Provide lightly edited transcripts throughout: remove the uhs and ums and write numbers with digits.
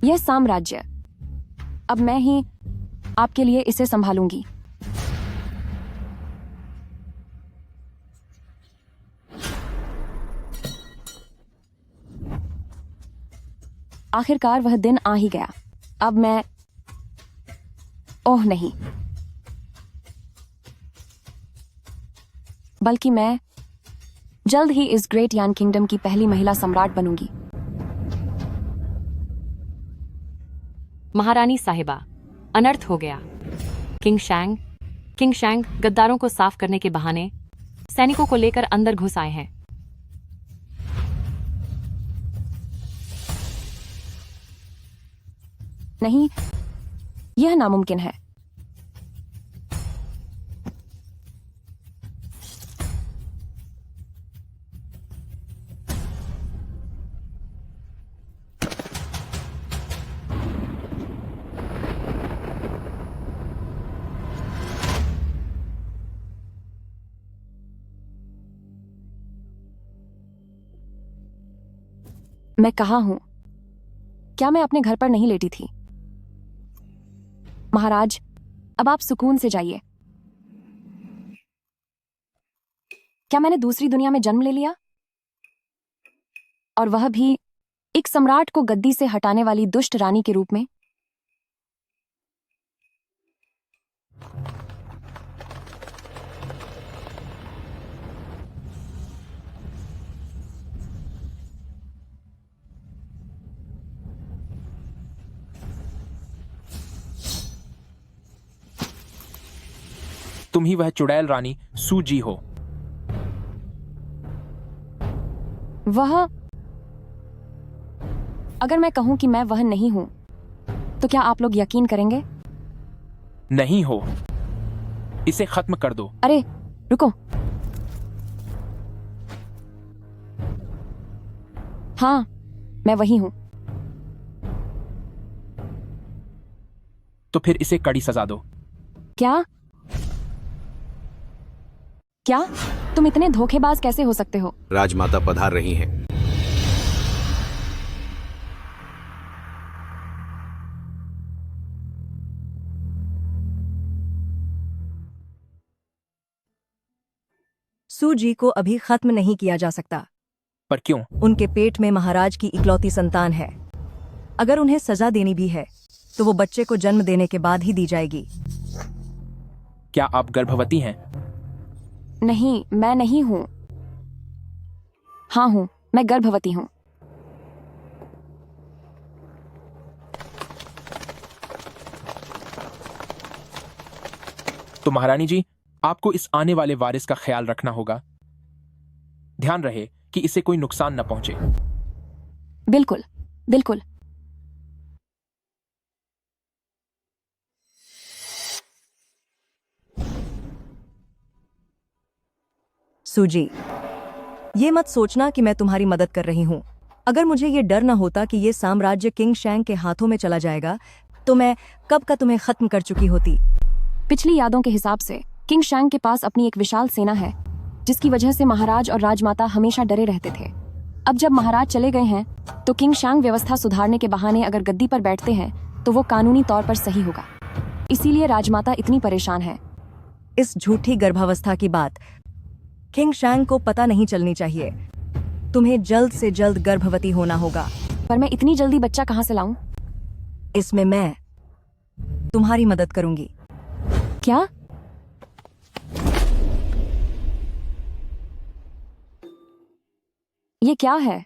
यह साम्राज्य अब मैं ही आपके लिए इसे संभालूंगी। आखिरकार वह दिन आ ही गया। अब मैं ओह नहीं, बल्कि मैं जल्द ही इस ग्रेट यान किंगडम की पहली महिला सम्राट बनूंगी। महारानी साहिबा, अनर्थ हो गया। किंग शैंग गद्दारों को साफ करने के बहाने सैनिकों को लेकर अंदर घुस आए हैं। नहीं, यह नामुमकिन है। मैं कहाँ हूं? क्या मैं अपने घर पर नहीं लेटी थी? महाराज, अब आप सुकून से जाइए। क्या मैंने दूसरी दुनिया में जन्म ले लिया? और वह भी एक सम्राट को गद्दी से हटाने वाली दुष्ट रानी के रूप में? तुम ही वह चुड़ैल रानी सूजी हो। वह, अगर मैं कहूं कि मैं वह नहीं हूं, तो क्या आप लोग यकीन करेंगे? नहीं हो। इसे खत्म कर दो। अरे रुको। हाँ, मैं वही हूं। तो फिर इसे कड़ी सजा दो। क्या? तुम इतने धोखेबाज कैसे हो सकते हो? राजमाता पधार रही हैं। सूजी को अभी खत्म नहीं किया जा सकता। पर क्यों? उनके पेट में महाराज की इकलौती संतान है। अगर उन्हें सजा देनी भी है तो वो बच्चे को जन्म देने के बाद ही दी जाएगी। क्या आप गर्भवती हैं? नहीं, मैं नहीं हूं। हाँ हूं, मैं गर्भवती हूं। तो महारानी जी, आपको इस आने वाले वारिस का ख्याल रखना होगा। ध्यान रहे कि इसे कोई नुकसान न पहुंचे। बिल्कुल बिल्कुल। सूजी, ये मत सोचना कि मैं तुम्हारी मदद कर रही हूँ। अगर मुझे ये डर न होता कि ये साम्राज्य किंग शैंग के हाथों में चला जाएगा, तो मैं कब का तुम्हें खत्म कर चुकी होती। पिछली यादों के हिसाब से किंग शैंग के पास अपनी एक विशाल सेना है, जिसकी वजह से महाराज और राजमाता हमेशा डरे रहते थे। अब जब महाराज चले गए हैं, तो किंग शैंग व्यवस्था सुधारने के बहाने अगर गद्दी पर बैठते हैं, तो वो कानूनी तौर पर सही होगा। इसीलिए राजमाता इतनी परेशान है। इस झूठी गर्भावस्था की बात किंग शैंग को पता नहीं चलनी चाहिए। तुम्हें जल्द से जल्द गर्भवती होना होगा। पर मैं इतनी जल्दी बच्चा कहाँ से लाऊं? इसमें मैं तुम्हारी मदद करूंगी। क्या? ये क्या है?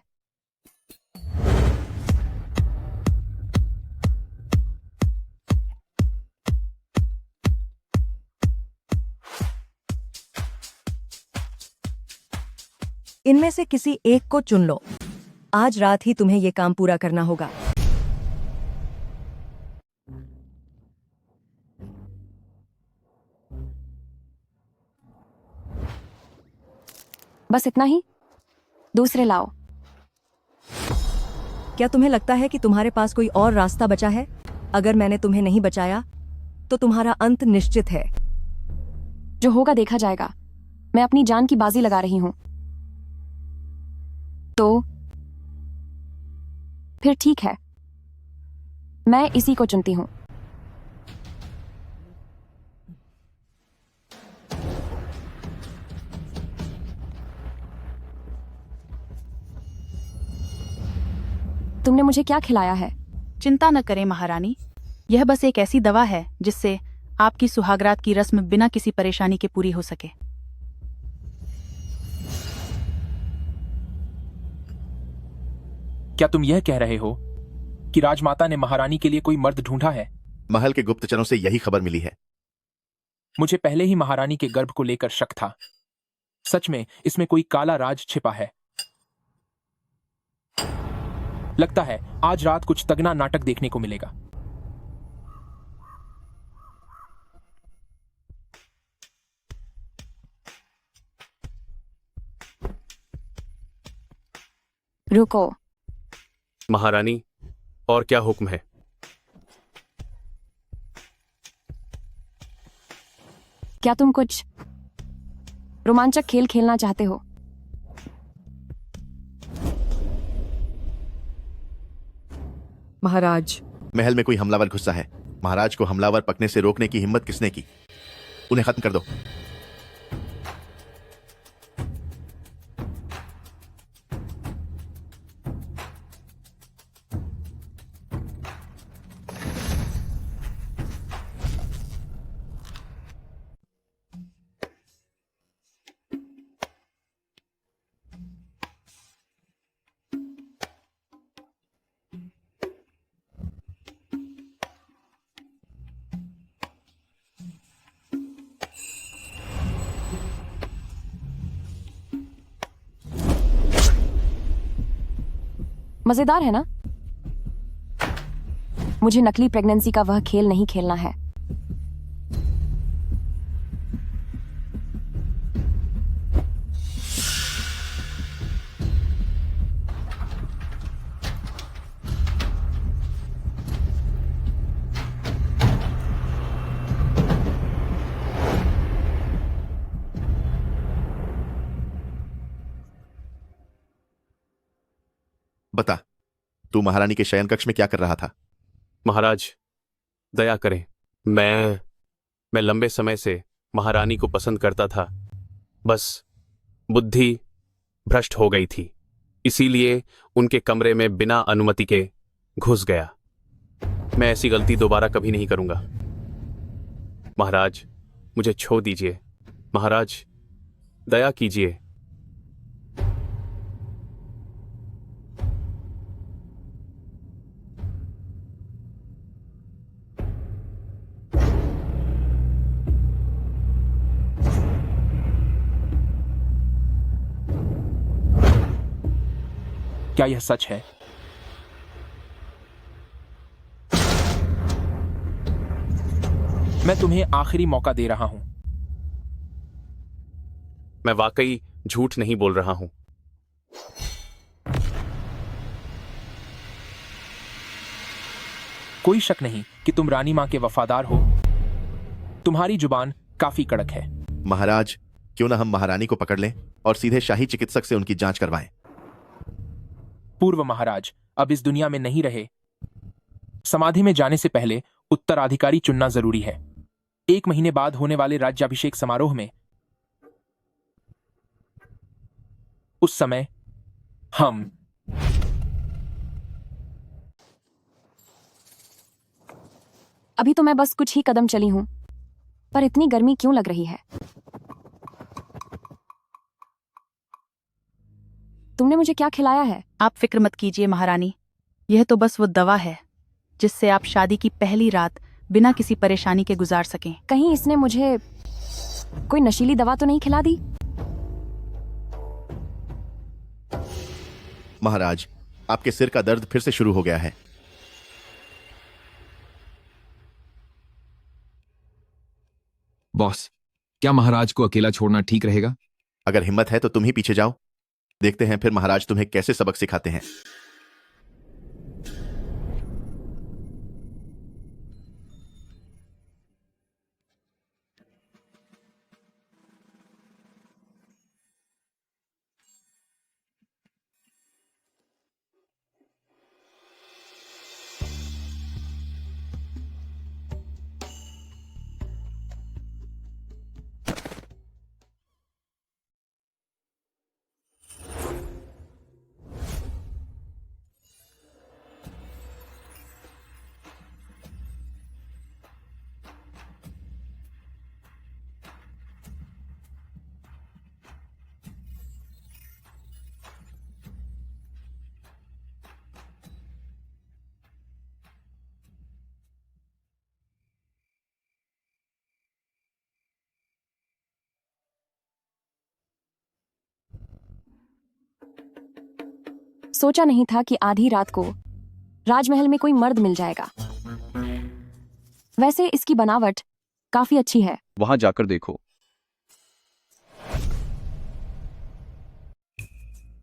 इनमें से किसी एक को चुन लो। आज रात ही तुम्हें ये काम पूरा करना होगा। बस इतना ही? दूसरे लाओ। क्या तुम्हें लगता है कि तुम्हारे पास कोई और रास्ता बचा है? अगर मैंने तुम्हें नहीं बचाया, तो तुम्हारा अंत निश्चित है। जो होगा देखा जाएगा। मैं अपनी जान की बाजी लगा रही हूं। तो फिर ठीक है। मैं इसी को चुनती हूँ। तुमने मुझे क्या खिलाया है? चिंता न करें महारानी, यह बस एक ऐसी दवा है जिससे आपकी सुहागरात की रस्म बिना किसी परेशानी के पूरी हो सके। क्या तुम यह कह रहे हो कि राजमाता ने महारानी के लिए कोई मर्द ढूंढा है? महल के गुप्तचरों से यही खबर मिली है। मुझे पहले ही महारानी के गर्भ को लेकर शक था। सच में इसमें कोई काला राज छिपा है। लगता है आज रात कुछ तगना नाटक देखने को मिलेगा। रुको। महारानी, और क्या हुक्म है? क्या तुम कुछ रोमांचक खेल खेलना चाहते हो? महाराज, महल में कोई हमलावर घुसा है। महाराज को हमलावर पकने से रोकने की हिम्मत किसने की? उन्हें खत्म कर दो। मजेदार है ना? मुझे नकली प्रेगनेंसी का वह खेल नहीं खेलना है। बता, तू महारानी के शयन कक्ष में क्या कर रहा था? महाराज, दया करें। मैं लंबे समय से महारानी को पसंद करता था, बस बुद्धि भ्रष्ट हो गई थी, इसीलिए उनके कमरे में बिना अनुमति के घुस गया। मैं ऐसी गलती दोबारा कभी नहीं करूंगा। महाराज, मुझे छोड़ दीजिए। महाराज, दया कीजिए। क्या यह सच है? मैं तुम्हें आखिरी मौका दे रहा हूं। मैं वाकई झूठ नहीं बोल रहा हूं। कोई शक नहीं कि तुम रानी मां के वफादार हो। तुम्हारी जुबान काफी कड़क है। महाराज, क्यों ना हम महारानी को पकड़ लें और सीधे शाही चिकित्सक से उनकी जांच करवाएं। पूर्व महाराज अब इस दुनिया में नहीं रहे। समाधि में जाने से पहले उत्तराधिकारी चुनना जरूरी है। 1 महीने बाद होने वाले राज्याभिषेक समारोह में उस समय हम अभी तो मैं बस कुछ ही कदम चली हूं, पर इतनी गर्मी क्यों लग रही है? तुमने मुझे क्या खिलाया है? आप फिक्र मत कीजिए महारानी, यह तो बस वो दवा है जिससे आप शादी की पहली रात बिना किसी परेशानी के गुजार सकें। कहीं इसने मुझे कोई नशीली दवा तो नहीं खिला दी? महाराज, आपके सिर का दर्द फिर से शुरू हो गया है। बॉस, क्या महाराज को अकेला छोड़ना ठीक रहेगा? अगर हिम्मत है तो तुम ही पीछे जाओ। देखते हैं फिर महाराज तुम्हें कैसे सबक सिखाते हैं। सोचा नहीं था कि आधी रात को राजमहल में कोई मर्द मिल जाएगा। वैसे इसकी बनावट काफी अच्छी है। वहां जाकर देखो।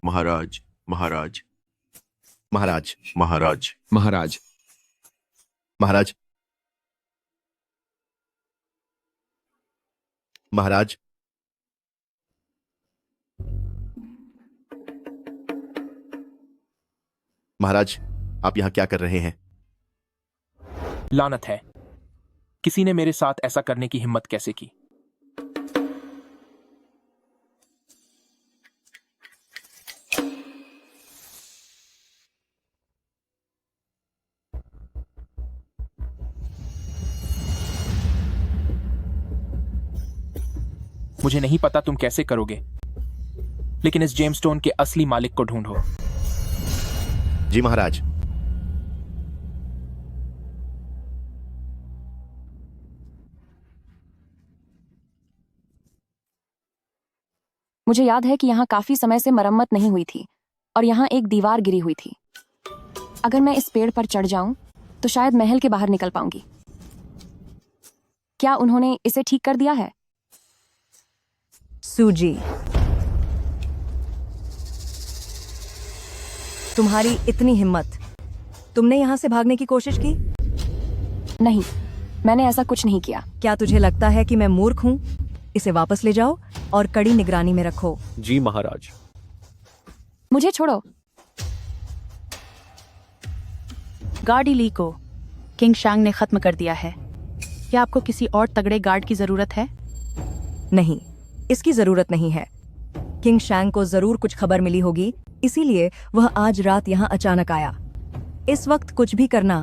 महाराज, महाराज, महाराज, महाराज, महाराज, महाराज, महाराज, महाराज, आप यहां क्या कर रहे हैं? लानत है, किसी ने मेरे साथ ऐसा करने की हिम्मत कैसे की? मुझे नहीं पता तुम कैसे करोगे, लेकिन इस जेमस्टोन के असली मालिक को ढूंढो। जी महाराज। मुझे याद है कि यहाँ काफी समय से मरम्मत नहीं हुई थी और यहाँ एक दीवार गिरी हुई थी। अगर मैं इस पेड़ पर चढ़ जाऊं तो शायद महल के बाहर निकल पाऊंगी। क्या उन्होंने इसे ठीक कर दिया है? सूजी, तुम्हारी इतनी हिम्मत, तुमने यहां से भागने की कोशिश की? नहीं, मैंने ऐसा कुछ नहीं किया। क्या तुझे लगता है कि मैं मूर्ख हूं? इसे वापस ले जाओ और कड़ी निगरानी में रखो। जी महाराज। मुझे छोड़ो। गार्डी ली को किंग शांग ने खत्म कर दिया है। क्या आपको किसी और तगड़े गार्ड की जरूरत है? नहीं, इसकी जरूरत नहीं है। किंग शैंग को जरूर कुछ खबर मिली होगी, इसीलिए वह आज रात यहाँ अचानक आया। इस वक्त कुछ भी करना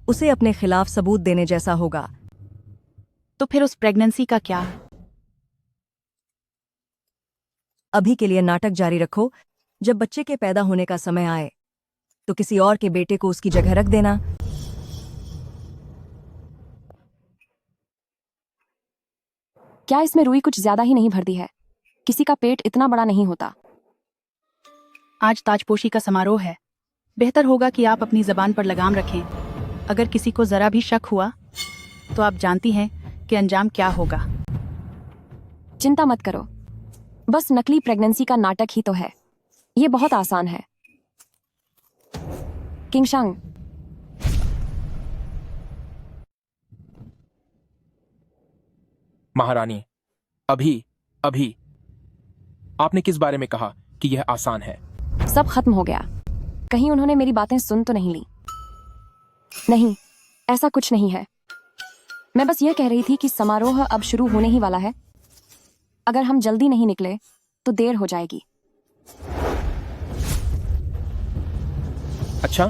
उसे अपने खिलाफ सबूत देने जैसा होगा। तो फिर उस प्रेगनेंसी का क्या? अभी के लिए नाटक जारी रखो। जब बच्चे के पैदा होने का समय आए तो किसी और के बेटे को उसकी जगह रख देना। क्या इसमें रुई कुछ ज्यादा ही नहीं भर दी है? किसी का पेट इतना बड़ा नहीं होता। आज ताजपोशी का समारोह है। बेहतर होगा कि आप अपनी जबान पर लगाम रखें। अगर किसी को जरा भी शक हुआ तो आप जानती हैं कि अंजाम क्या होगा। चिंता मत करो, बस नकली प्रेगनेंसी का नाटक ही तो है। ये बहुत आसान है। किंग शांग, महारानी, अभी आपने किस बारे में कहा कि यह आसान है? सब खत्म हो गया। कहीं उन्होंने मेरी बातें सुन तो नहीं ली? नहीं, ऐसा कुछ नहीं है। मैं बस यह कह रही थी कि समारोह अब शुरू होने ही वाला है। अगर हम जल्दी नहीं निकले तो देर हो जाएगी। अच्छा,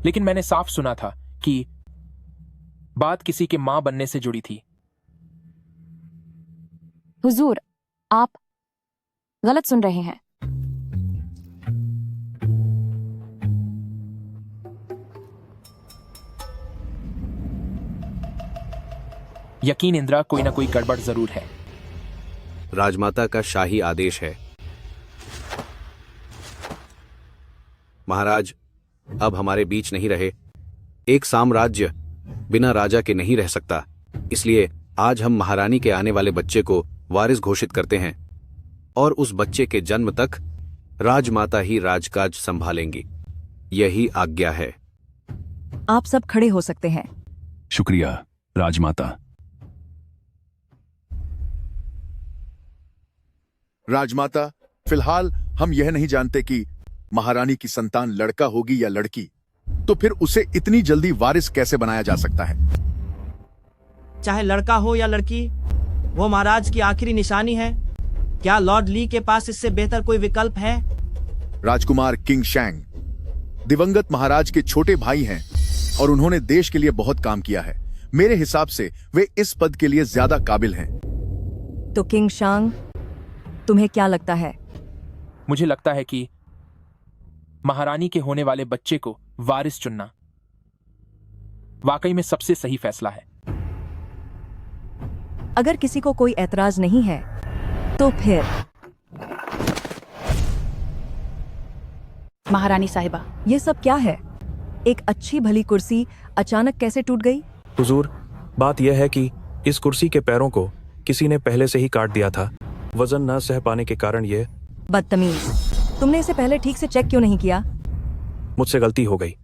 लेकिन मैंने साफ सुना था कि बात किसी के मां बनने से जुड़ी थी। हुजूर, आप गलत सुन रहे हैं। यकीन इंद्रा, कोई ना कोई गड़बड़ जरूर है। राजमाता का शाही आदेश है। महाराज अब हमारे बीच नहीं रहे। एक साम्राज्य बिना राजा के नहीं रह सकता, इसलिए आज हम महारानी के आने वाले बच्चे को वारिस घोषित करते हैं और उस बच्चे के जन्म तक राजमाता ही राजकाज संभालेंगी। यही आज्ञा है। आप सब खड़े हो सकते हैं। शुक्रिया राजमाता। राजमाता, फिलहाल हम यह नहीं जानते कि महारानी की संतान लड़का होगी या लड़की, तो फिर उसे इतनी जल्दी वारिस कैसे बनाया जा सकता है? चाहे लड़का हो या लड़की, वो महाराज की आखिरी निशानी है। क्या लॉर्ड ली के पास इससे बेहतर कोई विकल्प है? राजकुमार किंग शैंग दिवंगत महाराज के छोटे भाई हैं और उन्होंने देश के लिए बहुत काम किया है। मेरे हिसाब से वे इस पद के लिए ज्यादा काबिल हैं। तो किंग शांग, तुम्हें क्या लगता है? मुझे लगता है कि महारानी के होने वाले बच्चे को वारिस चुनना वाकई में सबसे सही फैसला है। अगर किसी को कोई ऐतराज नहीं है तो फिर महारानी साहिबा। ये सब क्या है? एक अच्छी भली कुर्सी अचानक कैसे टूट गई? हुजूर, बात यह है कि इस कुर्सी के पैरों को किसी ने पहले से ही काट दिया था। वजन न सह पाने के कारण ये। बदतमीज, तुमने इसे पहले ठीक से चेक क्यों नहीं किया? मुझसे गलती हो गई।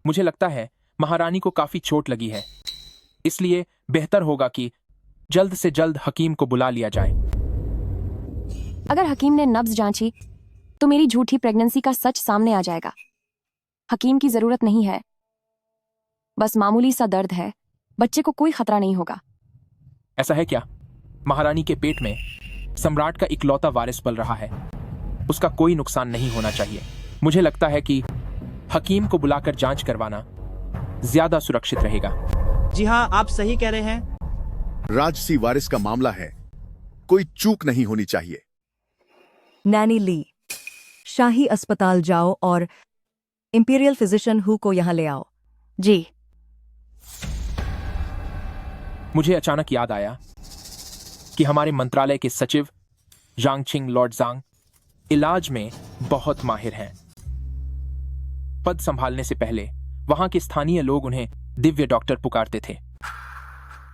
मुझे लगता है महारानी को काफी चोट लगी है, इसलिए बेहतर होगा कि जल्द से जल्द हकीम को बुला लिया जाए। अगर हकीम ने नब्ज जांची तो मेरी झूठी प्रेगनेंसी का सच सामने आ जाएगा। हकीम की जरूरत नहीं है, बस मामूली सा दर्द है, बच्चे को कोई खतरा नहीं होगा। ऐसा है क्या? महारानी के पेट में सम्राट का इकलौता वारिस पल रहा है, उसका कोई नुकसान नहीं होना चाहिए। मुझे लगता है कि हकीम को बुलाकर जांच करवाना ज्यादा सुरक्षित रहेगा। जी हाँ, आप सही कह रहे हैं। राजसी वारिस का मामला है, कोई चूक नहीं होनी चाहिए। नैनी ली, शाही अस्पताल जाओ और इंपीरियल फिजिशियन हु को यहाँ ले आओ। जी। मुझे अचानक याद आया कि हमारे मंत्रालय के सचिव यांगचिंग लॉर्ड जांग इलाज में बहुत माहिर हैं। पद संभालने से पहले वहां के स्थानीय लोग उन्हें दिव्य डॉक्टर पुकारते थे।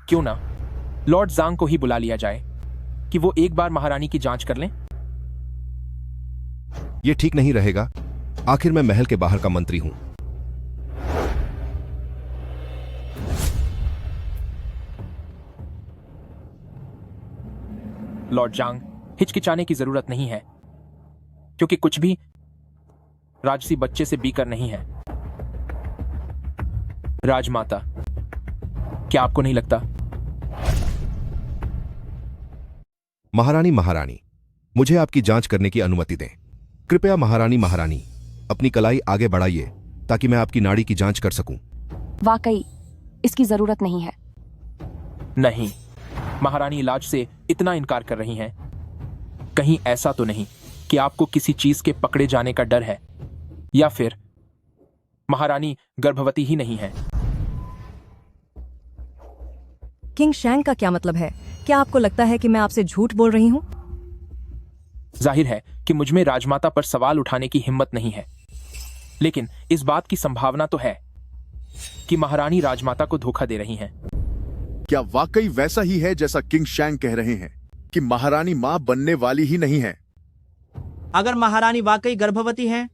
क्यों ना लॉर्ड जांग को ही बुला लिया जाए कि वो एक बार महारानी की जांच कर लें। ये ठीक नहीं रहेगा, आखिर मैं महल के बाहर का मंत्री हूं। लॉर्ड जांग, हिचकिचाने की जरूरत नहीं है, क्योंकि कुछ भी राजसी बच्चे से बीकर नहीं है। राजमाता, क्या आपको नहीं लगता? महारानी, मुझे आपकी जांच करने की अनुमति दें। कृपया महारानी, अपनी कलाई आगे बढ़ाइए ताकि मैं आपकी नाड़ी की जांच कर सकूं। वाकई इसकी जरूरत नहीं है। नहीं, महारानी इलाज से इतना इनकार कर रही हैं। कहीं ऐसा तो नहीं कि आपको किसी चीज के पकड़े जाने का डर है, या फिर महारानी गर्भवती ही नहीं है? किंग शैंग का क्या मतलब है? क्या आपको लगता है कि मैं आपसे झूठ बोल रही हूं? जाहिर है कि मुझमें राजमाता पर सवाल उठाने की हिम्मत नहीं है, लेकिन इस बात की संभावना तो है कि महारानी राजमाता को धोखा दे रही हैं। क्या वाकई वैसा ही है जैसा किंग शैंग कह रहे हैं कि महारानी मां बनने वाली ही नहीं है? अगर महारानी वाकई गर्भवती हैं,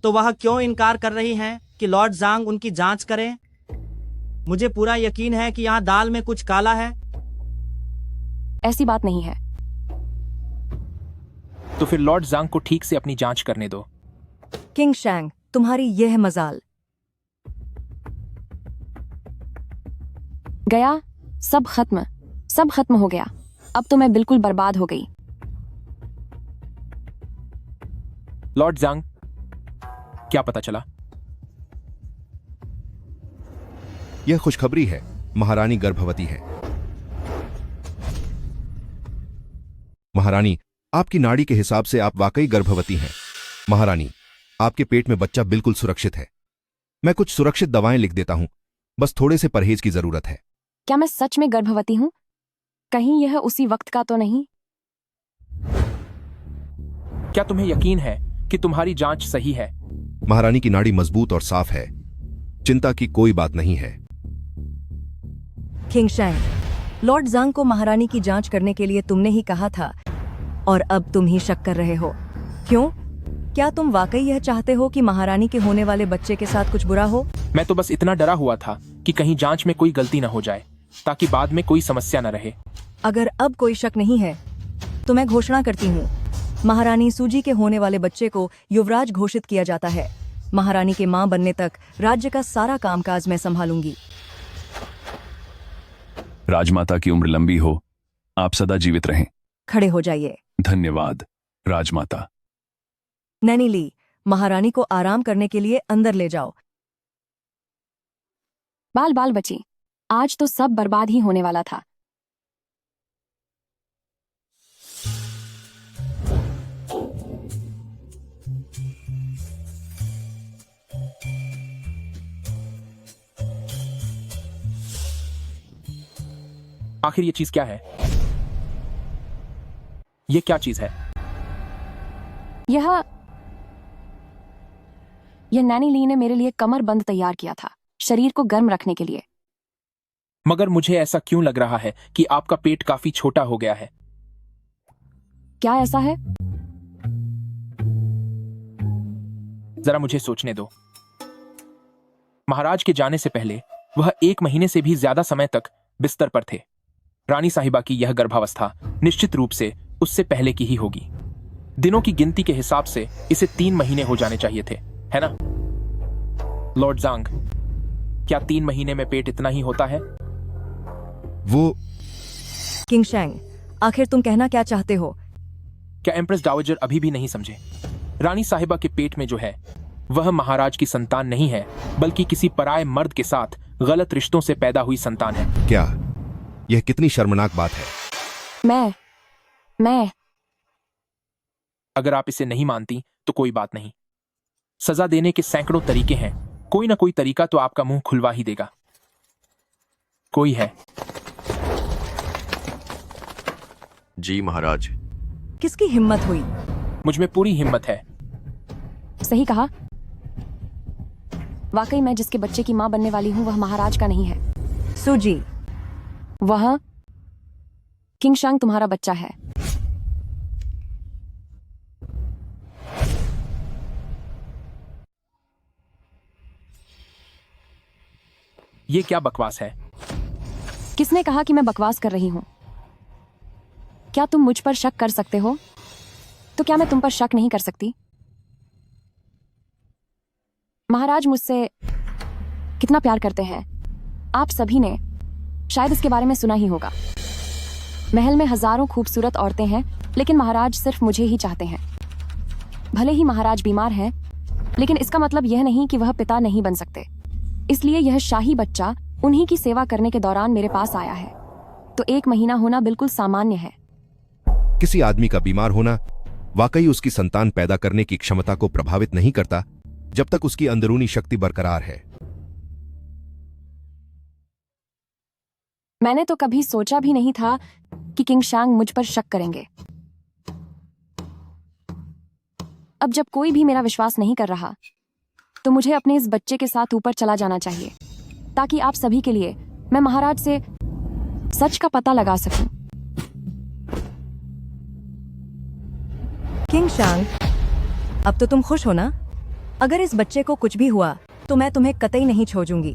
तो वह क्यों इनकार कर रही हैं कि लॉर्ड जांग उनकी जांच करें? मुझे पूरा यकीन है कि यहाँ दाल में कुछ काला है। ऐसी बात नहीं है। तो फिर लॉर्ड जांग को ठीक से अपनी जांच करने दो। किंग शैंग, तुम्हारी यह मजाल। गया, सब खत्म हो गया। अब तो मैं बिल्कुल बर्बाद हो गई। लॉर्ड जांग, क्या पता चला? यह खुशखबरी है, महारानी गर्भवती है। महारानी, आपकी नाड़ी के हिसाब से आप वाकई गर्भवती हैं। महारानी, आपके पेट में बच्चा बिल्कुल सुरक्षित है। मैं कुछ सुरक्षित दवाएं लिख देता हूं, बस थोड़े से परहेज की जरूरत है। क्या मैं सच में गर्भवती हूँ? कहीं यह उसी वक्त का तो नहीं? क्या तुम्हें यकीन है कि तुम्हारी जांच सही है? महारानी की नाड़ी मजबूत और साफ है, चिंता की कोई बात नहीं है। किंग शैंग, लॉर्ड जांग को महारानी की जांच करने के लिए तुमने ही कहा था, और अब तुम ही शक कर रहे हो। क्यों? क्या तुम वाकई यह चाहते हो कि महारानी के होने वाले बच्चे के साथ कुछ बुरा हो? मैं तो बस इतना डरा हुआ था कि कहीं जांच में कोई गलती न हो जाए, ताकि बाद में कोई समस्या न रहे। अगर अब कोई शक नहीं है तो मैं घोषणा करती हूँ, महारानी सूजी के होने वाले बच्चे को युवराज घोषित किया जाता है। महारानी के मां बनने तक राज्य का सारा कामकाज मैं संभालूंगी। राजमाता की उम्र लंबी हो, आप सदा जीवित रहें। खड़े हो जाइए। धन्यवाद राजमाता। नैनी ली, महारानी को आराम करने के लिए अंदर ले जाओ। बाल बची, आज तो सब बर्बाद ही होने वाला था। आखिर ये चीज क्या है? ये क्या चीज है? यह नैनी ली ने मेरे लिए कमर बंद तैयार किया था, शरीर को गर्म रखने के लिए। मगर मुझे ऐसा क्यों लग रहा है कि आपका पेट काफी छोटा हो गया है? क्या ऐसा है? जरा मुझे सोचने दो। महाराज के जाने से पहले वह 1 महीने से भी ज्यादा समय तक बिस्तर पर थे। रानी साहिबा की यह गर्भावस्था निश्चित रूप से उससे पहले की ही होगी। दिनों की गिनती के हिसाब से इसे 3 महीने हो जाने चाहिए थे, है ना? लॉर्ड जांग, क्या 3 महीने में पेट इतना ही होता है? वो किंग शैंग, आखिर तुम कहना क्या चाहते हो? क्या एम्प्रेस डावजर अभी भी नहीं समझे? रानी साहिबा के पेट में जो है वह महाराज की संतान नहीं है, बल्कि किसी पराये मर्द के साथ गलत रिश्तों से पैदा हुई संतान है। क्या यह कितनी शर्मनाक बात है? मैं अगर आप इसे नहीं मानती तो कोई बात नहीं। सजा देने के सैकड़ों तरीके हैं, कोई ना कोई तरीका तो आपका मुंह खुलवा ही देगा। कोई है? जी महाराज। किसकी हिम्मत हुई? मुझ में पूरी हिम्मत है। सही कहा। वाकई मैं जिसके बच्चे की मां बनने वाली हूं वह महाराज का नहीं है। सूजी, वह किंग शांग तुम्हारा बच्चा है। ये क्या बकवास है? किसने कहा कि मैं बकवास कर रही हूं? क्या तुम मुझ पर शक कर सकते हो? तो क्या मैं तुम पर शक नहीं कर सकती? महाराज मुझसे कितना प्यार करते हैं, आप सभी ने शायद इसके बारे में सुना ही होगा। महल में हजारों खूबसूरत औरतें हैं, लेकिन महाराज सिर्फ मुझे ही चाहते हैं। भले ही महाराज बीमार हैं, लेकिन इसका मतलब यह नहीं कि वह पिता नहीं बन सकते। इसलिए यह शाही बच्चा उन्हीं की सेवा करने के दौरान मेरे पास आया है। तो 1 महीना होना बिल्कुल सामान्य है। किसी आदमी का बीमार होना वाकई उसकी संतान पैदा करने की क्षमता को प्रभावित नहीं करता, जब तक उसकी अंदरूनी शक्ति बरकरार है। मैंने तो कभी सोचा भी नहीं था कि किंग शांग मुझ पर शक करेंगे। अब जब कोई भी मेरा विश्वास नहीं कर रहा, तो मुझे अपने इस बच्चे के साथ ऊपर चला जाना चाहिए, ताकि आप सभी के लिए मैं महाराज से सच का पता लगा सकूं। किंग शांग, अब तो तुम खुश हो ना? अगर इस बच्चे को कुछ भी हुआ तो मैं तुम्हें कतई नहीं छोड़ूंगी।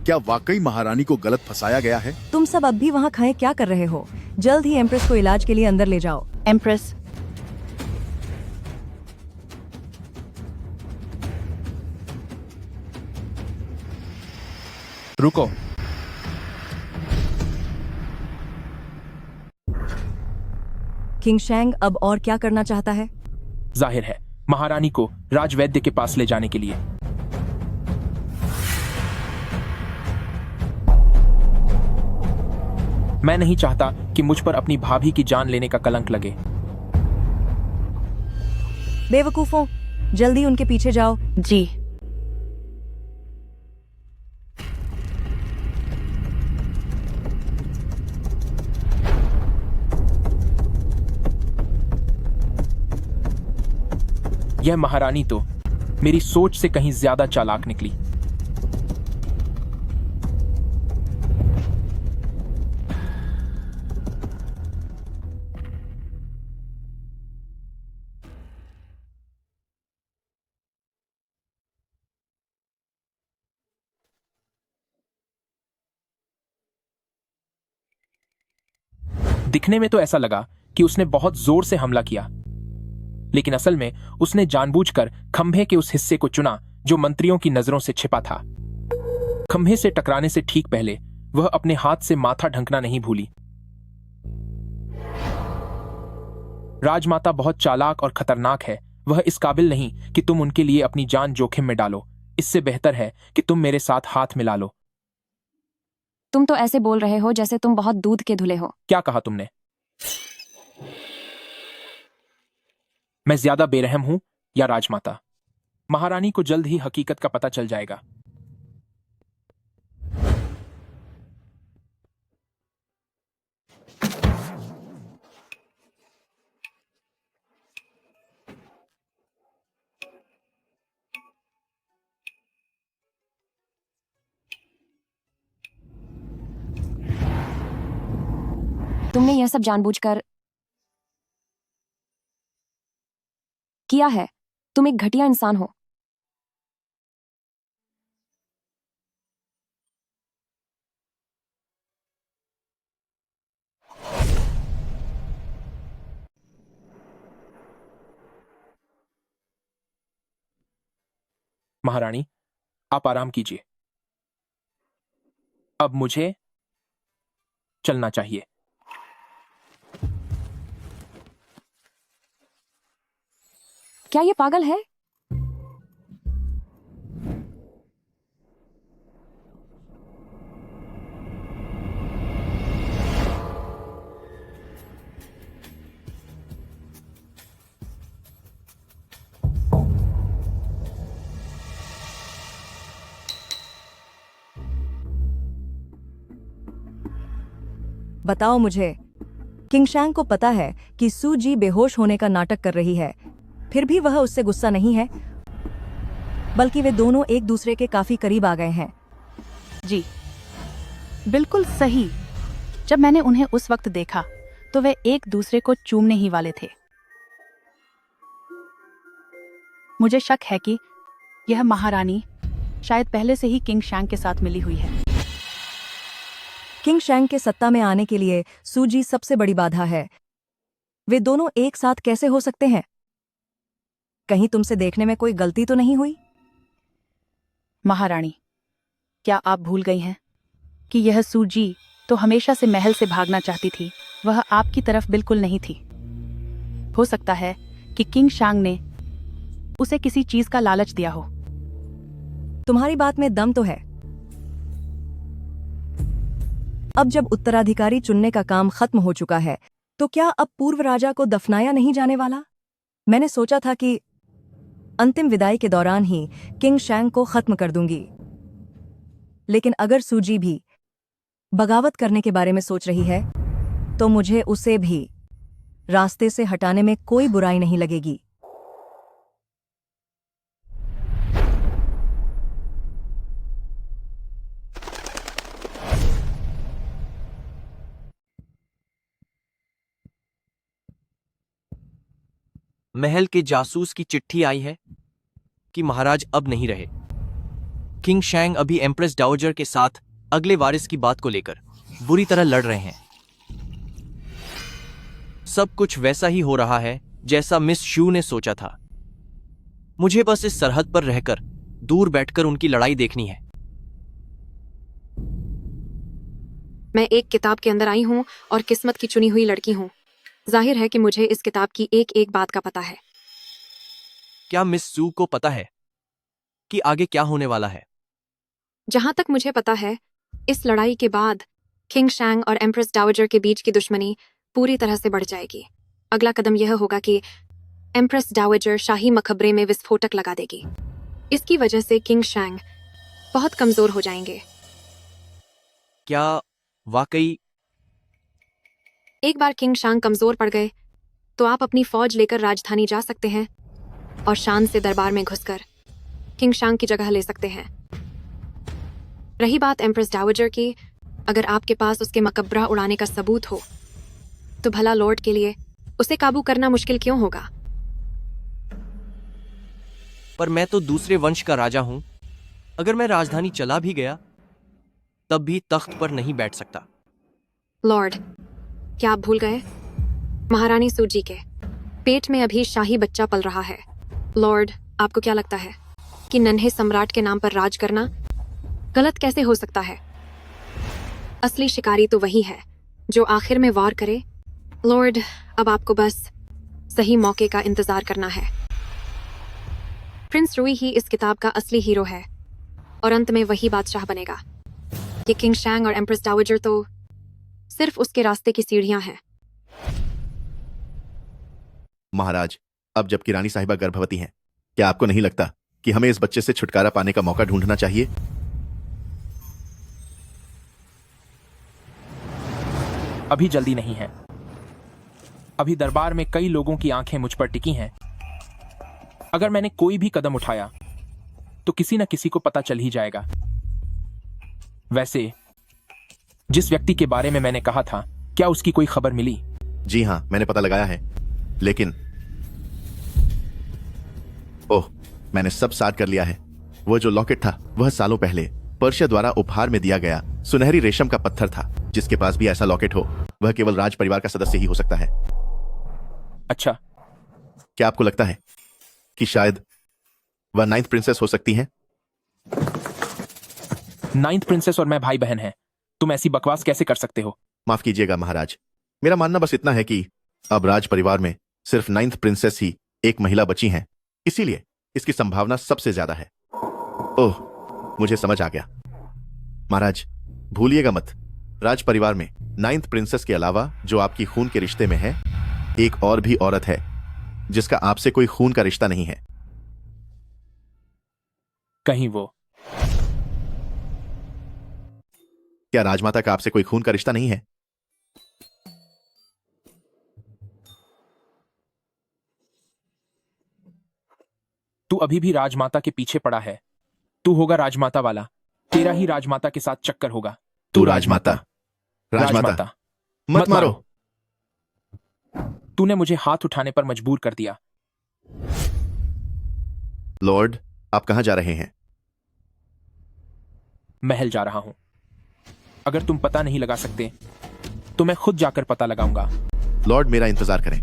क्या वाकई महारानी को गलत फंसाया गया है? तुम सब अब भी वहाँ खड़े क्या कर रहे हो? जल्द ही एम्प्रेस को इलाज के लिए अंदर ले जाओ। एम्प्रेस, रुको। किंग शैंग अब और क्या करना चाहता है? जाहिर है महारानी को राजवैद्य के पास ले जाने के लिए। मैं नहीं चाहता कि मुझ पर अपनी भाभी की जान लेने का कलंक लगे। बेवकूफों, जल्दी उनके पीछे जाओ। जी। यह महारानी तो मेरी सोच से कहीं ज्यादा चालाक निकली। दिखने में तो ऐसा लगा कि उसने बहुत जोर से हमला किया, लेकिन असल में उसने जानबूझकर खंभे के उस हिस्से को चुना जो मंत्रियों की नजरों से छिपा था। खंभे से टकराने से ठीक पहले वह अपने हाथ से माथा ढंकना नहीं भूली। राजमाता बहुत चालाक और खतरनाक है। वह इस काबिल नहीं कि तुम उनके लिए अपनी जान जोखिम में डालो। इससे बेहतर है कि तुम मेरे साथ हाथ मिला लो। तुम तो ऐसे बोल रहे हो जैसे तुम बहुत दूध के धुले हो। क्या कहा तुमने? मैं ज्यादा बेरहम हूं या राजमाता? महारानी को जल्द ही हकीकत का पता चल जाएगा। तुमने यह सब जानबूझकर किया है। तुम एक घटिया इंसान हो। महारानी, आप आराम कीजिए। अब मुझे चलना चाहिए। क्या ये पागल है? बताओ मुझे, किंग शैंग को पता है कि सू जी बेहोश होने का नाटक कर रही है, फिर भी वह उससे गुस्सा नहीं है, बल्कि वे दोनों एक दूसरे के काफी करीब आ गए हैं। जी बिल्कुल सही। जब मैंने उन्हें उस वक्त देखा तो वे एक दूसरे को चूमने ही वाले थे। मुझे शक है कि यह महारानी शायद पहले से ही किंग शैंग के साथ मिली हुई है। किंग शैंग के सत्ता में आने के लिए सू जी सबसे बड़ी बाधा है। वे दोनों एक साथ कैसे हो सकते हैं? कहीं तुमसे देखने में कोई गलती तो नहीं हुई? महारानी, क्या आप भूल गई हैं कि यह सू जी तो हमेशा से महल से भागना चाहती थी। वह आपकी तरफ बिल्कुल नहीं थी। हो सकता है कि किंग शांग ने उसे किसी चीज का लालच दिया हो। तुम्हारी बात में दम तो है। अब जब उत्तराधिकारी चुनने का काम खत्म हो चुका है, तो क्या अब पूर्व राजा को दफनाया नहीं जाने वाला? मैंने सोचा था कि अंतिम विदाई के दौरान ही किंग शैंग को खत्म कर दूंगी, लेकिन अगर सूजी भी बगावत करने के बारे में सोच रही है, तो मुझे उसे भी रास्ते से हटाने में कोई बुराई नहीं लगेगी। महल के जासूस की चिट्ठी आई है कि महाराज अब नहीं रहे। किंग शैंग अभी एम्प्रेस डाउजर के साथ अगले वारिस की बात को लेकर बुरी तरह लड़ रहे हैं। सब कुछ वैसा ही हो रहा है जैसा मिस शू ने सोचा था। मुझे बस इस सरहद पर रहकर दूर बैठकर उनकी लड़ाई देखनी है। मैं एक किताब के अंदर आई हूँ और किस्मत की चुनी हुई लड़की हूँ। जाहिर है कि मुझे इस किताब की एक एक बात का पता है। क्या मिस सू को पता है कि आगे क्या होने वाला है? जहां तक मुझे पता है, इस लड़ाई के बाद किंग शैंग और एम्प्रेस डाउजर के बीच की दुश्मनी पूरी तरह से बढ़ जाएगी। अगला कदम यह होगा कि एम्प्रेस डाउजर शाही मकबरे में विस्फोटक लगा देगी। इसकी वजह से किंग शैंग बहुत कमजोर हो जाएंगे। क्या वाकई? एक बार किंग शैंग कमजोर पड़ गए तो आप अपनी फौज लेकर राजधानी जा सकते हैं और शान से दरबार में घुसकर किंग शैंग की जगह ले सकते हैं। रही बात एम्प्रेस डाउजर की, अगर आपके पास उसके मकबरा उड़ाने का सबूत हो तो भला लॉर्ड के लिए उसे काबू करना मुश्किल क्यों होगा? पर मैं तो दूसरे वंश का राजा हूं। अगर मैं राजधानी चला भी गया तब भी तख्त पर नहीं बैठ सकता। लॉर्ड, क्या आप भूल गए? महारानी सूजी के पेट में अभी शाही बच्चा पल रहा है। लॉर्ड, आपको क्या लगता है कि नन्हे सम्राट के नाम पर राज करना गलत कैसे हो सकता है? असली शिकारी तो वही है जो आखिर में वार करे। लॉर्ड, अब आपको बस सही मौके का इंतजार करना है। प्रिंस रूई ही इस किताब का असली हीरो है और अंत में वही बादशाह बनेगा। ये किंग शैंग और एम्प्रेस डाउजर तो सिर्फ उसके रास्ते की सीढ़ियां हैं। महाराज, अब जबकि रानी साहिबा गर्भवती हैं, क्या आपको नहीं लगता कि हमें इस बच्चे से छुटकारा पाने का मौका ढूंढना चाहिए? अभी जल्दी नहीं है। अभी दरबार में कई लोगों की आंखें मुझ पर टिकी हैं। अगर मैंने कोई भी कदम उठाया तो किसी न किसी को पता चल ही जाएगा। वैसे जिस व्यक्ति के बारे में मैंने कहा था क्या उसकी कोई खबर मिली? जी हाँ, मैंने पता लगाया है, लेकिन ओह, मैंने सब साथ कर लिया है। वो जो लॉकेट था वह सालों पहले पर्शिया द्वारा उपहार में दिया गया सुनहरी रेशम का पत्थर था। जिसके पास भी ऐसा लॉकेट हो वह केवल राज परिवार का सदस्य ही हो सकता है। अच्छा, क्या आपको लगता है कि शायद वह 9th प्रिंसेस हो सकती हैं? 9th प्रिंसेस और मैं भाई बहन हैं। तुम ऐसी बकवास कैसे कर सकते हो? माफ कीजिएगा महाराज, मेरा मानना बस इतना है कि अब राज परिवार में सिर्फ 9th प्रिंसेस ही एक महिला बची हैं, इसीलिए इसकी संभावना सबसे ज्यादा है। ओह, मुझे समझ आ गया। महाराज, भूलिएगा मत, राज परिवार में 9th प्रिंसेस के अलावा जो आपकी खून के रिश्ते में है, एक और भी औरत है जिसका आपसे कोई खून का रिश्ता नहीं है। कहीं वो? क्या राजमाता का आपसे कोई खून का रिश्ता नहीं है? तू अभी भी राजमाता के पीछे पड़ा है। तू होगा राजमाता वाला। तेरा ही राजमाता के साथ चक्कर होगा। तू राजमाता। राजमाता, मत मारो। तूने मुझे हाथ उठाने पर मजबूर कर दिया। लॉर्ड, आप कहां जा रहे हैं? महल जा रहा हूं। अगर तुम पता नहीं लगा सकते तो मैं खुद जाकर पता लगाऊंगा। लॉर्ड, मेरा इंतजार करें।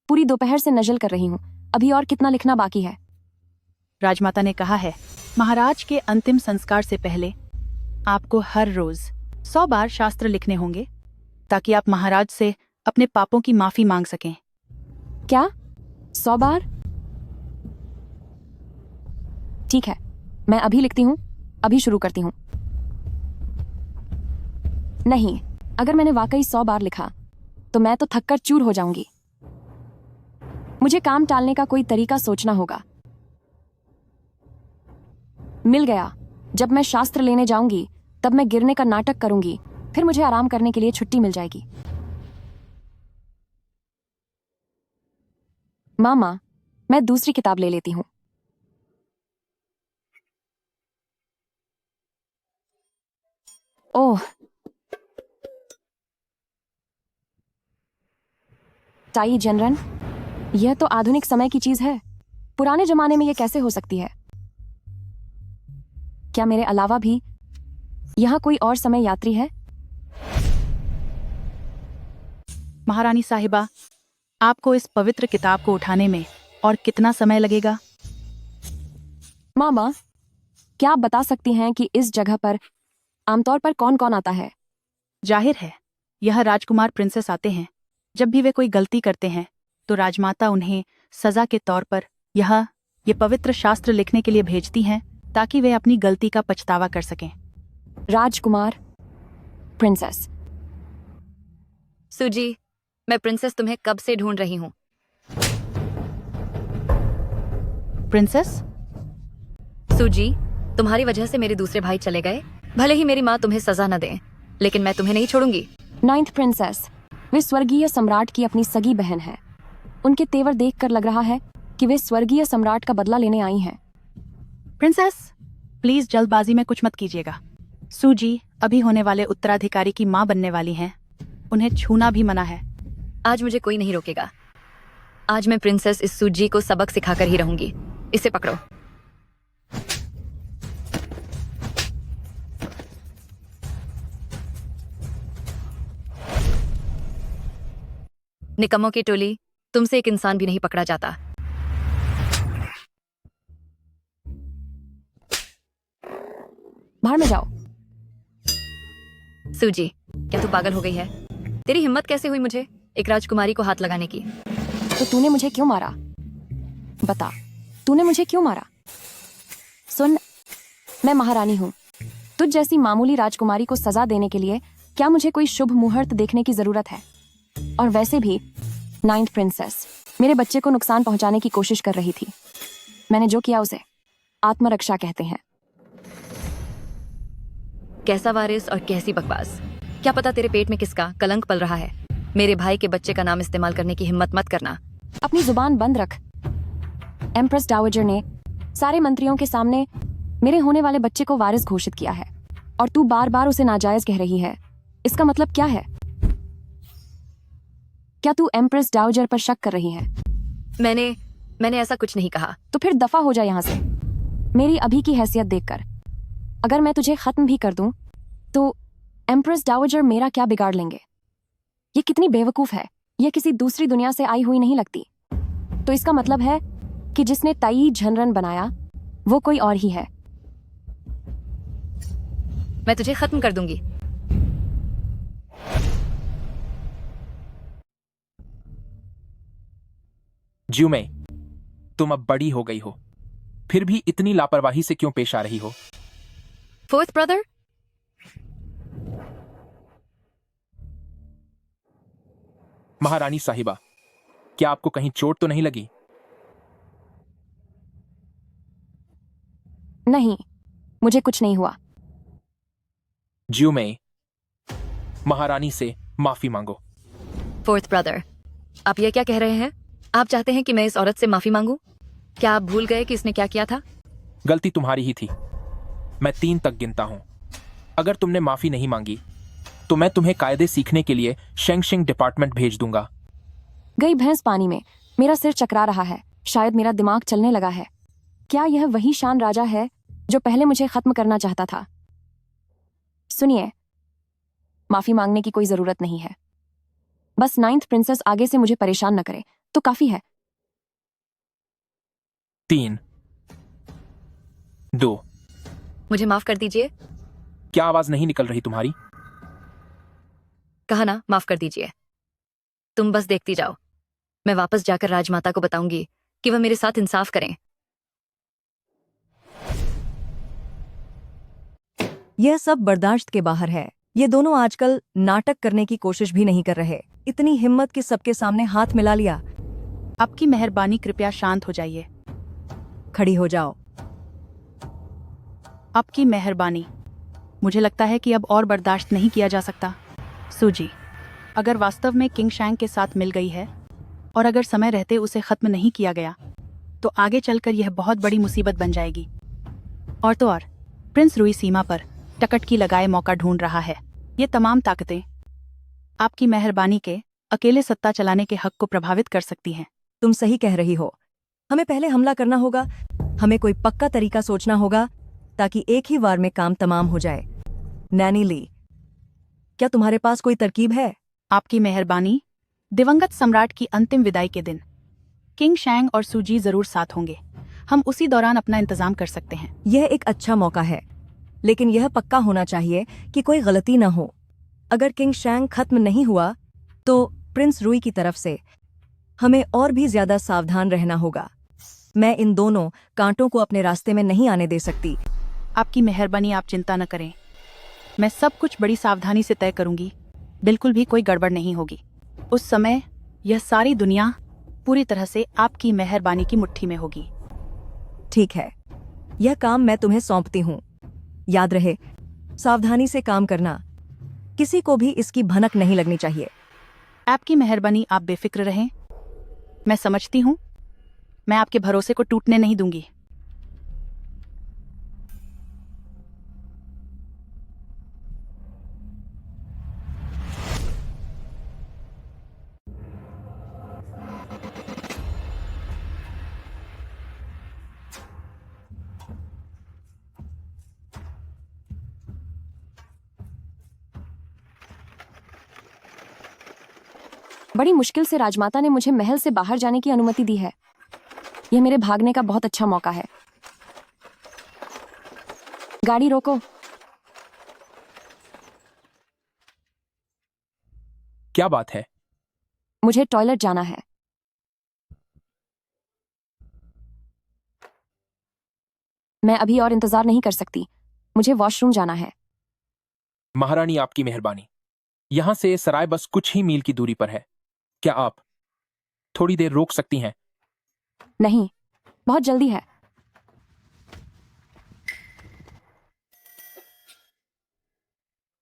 पूरी दोपहर से नजल कर रही हूँ। अभी और कितना लिखना बाकी है? राजमाता ने कहा है, महाराज के अंतिम संस्कार से पहले आपको हर रोज 100 बार शास्त्र लिखने होंगे ताकि आप महाराज से अपने पापों की माफी मांग सकें। क्या 100 बार? ठीक है, मैं अभी लिखती हूँ, अभी शुरू करती हूँ। नहीं, अगर मैंने वाकई 100 बार लिखा तो मैं तो थककर चूर हो जाऊंगी। मुझे काम टालने का कोई तरीका सोचना होगा। मिल गया। जब मैं शास्त्र लेने जाऊंगी तब मैं गिरने का नाटक करूंगी, फिर मुझे आराम करने के लिए छुट्टी मिल जाएगी। मामा, मैं दूसरी किताब ले लेती हूँ। ओह, टाई जनरल, यह तो आधुनिक समय की चीज है। पुराने जमाने में यह कैसे हो सकती है? क्या मेरे अलावा भी यहाँ कोई और समय यात्री है? महारानी साहिबा, आपको इस पवित्र किताब को उठाने में और कितना समय लगेगा? मामा, क्या आप बता सकती हैं कि इस जगह पर आमतौर पर कौन कौन आता है? जाहिर है, यह राजकुमार प्रिंसेस आते हैं। जब भी वे कोई गलती करते हैं तो राजमाता उन्हें सजा के तौर पर ये पवित्र शास्त्र लिखने के लिए भेजती हैं ताकि वे अपनी गलती का पछतावा कर सकें। राजकुमार प्रिंसेस। सुजी, मैं प्रिंसेस तुम्हें कब से ढूंढ रही हूँ। प्रिंसेस? सुजी, तुम्हारी वजह से मेरे दूसरे भाई चले गए। भले ही मेरी माँ तुम्हें सजा न दे, लेकिन मैं तुम्हें नहीं छोड़ूंगी। 9th प्रिंसेस, वे स्वर्गीय सम्राट की अपनी सगी बहन है। उनके तेवर देखकर लग रहा है कि वे स्वर्गीय सम्राट का बदला लेने आई हैं। प्रिंसेस, प्लीज जल्दबाजी में कुछ मत कीजिएगा। सूजी अभी होने वाले उत्तराधिकारी की माँ बनने वाली हैं। उन्हें छूना भी मना है। आज मुझे कोई नहीं रोकेगा। आज मैं प्रिंसेस इस सूजी को सबक सिखाकर ही रहूंगी। इसे पकड़ो। निकम्मों की टोली, तुमसे एक इंसान भी नहीं पकड़ा जाता। बाहर में जाओ। सूजी, क्या तू पागल हो गई है? तेरी हिम्मत कैसे हुई मुझे एक राजकुमारी को हाथ लगाने की? तो तूने मुझे क्यों मारा? बता, तूने मुझे क्यों मारा? सुन, मैं महारानी हूँ। तुझ जैसी मामूली राजकुमारी को सजा देने के लिए क्या मुझे कोई शुभ मुहूर्त देखने की जरूरत है? और वैसे भी 9th प्रिंसेस मेरे बच्चे को नुकसान पहुंचाने की कोशिश कर रही थी। मैंने जो किया उसे आत्मरक्षा कहते हैं। कैसा वारिस और कैसी बकवास। क्या पता तेरे पेट में किसका कलंक पल रहा है। मेरे भाई के बच्चे का नाम इस्तेमाल करने की हिम्मत मत करना। अपनी जुबान बंद रख। एम्प्रेस डावोजर ने सारे मंत्रियों के सामने मेरे होने वाले बच्चे को वारिस घोषित किया है और तू बार बार उसे नाजायज कह रही है। इसका मतलब क्या है? क्या तू एम्प्रेस डावोजर पर शक कर रही है? मैंने ऐसा कुछ नहीं कहा। तो फिर दफा हो जा यहां से, मेरी अभी की हैसियत देखकर। अगर मैं तुझे खत्म भी कर दूं तो एम्प्रेस डावोजर मेरा क्या बिगाड़ लेंगे? ये कितनी बेवकूफ है, यह किसी दूसरी दुनिया से आई हुई नहीं लगती। तो इसका मतलब है कि जिसने ताई झनरन बनाया वो कोई और ही है। मैं तुझे खत्म कर दूंगी। ज्यूमे, तुम अब बड़ी हो गई हो, फिर भी इतनी लापरवाही से क्यों पेश आ रही हो? फोर्थ ब्रदर, महारानी साहिबा, क्या आपको कहीं चोट तो नहीं लगी? नहीं, मुझे कुछ नहीं हुआ। ज्यूमे, महारानी से माफी मांगो। फोर्थ ब्रदर, आप ये क्या कह रहे हैं? आप चाहते हैं कि मैं इस औरत से माफी मांगू? क्या आप भूल गए कि इसने क्या किया था? गलती तुम्हारी ही थी। मैं 3 तक गिनता हूं। अगर तुमने माफी नहीं मांगी तो मैं तुम्हें कायदे सीखने के लिए शेंगशिंग डिपार्टमेंट भेज दूंगा। गई भैंस पानी में। मेरा सिर चकरा रहा है, शायद मेरा दिमाग चलने लगा है। क्या यह वही शान राजा है जो पहले मुझे खत्म करना चाहता था? सुनिए, माफी मांगने की कोई जरूरत नहीं है। बस 9th प्रिंसेस आगे से मुझे परेशान न करे तो काफी है। 3, 2। मुझे माफ कर दीजिए। क्या आवाज नहीं निकल रही तुम्हारी? कहा ना, माफ कर दीजिए। तुम बस देखती जाओ। मैं वापस जाकर राजमाता को बताऊंगी कि वह मेरे साथ इंसाफ करें। यह सब बर्दाश्त के बाहर है। ये दोनों आजकल नाटक करने की कोशिश भी नहीं कर रहे। इतनी हिम्मत कि सबके सामने हाथ मिला लिया। आपकी मेहरबानी, कृपया शांत हो जाइए। खड़ी हो जाओ। आपकी मेहरबानी। मुझे लगता है कि अब और बर्दाश्त नहीं किया जा सकता। सूजी, अगर वास्तव में किंग शैंग के साथ मिल गई है और अगर समय रहते उसे खत्म नहीं किया गया तो आगे चलकर यह बहुत बड़ी मुसीबत बन जाएगी। और तो और, प्रिंस रुई सीमा पर टकटकी लगाए मौका ढूंढ रहा है। ये तमाम ताकतें आपकी मेहरबानी के अकेले सत्ता चलाने के हक को प्रभावित कर सकती हैं। तुम सही कह रही हो। हमें पहले हमला करना होगा। हमें कोई पक्का तरीका सोचना होगा ताकि एक ही बार में काम तमाम हो जाए। नैनी ली, क्या तुम्हारे पास कोई तरकीब है? आपकी मेहरबानी। दिवंगत सम्राट की अंतिम विदाई के दिन किंग शैंग और सूजी जरूर साथ होंगे। हम उसी दौरान अपना इंतजाम कर सकते हैं। यह एक अच्छा मौका है, लेकिन यह पक्का होना चाहिए कि कोई गलती न हो। अगर किंग शैंग खत्म नहीं हुआ तो प्रिंस रुई की तरफ से हमें और भी ज्यादा सावधान रहना होगा। मैं इन दोनों कांटों को अपने रास्ते में नहीं आने दे सकती। आपकी मेहरबानी, आप चिंता न करें। मैं सब कुछ बड़ी सावधानी से तय करूंगी। बिल्कुल भी कोई गड़बड़ नहीं होगी। उस समय यह सारी दुनिया पूरी तरह से आपकी मेहरबानी की मुट्ठी में होगी। ठीक है, यह काम मैं तुम्हें सौंपती हूँ। याद रहे, सावधानी से काम करना। किसी को भी इसकी भनक नहीं लगनी चाहिए। आपकी मेहरबानी, आप बेफिक्र रहें। मैं समझती हूँ। मैं आपके भरोसे को टूटने नहीं दूंगी। बड़ी मुश्किल से राजमाता ने मुझे महल से बाहर जाने की अनुमति दी है। यह मेरे भागने का बहुत अच्छा मौका है। गाड़ी रोको। क्या बात है? मुझे टॉयलेट जाना है। मैं अभी और इंतजार नहीं कर सकती। मुझे वॉशरूम जाना है। महारानी, आपकी मेहरबानी। यहां से सराय बस कुछ ही मील की दूरी पर है। क्या आप थोड़ी देर रोक सकती हैं? नहीं, बहुत जल्दी है।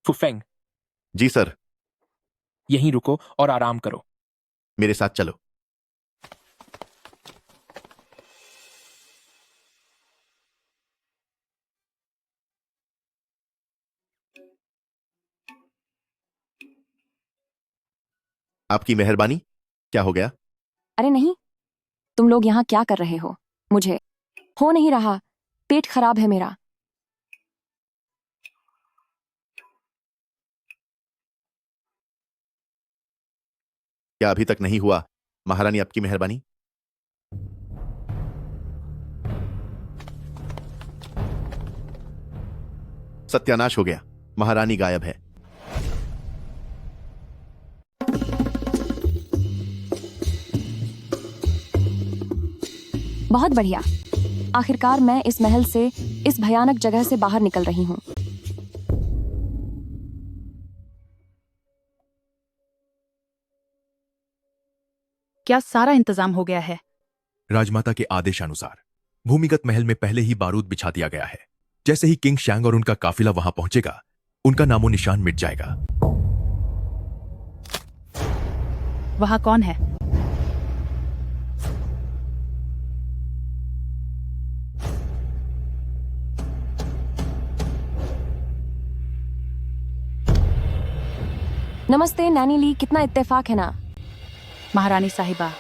फुफेंग, जी सर। यहीं रुको और आराम करो। मेरे साथ चलो। आपकी मेहरबानी। क्या हो गया? अरे नहीं, तुम लोग यहाँ क्या कर रहे हो? मुझे हो नहीं रहा, पेट खराब है मेरा। क्या अभी तक नहीं हुआ? महारानी आपकी मेहरबानी। सत्यानाश हो गया, महारानी गायब है। बहुत बढ़िया, आखिरकार मैं इस महल से, इस भयानक जगह से बाहर निकल रही हूँ। क्या सारा इंतजाम हो गया है? राजमाता के आदेशानुसार भूमिगत महल में पहले ही बारूद बिछा दिया गया है। जैसे ही किंग शैंग और उनका काफिला वहां पहुंचेगा, उनका नामो निशान मिट जाएगा। वहां कौन है? नमस्ते नैनी ली, कितना इत्तेफाक है ना। महारानी साहिबा,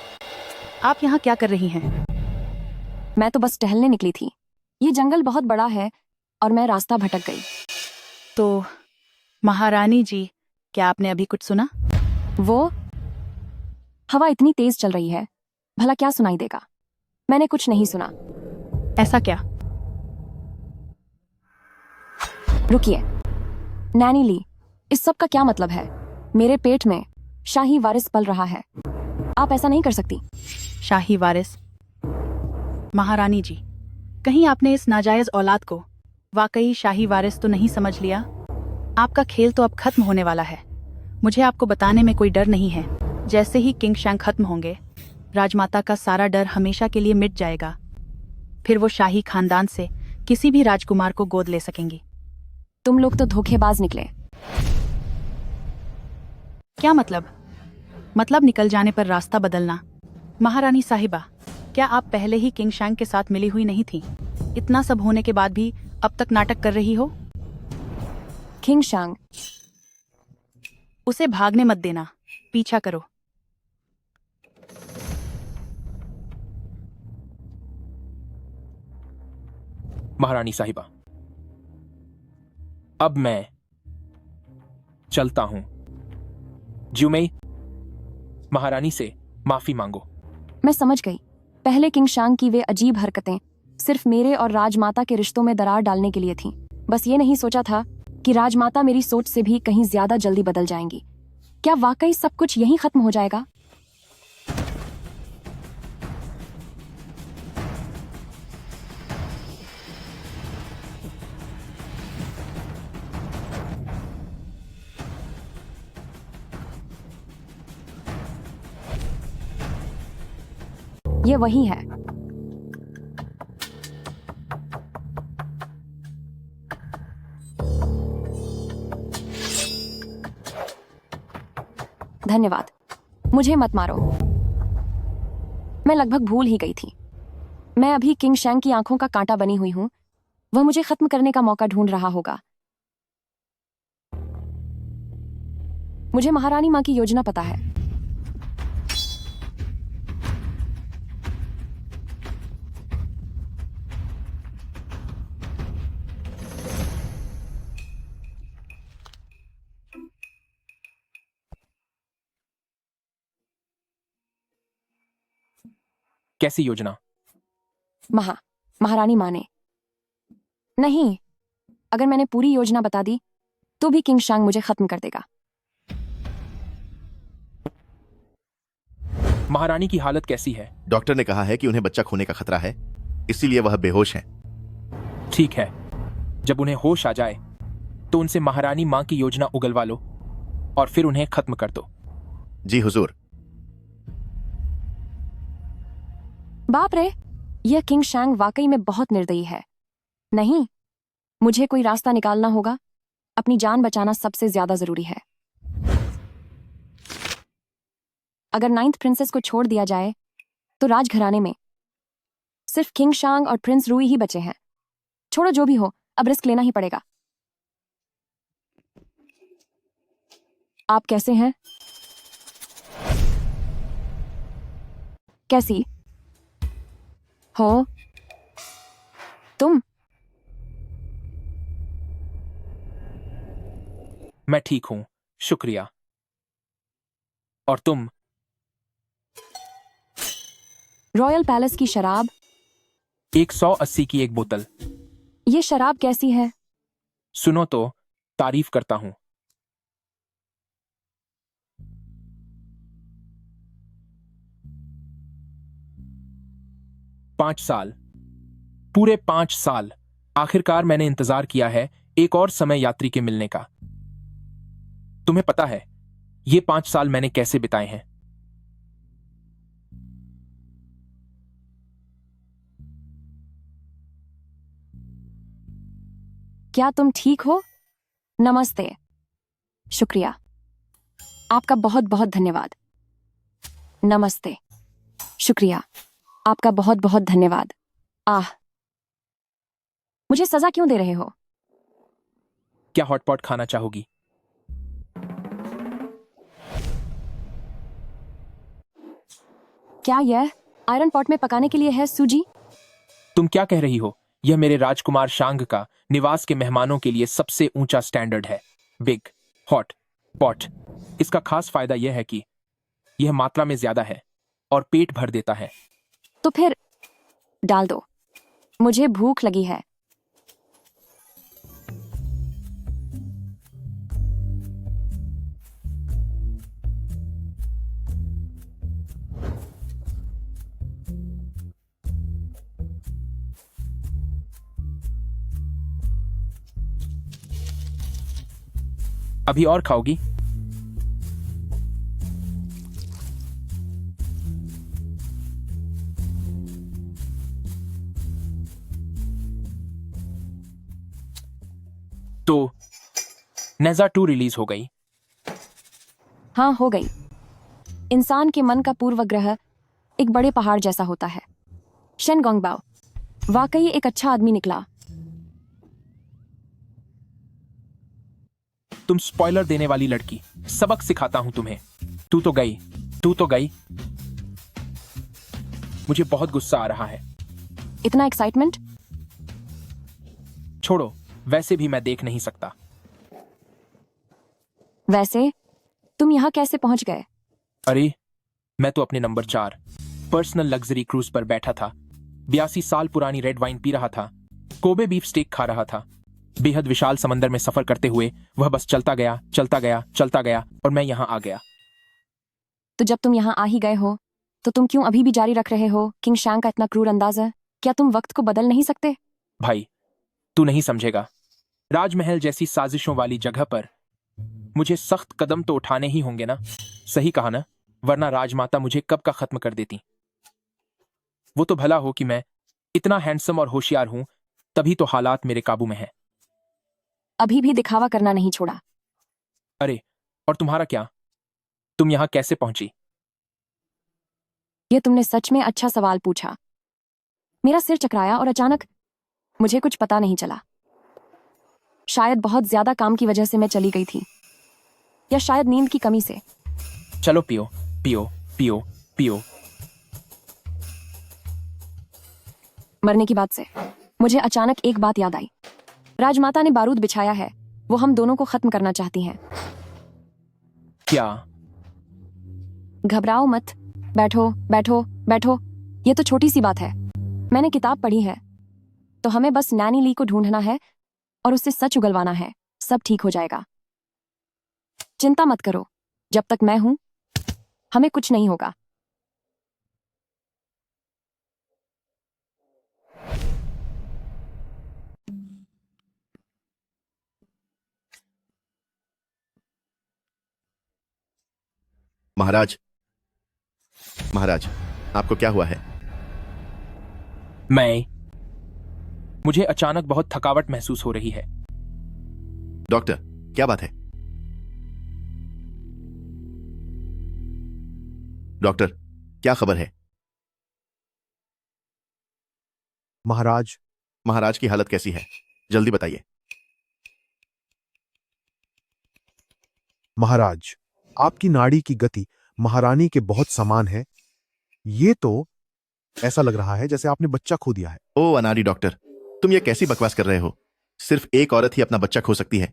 आप यहाँ क्या कर रही हैं? मैं तो बस टहलने निकली थी। ये जंगल बहुत बड़ा है और मैं रास्ता भटक गई। तो महारानी जी, क्या आपने अभी कुछ सुना? वो हवा इतनी तेज चल रही है, भला क्या सुनाई देगा? मैंने कुछ नहीं सुना। ऐसा क्या? रुकिए नैनी ली, इस सब का क्या मतलब है? मेरे पेट में शाही वारिस पल रहा है। आप ऐसा नहीं कर सकती। शाही वारिस? महारानी जी, कहीं आपने इस नाजायज औलाद को वाकई शाही वारिस तो नहीं समझ लिया? आपका खेल तो अब खत्म होने वाला है। मुझे आपको बताने में कोई डर नहीं है। जैसे ही किंग शैंग खत्म होंगे, राजमाता का सारा डर हमेशा के लिए मिट जाएगा। फिर वो शाही खानदान से किसी भी राजकुमार को गोद ले सकेंगी। तुम लोग तो धोखेबाज निकले। क्या मतलब? मतलब निकल जाने पर रास्ता बदलना। महारानी साहिबा, क्या आप पहले ही किंग शैंग के साथ मिली हुई नहीं थी? इतना सब होने के बाद भी अब तक नाटक कर रही हो? किंग शैंग, उसे भागने मत देना, पीछा करो। महारानी साहिबा, अब मैं चलता हूं। ज्यूमेई, महारानी से माफी मांगो। मैं समझ गई। पहले किंग शैंग की वे अजीब हरकतें सिर्फ मेरे और राजमाता के रिश्तों में दरार डालने के लिए थीं। बस ये नहीं सोचा था कि राजमाता मेरी सोच से भी कहीं ज्यादा जल्दी बदल जाएंगी। क्या वाकई सब कुछ यहीं खत्म हो जाएगा? ये वही है। धन्यवाद, मुझे मत मारो। मैं लगभग भूल ही गई थी। मैं अभी किंग शैंग की आंखों का कांटा बनी हुई हूं। वह मुझे खत्म करने का मौका ढूंढ रहा होगा। मुझे महारानी मां की योजना पता है। कैसी योजना? महारानी मां ने नहीं। अगर मैंने पूरी योजना बता दी तो भी किंग शैंग मुझे खत्म कर देगा। महारानी की हालत कैसी है? डॉक्टर ने कहा है कि उन्हें बच्चा खोने का खतरा है, इसीलिए वह बेहोश हैं। ठीक है, जब उन्हें होश आ जाए तो उनसे महारानी मां की योजना उगलवा लो और फिर उन्हें खत्म कर दो। जी हुजूर। बाप रे, यह किंग शैंग वाकई में बहुत निर्दयी है। नहीं, मुझे कोई रास्ता निकालना होगा। अपनी जान बचाना सबसे ज्यादा जरूरी है। अगर 9th प्रिंसेस को छोड़ दिया जाए तो राजघराने में सिर्फ किंग शैंग और प्रिंस रूई ही बचे हैं। छोड़ो, जो भी हो, अब रिस्क लेना ही पड़ेगा। आप कैसे हैं? कैसी हो तुम? मैं ठीक हूं, शुक्रिया। और तुम? रॉयल पैलेस की शराब। 180 की एक बोतल। ये शराब कैसी है? सुनो तो, तारीफ करता हूं। पांच साल, पूरे 5 साल। आखिरकार मैंने इंतजार किया है एक और समय यात्री के मिलने का। तुम्हें पता है ये 5 साल मैंने कैसे बिताए हैं? क्या तुम ठीक हो? नमस्ते। शुक्रिया। आपका बहुत बहुत धन्यवाद। नमस्ते। शुक्रिया। आपका बहुत बहुत धन्यवाद। मुझे सजा क्यों दे रहे हो? क्या हॉटपॉट खाना चाहोगी? क्या यह आयरन पॉट में पकाने के लिए है, सूजी? तुम क्या कह रही हो? यह मेरे राजकुमार शांग का निवास के मेहमानों के लिए सबसे ऊंचा स्टैंडर्ड है। Big hot pot. इसका खास फायदा यह है कि यह मात्रा में ज्यादा है और पेट भर देता है। तो फिर डाल दो, मुझे भूख लगी है। अभी और खाओगी? तो नेजा 2 रिलीज हो गई। हाँ, हो गई। इंसान के मन का पूर्वग्रह एक बड़े पहाड़ जैसा होता है। शन गोंगबाओ वाकई एक अच्छा आदमी निकला। तुम स्पॉइलर देने वाली लड़की, सबक सिखाता हूं तुम्हें। तू तो गई। मुझे बहुत गुस्सा आ रहा है। इतना एक्साइटमेंट? छोड़ो, वैसे भी मैं देख नहीं सकता। वैसे तुम यहाँ कैसे पहुंच गए? अरे, मैं तो अपने नंबर 4 पर्सनल लग्जरी क्रूज पर बैठा था। 82 साल पुरानी रेड वाइन पी रहा था, कोबे बीफ स्टेक खा रहा था। बेहद विशाल समंदर में सफर करते हुए वह बस चलता गया और मैं यहाँ आ गया। तो जब तुम यहाँ आ ही गए हो तो तुम क्यों अभी भी जारी रख रहे हो किंग शैंग का इतना क्रूर अंदाज़? क्या तुम वक्त को बदल नहीं सकते? भाई, तू नहीं समझेगा। राजमहल जैसी साजिशों वाली जगह पर मुझे सख्त कदम तो उठाने ही होंगे ना। सही कहा ना? वरना राजमाता मुझे कब का खत्म कर देती। वो तो भला हो कि मैं इतना हैंडसम और होशियार हूं, तभी तो हालात मेरे काबू में है। अभी भी दिखावा करना नहीं छोड़ा। अरे, और तुम्हारा क्या? तुम यहां कैसे पहुंची? ये तुमने सच में अच्छा सवाल पूछा। मेरा सिर चकराया और अचानक मुझे कुछ पता नहीं चला। शायद बहुत ज्यादा काम की वजह से मैं चली गई थी, या शायद नींद की कमी से। चलो पियो। मरने की बात से मुझे अचानक एक बात याद आई। राजमाता ने बारूद बिछाया है, वो हम दोनों को खत्म करना चाहती हैं। क्या? घबराओ मत, बैठो। ये तो छोटी सी बात है। मैंने किताब पढ़ी है, तो हमें बस नैनी ली को ढूंढना है और उससे सच उगलवाना है। सब ठीक हो जाएगा। चिंता मत करो, जब तक मैं हूं हमें कुछ नहीं होगा। महाराज, आपको क्या हुआ है? मुझे अचानक बहुत थकावट महसूस हो रही है। डॉक्टर, क्या बात है? डॉक्टर, क्या खबर है? महाराज की हालत कैसी है? जल्दी बताइए। महाराज, आपकी नाड़ी की गति महारानी के बहुत समान है। ये तो ऐसा लग रहा है जैसे आपने बच्चा खो दिया है। ओ अनाड़ी डॉक्टर, तुम ये कैसी बकवास कर रहे हो? सिर्फ एक औरत ही अपना बच्चा खो सकती है।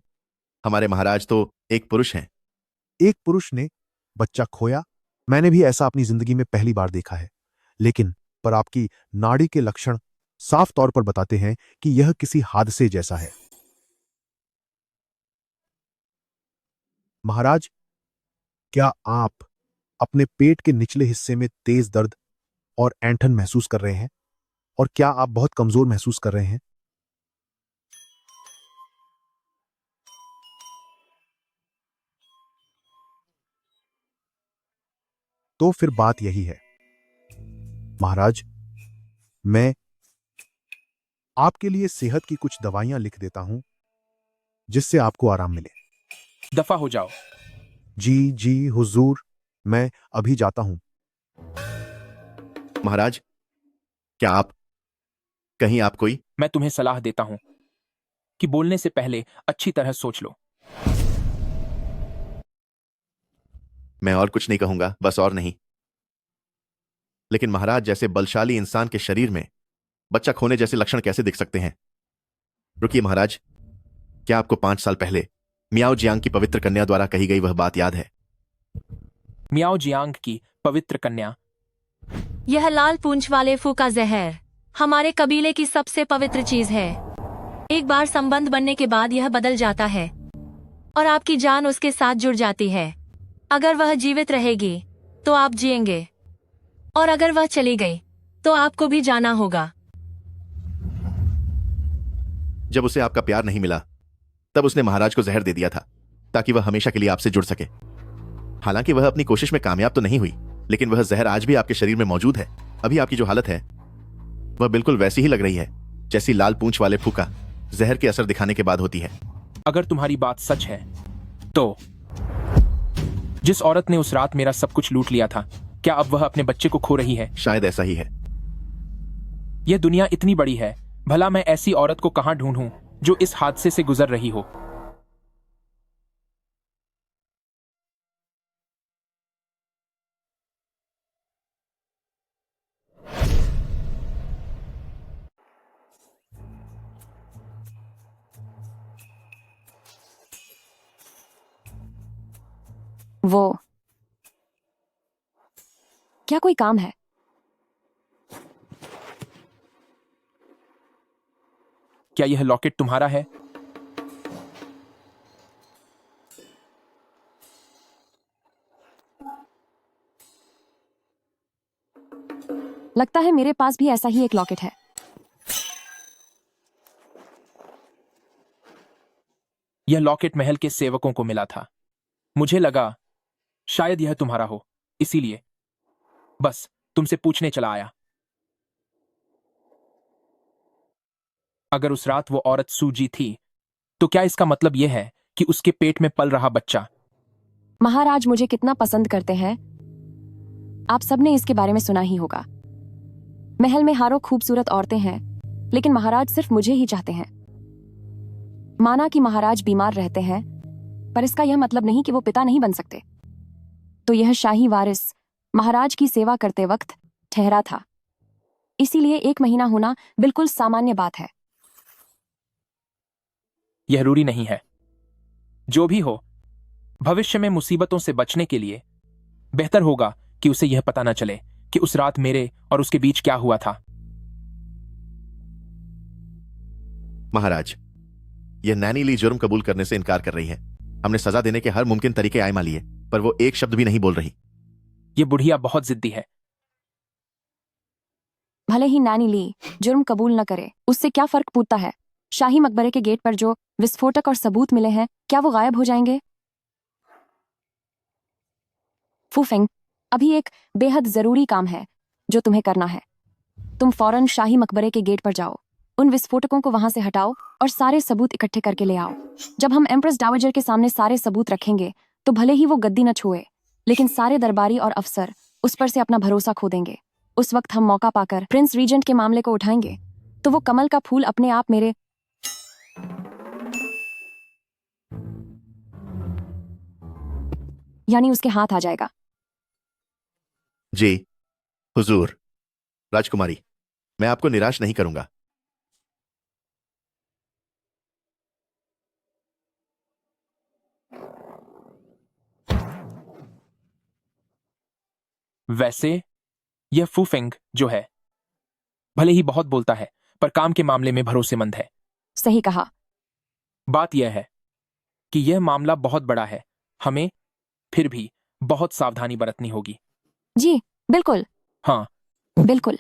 हमारे महाराज तो एक पुरुष हैं। एक पुरुष ने बच्चा खोया, मैंने भी ऐसा अपनी जिंदगी में पहली बार देखा है। लेकिन पर आपकी नाड़ी के लक्षण साफ तौर पर बताते हैं कि यह किसी हादसे जैसा है। महाराज, क्या आप अपने पेट के निचले हिस्से में तेज दर्द और ऐंठन महसूस कर रहे हैं? और क्या आप बहुत कमजोर महसूस कर रहे हैं? तो फिर बात यही है। महाराज, मैं आपके लिए सेहत की कुछ दवाइयां लिख देता हूं जिससे आपको आराम मिले। दफा हो जाओ। जी जी हुजूर, मैं अभी जाता हूं। महाराज, क्या आप कहीं आप कोई मैं तुम्हें सलाह देता हूं कि बोलने से पहले अच्छी तरह सोच लो। मैं और कुछ नहीं कहूंगा, बस और नहीं। लेकिन महाराज जैसे बलशाली इंसान के शरीर में बच्चा खोने जैसे लक्षण कैसे दिख सकते हैं? रुकिए महाराज, क्या आपको 5 साल पहले मियाओ जियांग की पवित्र कन्या द्वारा कही गई वह बात याद है? मियाओ जियांग की पवित्र कन्या? यह लाल पूंछ वाले फू का जहर हमारे कबीले की सबसे पवित्र चीज है। एक बार संबंध बनने के बाद यह बदल जाता है और आपकी जान उसके साथ जुड़ जाती है। अगर वह जीवित रहेगी तो आप जिएंगे, और अगर वह चली गई तो आपको भी जाना होगा। जब उसे आपका प्यार नहीं मिला तब उसने महाराज को जहर दे दिया था ताकि वह हमेशा के लिए आपसे जुड़ सके। हालांकि वह अपनी कोशिश में कामयाब तो नहीं हुई, लेकिन वह जहर आज भी आपके शरीर में मौजूद है। अभी आपकी जो हालत है वह बिल्कुल वैसी ही लग रही है जैसी लाल पूंछ वाले फूका जहर के असर दिखाने के बाद होती है। अगर तुम्हारी बात सच है तो जिस औरत ने उस रात मेरा सब कुछ लूट लिया था, क्या अब वह अपने बच्चे को खो रही है? शायद ऐसा ही है। यह दुनिया इतनी बड़ी है, भला मैं ऐसी औरत को कहां ढूंढूं जो इस हादसे से गुजर रही हो। वो क्या कोई काम है? क्या यह लॉकेट तुम्हारा है? लगता है मेरे पास भी ऐसा ही एक लॉकेट है। यह लॉकेट महल के सेवकों को मिला था। मुझे लगा शायद यह तुम्हारा हो, इसीलिए बस तुमसे पूछने चला आया। अगर उस रात वो औरत सूजी थी तो क्या इसका मतलब यह है कि उसके पेट में पल रहा बच्चा? महाराज मुझे कितना पसंद करते हैं, आप सबने इसके बारे में सुना ही होगा। महल में हारों खूबसूरत औरतें हैं, लेकिन महाराज सिर्फ मुझे ही चाहते हैं। माना कि महाराज बीमार रहते हैं, पर इसका यह मतलब नहीं कि वो पिता नहीं बन सकते। तो यह शाही वारिस महाराज की सेवा करते वक्त ठहरा था, इसीलिए 1 महीना होना बिल्कुल सामान्य बात है। यह जरूरी नहीं है। जो भी हो, भविष्य में मुसीबतों से बचने के लिए बेहतर होगा कि उसे यह पता न चले कि उस रात मेरे और उसके बीच क्या हुआ था। महाराज, यह नैनी ली जुर्म कबूल करने से इनकार कर रही है। हमने सजा देने के हर मुमकिन तरीके आजमा लिए, पर वो एक शब्द भी नहीं बोल रही। यह बुढ़िया बहुत जिद्दी है। भले ही नैनी ली जुर्म कबूल न करे, उससे क्या फर्क पड़ता है? शाही मकबरे के गेट पर जो विस्फोटक और सबूत मिले हैं, क्या वो गायब हो जाएंगे? फूफेंग, अभी एक बेहद जरूरी काम है जो तुम्हें करना है। तुम फौरन शाही मकबरे के गेट पर जाओ, उन विस्फोटकों को वहां से हटाओ और सारे सबूत इकट्ठे करके ले आओ। जब हम एम्प्रेस डावाजर के सामने सारे सबूत रखेंगे तो भले ही वो गद्दी न छुए, लेकिन सारे दरबारी और अफसर उस पर से अपना भरोसा खो देंगे। उस वक्त हम मौका पाकर प्रिंस रीजेंट के मामले को उठाएंगे तो वो कमल का फूल अपने आप मेरे यानी उसके हाथ आ जाएगा। जी, हुजूर, राजकुमारी, मैं आपको निराश नहीं करूंगा। वैसे यह फूफेंग जो है, भले ही बहुत बोलता है, पर काम के मामले में भरोसेमंद है। सही कहा। बात यह है कि यह मामला बहुत बड़ा है, हमें फिर भी बहुत सावधानी बरतनी होगी। जी बिल्कुल। हाँ, बिल्कुल।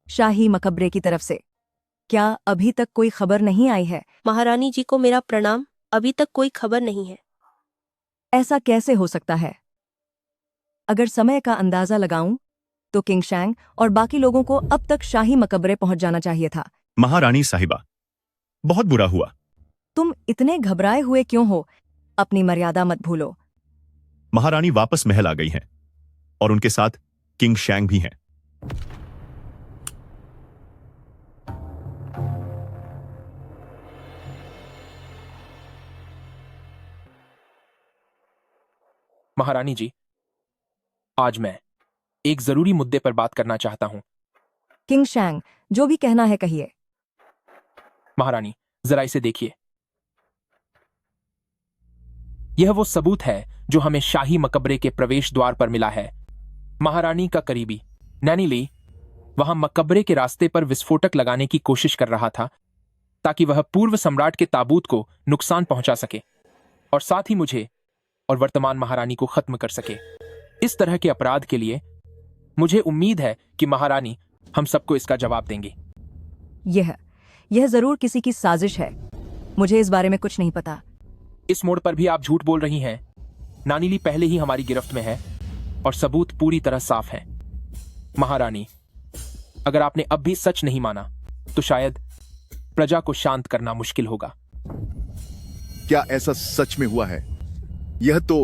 शाही मकबरे की तरफ से क्या अभी तक कोई खबर नहीं आई है? महारानी जी को मेरा प्रणाम। अभी तक कोई खबर नहीं है। ऐसा कैसे हो सकता है? अगर समय का अंदाजा लगाऊं तो किंग शैंग और बाकी लोगों को अब तक शाही मकबरे पहुंच जाना चाहिए था। महारानी साहिबा, बहुत बुरा हुआ। तुम इतने घबराए हुए क्यों हो? अपनी मर्यादा मत भूलो। महारानी वापस महल आ गई हैं और उनके साथ किंग शैंग भी हैं। महारानी जी, आज मैं एक जरूरी मुद्दे पर बात करना चाहता हूं। किंग शैंग, जो भी कहना है कहिए। महारानी, जरा इसे देखिए। यह वो सबूत है जो हमें शाही मकबरे के प्रवेश द्वार पर मिला है। महारानी का करीबी नैनी ली वहां मकबरे के रास्ते पर विस्फोटक लगाने की कोशिश कर रहा था ताकि वह पूर्व सम्राट के ताबूत को नुकसान पहुंचा सके और साथ ही मुझे और वर्तमान महारानी को खत्म कर सके। इस तरह के अपराध के लिए मुझे उम्मीद है कि महारानी हम सबको इसका जवाब देंगी। यह जरूर किसी की साजिश है। मुझे इस बारे में कुछ नहीं पता। इस मोड़ पर भी आप झूठ बोल रही हैं। नानीली पहले ही हमारी गिरफ्त में है और सबूत पूरी तरह साफ है। महारानी, अगर आपने अब भी सच नहीं माना तो शायद प्रजा को शांत करना मुश्किल होगा। क्या ऐसा सच में हुआ है? यह तो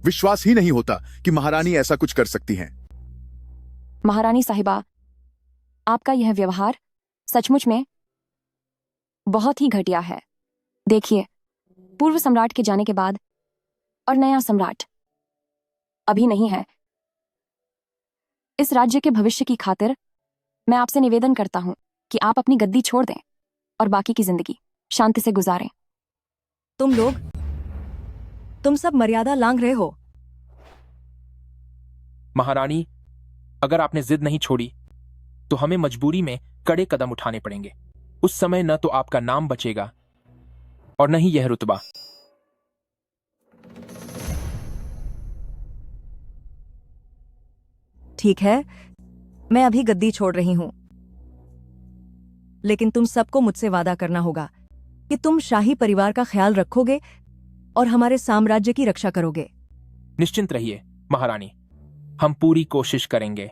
विश्वास ही नहीं होता कि महारानी ऐसा कुछ कर सकती हैं। महारानी साहिबा, आपका यह व्यवहार सचमुच में बहुत ही घटिया है। देखिए, पूर्व सम्राट के जाने के बाद और नया सम्राट अभी नहीं है। इस राज्य के भविष्य की खातिर मैं आपसे निवेदन करता हूं कि आप अपनी गद्दी छोड़ दें और बाकी की जिंदगी शांति से गुजारें। तुम सब मर्यादा लांघ रहे हो। महारानी, अगर आपने जिद नहीं छोड़ी तो हमें मजबूरी में कड़े कदम उठाने पड़ेंगे। उस समय न तो आपका नाम बचेगा और न ही यह रुतबा। ठीक है, मैं अभी गद्दी छोड़ रही हूं, लेकिन तुम सबको मुझसे वादा करना होगा कि तुम शाही परिवार का ख्याल रखोगे और हमारे साम्राज्य की रक्षा करोगे। निश्चिंत रहिए महारानी, हम पूरी कोशिश करेंगे।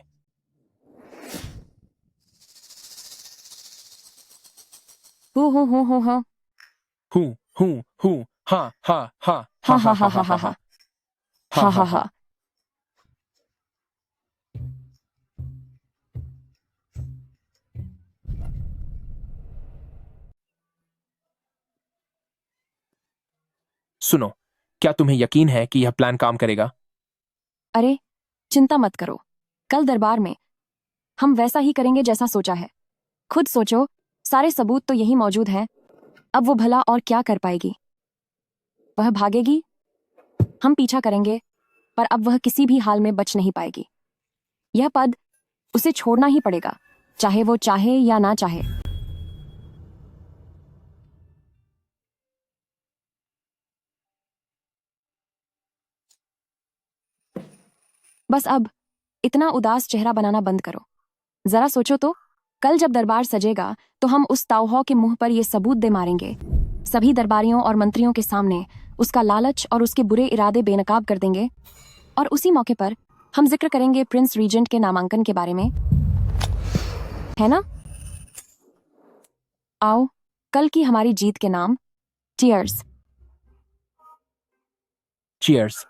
हूँ हूँ हूँ हूँ हूँ हूँ हूँ हूँ हाँ हाँ हाँ हाँ हाँ हाँ हाँ हाँ हाँ हाँ हाँ हाँ। सुनो, क्या तुम्हें यकीन है कि यह प्लान काम करेगा? अरे चिंता मत करो, कल दरबार में हम वैसा ही करेंगे जैसा सोचा है। खुद सोचो, सारे सबूत तो यही मौजूद हैं। अब वो भला और क्या कर पाएगी? वह भागेगी, हम पीछा करेंगे, पर अब वह किसी भी हाल में बच नहीं पाएगी। यह पद उसे छोड़ना ही पड़ेगा, चाहे वो चाहे या ना चाहे। बस अब इतना उदास चेहरा बनाना बंद करो। जरा सोचो तो, कल जब दरबार सजेगा तो हम उस ताऊहौ के मुंह पर ये सबूत दे मारेंगे। सभी दरबारियों और मंत्रियों के सामने उसका लालच और उसके बुरे इरादे बेनकाब कर देंगे और उसी मौके पर हम जिक्र करेंगे प्रिंस रीजेंट के नामांकन के बारे में, है ना? आओ, कल की हमारी जीत के नाम चीयर्स। चीयर्स।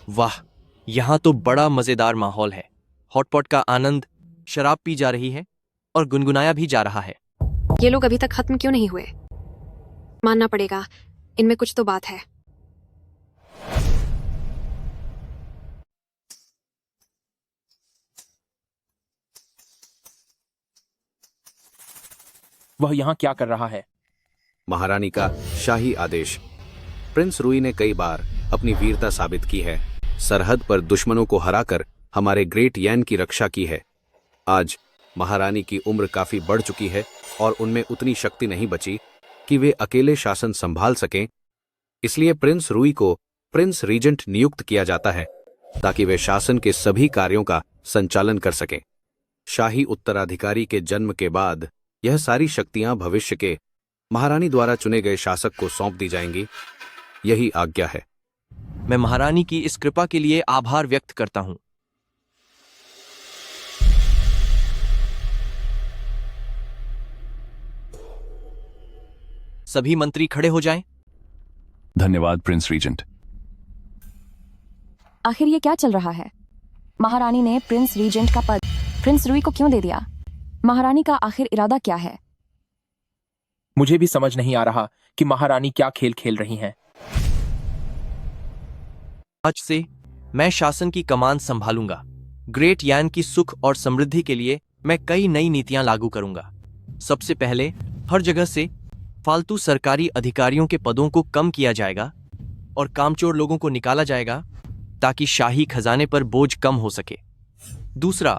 वाह, यहाँ तो बड़ा मजेदार माहौल है। हॉटपॉट का आनंद, शराब पी जा रही है और गुनगुनाया भी जा रहा है। ये लोग अभी तक खत्म क्यों नहीं हुए? मानना पड़ेगा, इनमें कुछ तो बात है। वह यहाँ क्या कर रहा है? महारानी का शाही आदेश। प्रिंस रूई ने कई बार अपनी वीरता साबित की है, सरहद पर दुश्मनों को हराकर हमारे ग्रेट यैन की रक्षा की है। आज महारानी की उम्र काफी बढ़ चुकी है और उनमें उतनी शक्ति नहीं बची कि वे अकेले शासन संभाल सकें। इसलिए प्रिंस रूई को प्रिंस रीजेंट नियुक्त किया जाता है ताकि वे शासन के सभी कार्यों का संचालन कर सकें। शाही उत्तराधिकारी के जन्म के बाद यह सारी शक्तियां भविष्य के महारानी द्वारा चुने गए शासक को सौंप दी जाएंगी। यही आज्ञा है। मैं महारानी की इस कृपा के लिए आभार व्यक्त करता हूं। सभी मंत्री खड़े हो जाएं। धन्यवाद प्रिंस रीजेंट। आखिर ये क्या चल रहा है? महारानी ने प्रिंस रीजेंट का पद प्रिंस रूई को क्यों दे दिया? महारानी का आखिर इरादा क्या है? मुझे भी समझ नहीं आ रहा कि महारानी क्या खेल खेल रही हैं। आज से मैं शासन की कमान संभालूंगा। ग्रेट यान की सुख और समृद्धि के लिए मैं कई नई नीतियां लागू करूंगा। सबसे पहले हर जगह से फालतू सरकारी अधिकारियों के पदों को कम किया जाएगा और कामचोर लोगों को निकाला जाएगा ताकि शाही खजाने पर बोझ कम हो सके। दूसरा,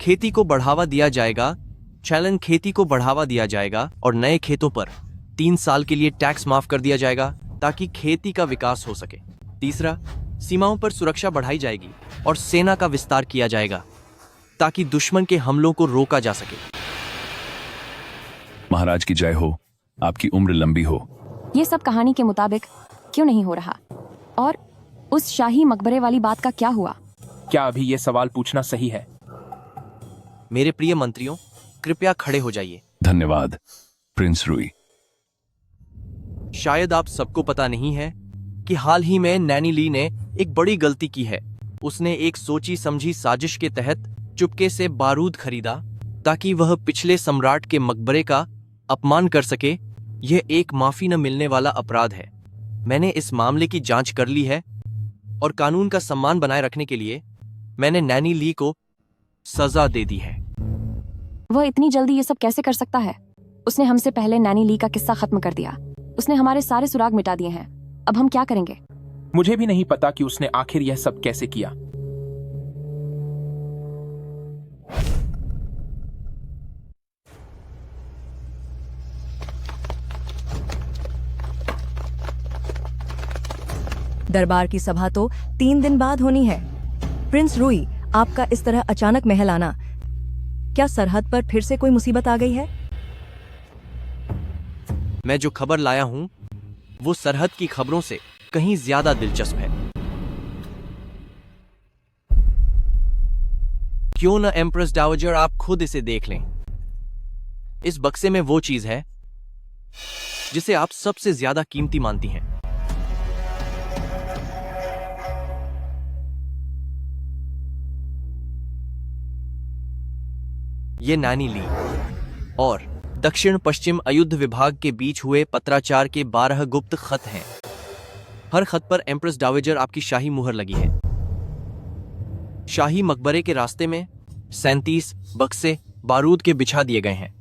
खेती को बढ़ावा दिया जाएगा। चैलन खेती को बढ़ावा दिया जाएगा और नए खेतों पर 3 साल के लिए टैक्स माफ कर दिया जाएगा ताकि खेती का विकास हो सके। तीसरा, सीमाओं पर सुरक्षा बढ़ाई जाएगी और सेना का विस्तार किया जाएगा ताकि दुश्मन के हमलों को रोका जा सके। महाराज की जय हो, आपकी उम्र लंबी हो। ये सब कहानी के मुताबिक क्यों नहीं हो रहा? और उस शाही मकबरे वाली बात का क्या हुआ? क्या अभी ये सवाल पूछना सही है? मेरे प्रिय मंत्रियों, कृपया खड़े हो जाइए। धन्यवाद प्रिंस रूई। शायद आप सबको पता नहीं है कि हाल ही में नैनी ली ने एक बड़ी गलती की है। उसने एक सोची समझी साजिश के तहत चुपके से बारूद खरीदा ताकि वह पिछले सम्राट के मकबरे का अपमान कर सके। यह एक माफी न मिलने वाला अपराध है। मैंने इस मामले की जांच कर ली है और कानून का सम्मान बनाए रखने के लिए मैंने नैनी ली को सजा दे दी है। वह इतनी जल्दी ये सब कैसे कर सकता है? उसने हमसे पहले नैनी ली का किस्सा खत्म कर दिया। उसने हमारे सारे सुराग मिटा दिए हैं। अब हम क्या करेंगे? मुझे भी नहीं पता कि उसने आखिर यह सब कैसे किया। दरबार की सभा तो 3 दिन बाद होनी है। प्रिंस रूई, आपका इस तरह अचानक महल आना, क्या सरहद पर फिर से कोई मुसीबत आ गई है? मैं जो खबर लाया हूं वो सरहद की खबरों से कहीं ज्यादा दिलचस्प है। क्यों न एम्प्रेस डावजर आप खुद इसे देख लें। इस बक्से में वो चीज है जिसे आप सबसे ज्यादा कीमती मानती हैं। ये नैनी ली और दक्षिण पश्चिम अयुद्ध विभाग के बीच हुए पत्राचार के 12 गुप्त खत हैं। हर खत पर एम्प्रेस डावेजर आपकी शाही मुहर लगी है। शाही मकबरे के रास्ते में 37 बक्से बारूद के बिछा दिए गए हैं।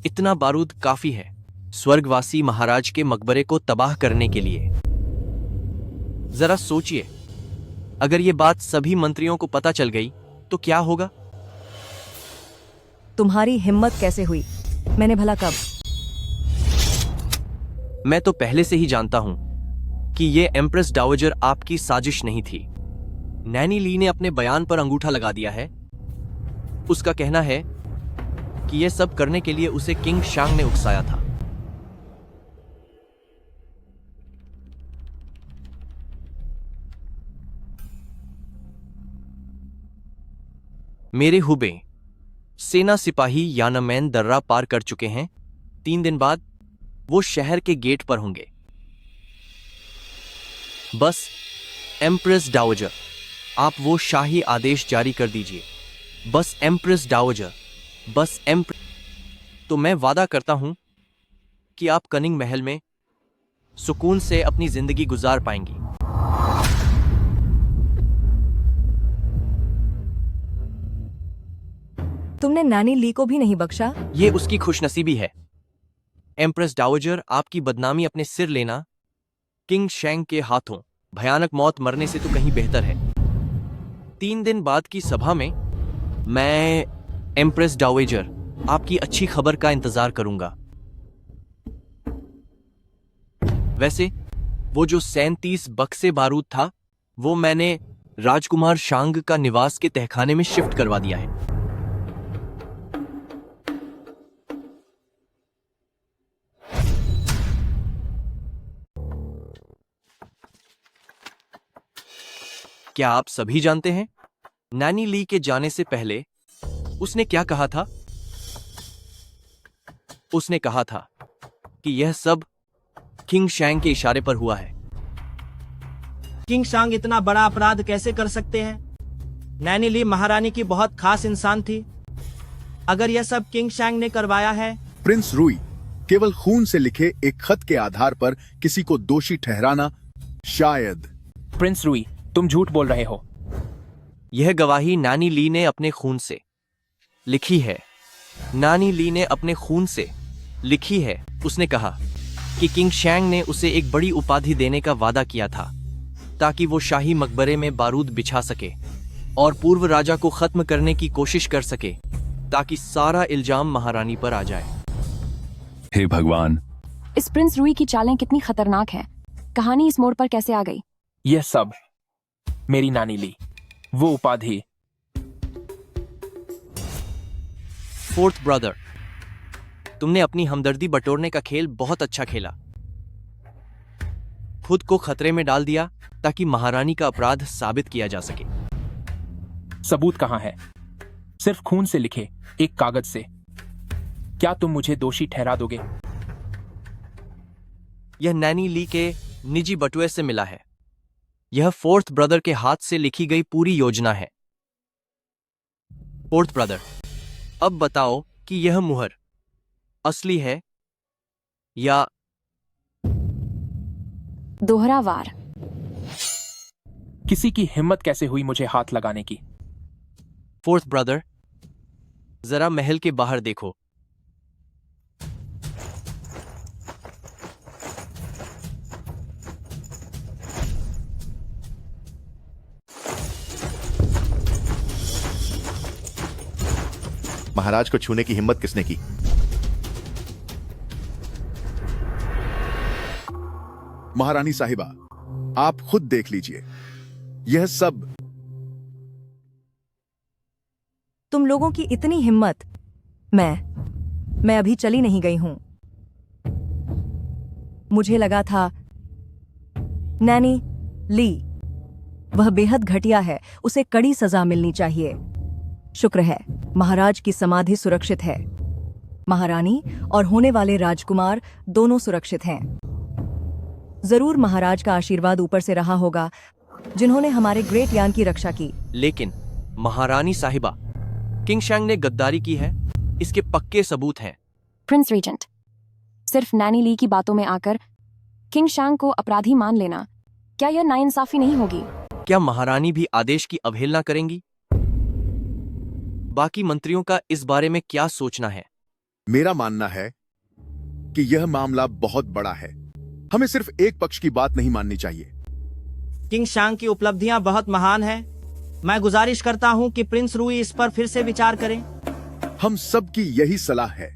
इतना बारूद काफी है स्वर्गवासी महाराज के मकबरे को तबाह करने के लिए। जरा सोचिए, अगर ये बात सभी मंत्रियों को पता चल गई तो क्या होगा? तुम्हारी हिम्मत कैसे हुई? मैंने भला कब? मैं तो पहले से ही जानता हूं कि ये एम्प्रेस डावेजर आपकी साजिश नहीं थी। नैनी ली ने अपने बयान पर अंगूठा लगा दिया है। उसका कहना है कि यह सब करने के लिए उसे किंग शांग ने उकसाया था। मेरे हुबे सेना सिपाही यानामैन दर्रा पार कर चुके हैं। 3 दिन बाद वो शहर के गेट पर होंगे। बस एम्प्रेस डावेजर, आप वो शाही आदेश जारी कर दीजिए। बस एम्प्रेस डावेजर, बस तो मैं वादा करता हूं कि आप कनिंग महल में सुकून से अपनी जिंदगी गुजार पाएंगी। तुमने नानी ली को भी नहीं बख्शा। ये उसकी खुशनसीबी है। एम्प्रेस डावोजर, आपकी बदनामी अपने सिर लेना किंग शैंग के हाथों भयानक मौत मरने से तो कहीं बेहतर है। 3 दिन बाद की सभा में मैं एम्प्रेस डावेजर आपकी अच्छी खबर का इंतजार करूंगा। वैसे वो जो 37 बक्से बारूद था वो मैंने राजकुमार शांग का निवास के तहखाने में शिफ्ट करवा दिया है। क्या आप सभी जानते हैं नानी ली के जाने से पहले उसने क्या कहा था? उसने कहा था कि यह सब किंग शैंग के इशारे पर हुआ है। किंग शांग इतना बड़ा अपराध कैसे कर सकते हैं? नैनी ली महारानी की बहुत खास इंसान थी। अगर यह सब किंग शैंग ने करवाया है। प्रिंस रूई केवल खून से लिखे एक खत के आधार पर किसी को दोषी ठहराना शायद। प्रिंस रूई, तुम झूठ बोल रहे हो। यह गवाही नानी ली ने अपने खून से लिखी है। नानी ली ने अपने खून से लिखी है। उसने कहा कि किंग शैंग ने उसे एक बड़ी उपाधि देने का वादा किया था ताकि वो शाही मकबरे में बारूद बिछा सके और पूर्व राजा को खत्म करने की कोशिश कर सके ताकि सारा इल्जाम महारानी पर आ जाए। हे भगवान, इस प्रिंस रूई की चालें कितनी खतरनाक हैं। कहानी इस मोड़ पर कैसे आ गई? यह सब मेरी नानी ली, वो उपाधि। फोर्थ ब्रदर, तुमने अपनी हमदर्दी बटोरने का खेल बहुत अच्छा खेला। खुद को खतरे में डाल दिया ताकि महारानी का अपराध साबित किया जा सके। सबूत कहां है? सिर्फ खून से लिखे एक कागज से। क्या तुम मुझे दोषी ठहरा दोगे? यह नैनी ली के निजी बटुए से मिला है। यह फोर्थ ब्रदर के हाथ से लिखी गई पूरी योजना है। फोर्थ ब्रदर, अब बताओ कि यह मुहर असली है या दोहरा वार? किसी की हिम्मत कैसे हुई मुझे हाथ लगाने की? फोर्थ ब्रदर, जरा महल के बाहर देखो। महाराज को छूने की हिम्मत किसने की? महारानी साहिबा, आप खुद देख लीजिए। यह सब तुम लोगों की इतनी हिम्मत। मैं अभी चली नहीं गई हूं। मुझे लगा था नैनी ली वह बेहद घटिया है, उसे कड़ी सजा मिलनी चाहिए। शुक्र है महाराज की समाधि सुरक्षित है। महारानी और होने वाले राजकुमार दोनों सुरक्षित हैं। जरूर महाराज का आशीर्वाद ऊपर से रहा होगा जिन्होंने हमारे ग्रेट यान की रक्षा की। लेकिन महारानी साहिबा, किंग शैंग ने गद्दारी की है, इसके पक्के सबूत हैं। प्रिंस रीजेंट, सिर्फ नैनी ली की बातों में आकर किंग शैंग को अपराधी मान लेना, क्या यह नाइंसाफी नहीं होगी? क्या महारानी भी आदेश की अवहेलना करेंगी? बाकी मंत्रियों का इस बारे में क्या सोचना है? मेरा मानना है कि यह मामला बहुत बड़ा है। हमें सिर्फ एक पक्ष की बात नहीं माननी चाहिए। किंग शैंग की उपलब्धियां बहुत महान हैं। मैं गुजारिश करता हूं कि प्रिंस रूई इस पर फिर से विचार करें। हम सबकी यही सलाह है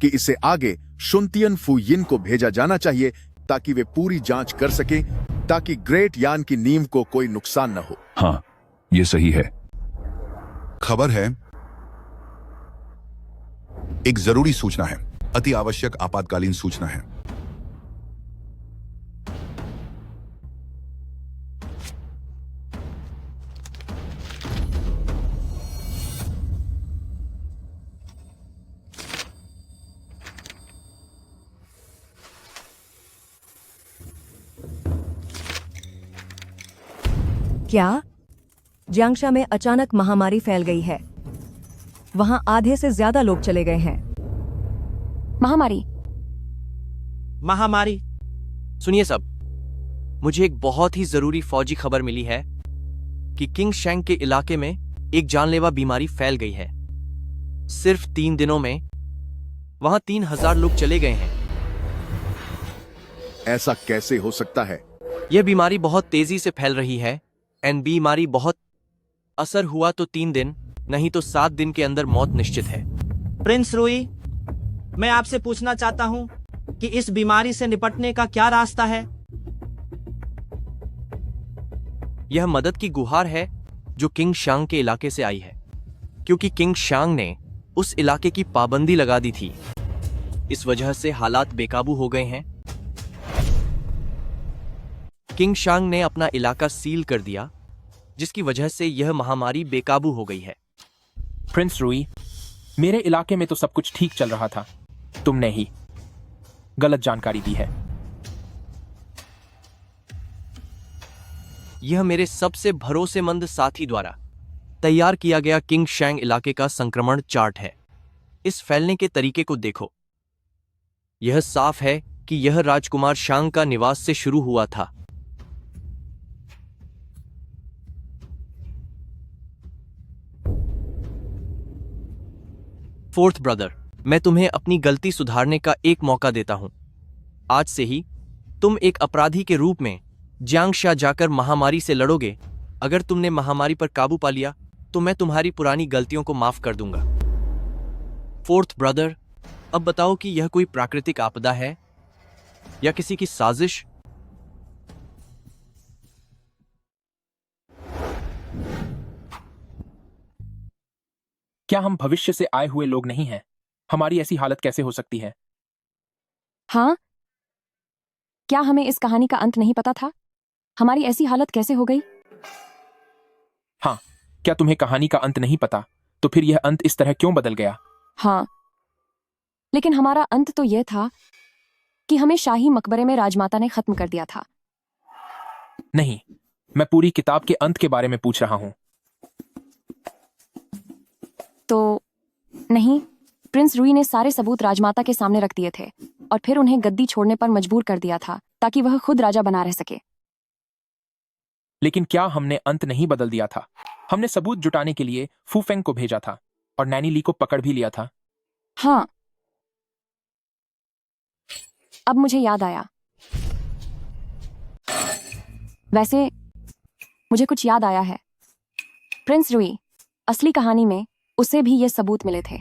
कि इसे आगे शुनतियन फुयिन को भेजा जाना चाहिए ताकि वे पूरी जांच कर सकें, ताकि ग्रेट यान की नींव को कोई नुकसान न हो। हाँ, ये सही है। खबर है, एक जरूरी सूचना है, अति आवश्यक आपातकालीन सूचना है। क्या जियांगशा में अचानक महामारी फैल गई है? वहां आधे से ज्यादा लोग चले गए हैं। महामारी। महामारी। सुनिए सब, मुझे एक बहुत ही जरूरी फौजी खबर मिली है कि किंग शैंग के इलाके में एक जानलेवा बीमारी फैल गई है। सिर्फ 3 दिनों में वहां 3000 लोग चले गए हैं। ऐसा कैसे हो सकता है? यह बीमारी बहुत तेजी से फैल रही है एंड बीमारी बहुत असर हुआ तो 3 दिन, नहीं तो 7 दिन के अंदर मौत निश्चित है। प्रिंस रूई, मैं आपसे पूछना चाहता हूं कि इस बीमारी से निपटने का क्या रास्ता है? यह मदद की गुहार है जो किंग शांग के इलाके से आई है, क्योंकि किंग शांग ने उस इलाके की पाबंदी लगा दी थी। इस वजह से हालात बेकाबू हो गए हैं। किंग शांग ने अपना इलाका सील कर दिया, जिसकी वजह से यह महामारी बेकाबू हो गई है। प्रिंस रूई, मेरे इलाके में तो सब कुछ ठीक चल रहा था। तुमने ही गलत जानकारी दी है। यह मेरे सबसे भरोसेमंद साथी द्वारा तैयार किया गया किंग शैंग इलाके का संक्रमण चार्ट है। इस फैलने के तरीके को देखो। यह साफ है कि यह राजकुमार शांग का निवास से शुरू हुआ था। फोर्थ ब्रदर, मैं तुम्हें अपनी गलती सुधारने का एक मौका देता हूं। आज से ही तुम एक अपराधी के रूप में जियांगशा जाकर महामारी से लड़ोगे। अगर तुमने महामारी पर काबू पा लिया तो मैं तुम्हारी पुरानी गलतियों को माफ कर दूंगा। फोर्थ ब्रदर, अब बताओ कि यह कोई प्राकृतिक आपदा है या किसी की साजिश? क्या हम भविष्य से आए हुए लोग नहीं हैं? हमारी ऐसी हालत कैसे हो सकती है? हाँ, क्या हमें इस कहानी का अंत नहीं पता था? हमारी ऐसी हालत कैसे हो गई? हाँ, क्या तुम्हें कहानी का अंत नहीं पता? तो फिर यह अंत इस तरह क्यों बदल गया? हाँ, लेकिन हमारा अंत तो यह था कि हमें शाही मकबरे में राजमाता ने खत्म कर दिया था। नहीं, मैं पूरी किताब के अंत के बारे में पूछ रहा हूं। तो नहीं, प्रिंस रूई ने सारे सबूत राजमाता के सामने रख दिए थे और फिर उन्हें गद्दी छोड़ने पर मजबूर कर दिया था ताकि वह खुद राजा बना रह सके। लेकिन क्या हमने अंत नहीं बदल दिया था? हमने सबूत जुटाने के लिए फूफेंग को भेजा था और नैनी ली को पकड़ भी लिया था। हाँ, अब मुझे याद आया। वैसे मुझे कुछ याद आया है। प्रिंस रूई, असली कहानी में उसे भी ये सबूत मिले थे।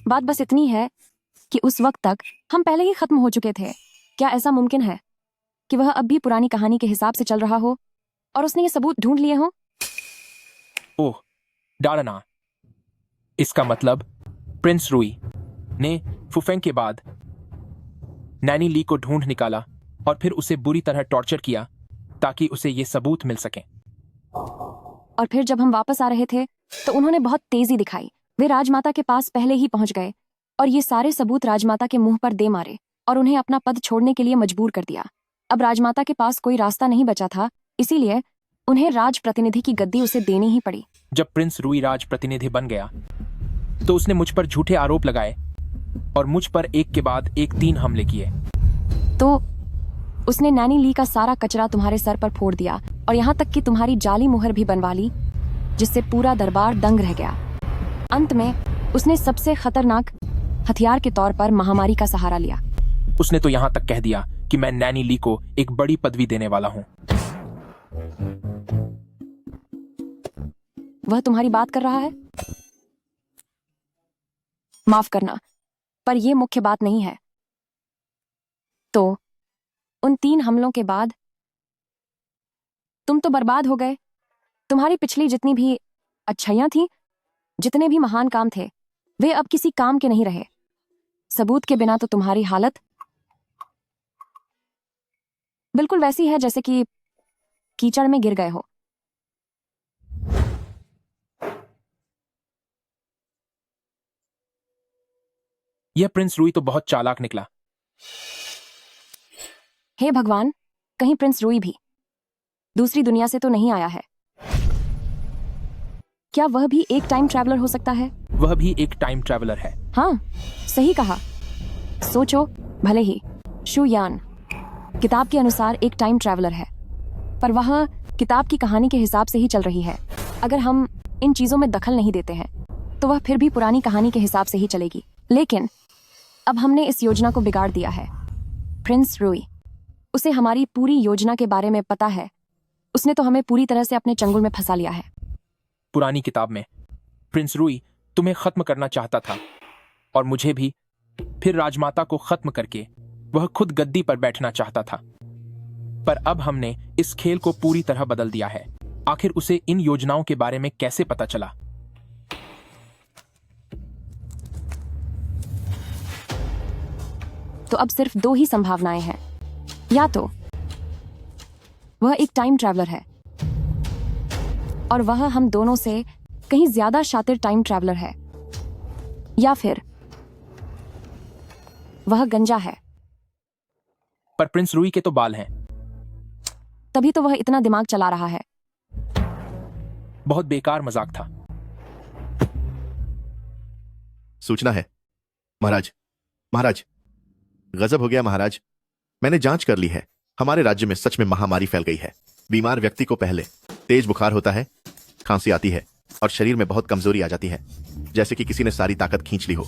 बात बस इतनी है कि उस वक्त तक हम पहले ही खत्म हो चुके थे। क्या ऐसा मुमकिन है कि वह अब भी पुरानी कहानी के हिसाब से चल रहा हो और उसने ये सबूत ढूंढ लिए हों? ओह, डालना। इसका मतलब प्रिंस रूई ने फुफेंग के बाद नैनी ली को ढूंढ निकाला और फिर उसे बुरी तरह टॉर्चर किया ताकि उसे ये सबूत मिल सके। और फिर जब हम वापस आ रहे थे तो उन्होंने बहुत तेजी दिखाई। वे राजमाता के पास पहले ही पहुंच गए और ये सारे सबूत राजमाता के मुंह पर दे मारे और उन्हें अपना पद छोड़ने के लिए मजबूर कर दिया। अब राजमाता के पास कोई रास्ता नहीं बचा था, इसीलिए उन्हें राज प्रतिनिधि की गद्दी उसे देनी ही पड़ी। जब प्रिंस रूई राज प्रतिनिधि बन गया तो उसने मुझ पर झूठे आरोप लगाए और मुझ पर एक के बाद एक 3 हमले किए। तो उसने नैनी ली का सारा कचरा तुम्हारे सर पर फोड़ दिया और यहाँ तक कि तुम्हारी जाली मुहर भी बनवा ली, जिससे पूरा दरबार दंग रह गया। अंत में उसने सबसे खतरनाक हथियार के तौर पर महामारी का सहारा लिया। उसने तो यहाँ तक कह दिया कि मैं नैनी ली को एक बड़ी पदवी देने वाला हूँ। वह तुम्हारी बात कर रहा है? माफ करना, पर यह मुख्य बात नहीं है। तो उन 3 हमलों के बाद तुम तो बर्बाद हो गए। तुम्हारी पिछली जितनी भी अच्छाइयां थी, जितने भी महान काम थे, वे अब किसी काम के नहीं रहे। सबूत के बिना तो तुम्हारी हालत बिल्कुल वैसी है जैसे कि कीचड़ में गिर गए हो। यह प्रिंस रूई तो बहुत चालाक निकला। हे भगवान, कहीं प्रिंस रूई भी दूसरी दुनिया से तो नहीं आया है? क्या वह भी एक टाइम ट्रैवलर हो सकता है? वह भी एक टाइम ट्रैवलर है। हाँ, सही कहा। सोचो, भले ही शू यान किताब के अनुसार एक टाइम ट्रैवलर है, पर वह किताब की कहानी के हिसाब से ही चल रही है। अगर हम इन चीजों में दखल नहीं देते हैं तो वह फिर भी पुरानी कहानी के हिसाब से ही चलेगी। लेकिन अब हमने इस योजना को बिगाड़ दिया है। प्रिंस रूई, उसे हमारी पूरी योजना के बारे में पता है। उसने तो हमें पूरी तरह से अपने चंगुल में फंसा लिया है। पुरानी किताब में प्रिंस रूई तुम्हें खत्म करना चाहता था और मुझे भी। फिर राजमाता को खत्म करके वह खुद गद्दी पर बैठना चाहता था, पर अब हमने इस खेल को पूरी तरह बदल दिया है। आखिर उसे इन योजनाओं के बारे में कैसे पता चला? तो अब सिर्फ दो ही संभावनाएं हैं। या तो वह एक टाइम ट्रैवलर है और वह हम दोनों से कहीं ज्यादा शातिर टाइम ट्रैवलर है, या फिर वह गंजा है। पर प्रिंस रूई के तो बाल हैं। तभी तो वह इतना दिमाग चला रहा है। बहुत बेकार मजाक था। सूचना है महाराज। महाराज, गजब हो गया महाराज। मैंने जांच कर ली है। हमारे राज्य में सच में महामारी फैल गई है। बीमार व्यक्ति को पहले तेज बुखार होता है, खांसी आती है और शरीर में बहुत कमजोरी आ जाती है, जैसे कि किसी ने सारी ताकत खींच ली हो।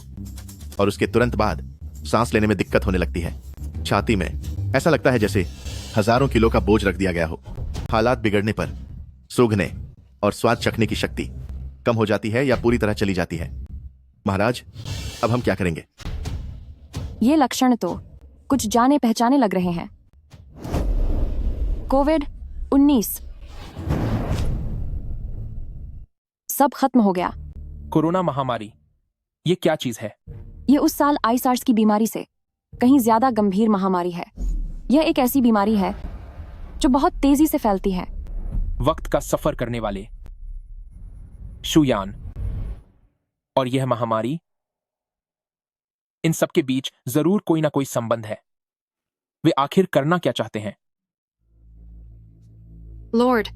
और उसके तुरंत बाद सांस लेने में दिक्कत होने लगती है। छाती में ऐसा लगता है जैसे हजारों किलो का बोझ रख दिया गया हो। हालात बिगड़ने पर सूंघने और स्वाद चखने की शक्ति कम हो जाती है या पूरी तरह चली जाती है। महाराज, अब हम क्या करेंगे? ये लक्षण तो कुछ जाने पहचाने लग रहे हैं। कोविड-19 सब खत्म हो गया। कोरोना महामारी, ये क्या चीज है? ये उस साल आई सार्स की बीमारी से कहीं ज्यादा गंभीर महामारी है। यह एक ऐसी बीमारी है जो बहुत तेजी से फैलती है। वक्त का सफर करने वाले शुयान और यह महामारी, इन सब के बीच जरूर कोई ना कोई संबंध है। वे आखिर करना क्या चाहते हैं? लॉर्ड,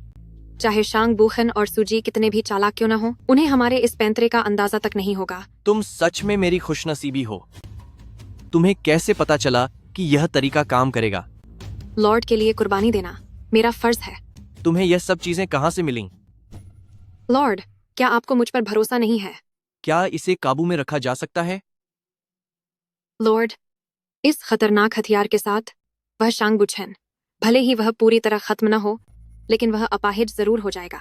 चाहे शांग बूखन और सूजी कितने भी चालाक क्यों ना हो, उन्हें हमारे इस पैंतरे का अंदाजा तक नहीं होगा। तुम सच में मेरी खुशनसीबी हो। तुम्हें कैसे पता चला कि यह तरीका काम करेगा? लॉर्ड के लिए कुर्बानी देना मेरा फर्ज है। तुम्हें यह सब चीजें कहां से मिलीं? लॉर्ड, क्या आपको मुझ पर भरोसा नहीं है? क्या इसे काबू में रखा जा सकता है? लॉर्ड, इस खतरनाक हथियार के साथ वह शांग बुछेन, भले ही वह पूरी तरह खत्म न हो, लेकिन वह अपाहिज जरूर हो जाएगा।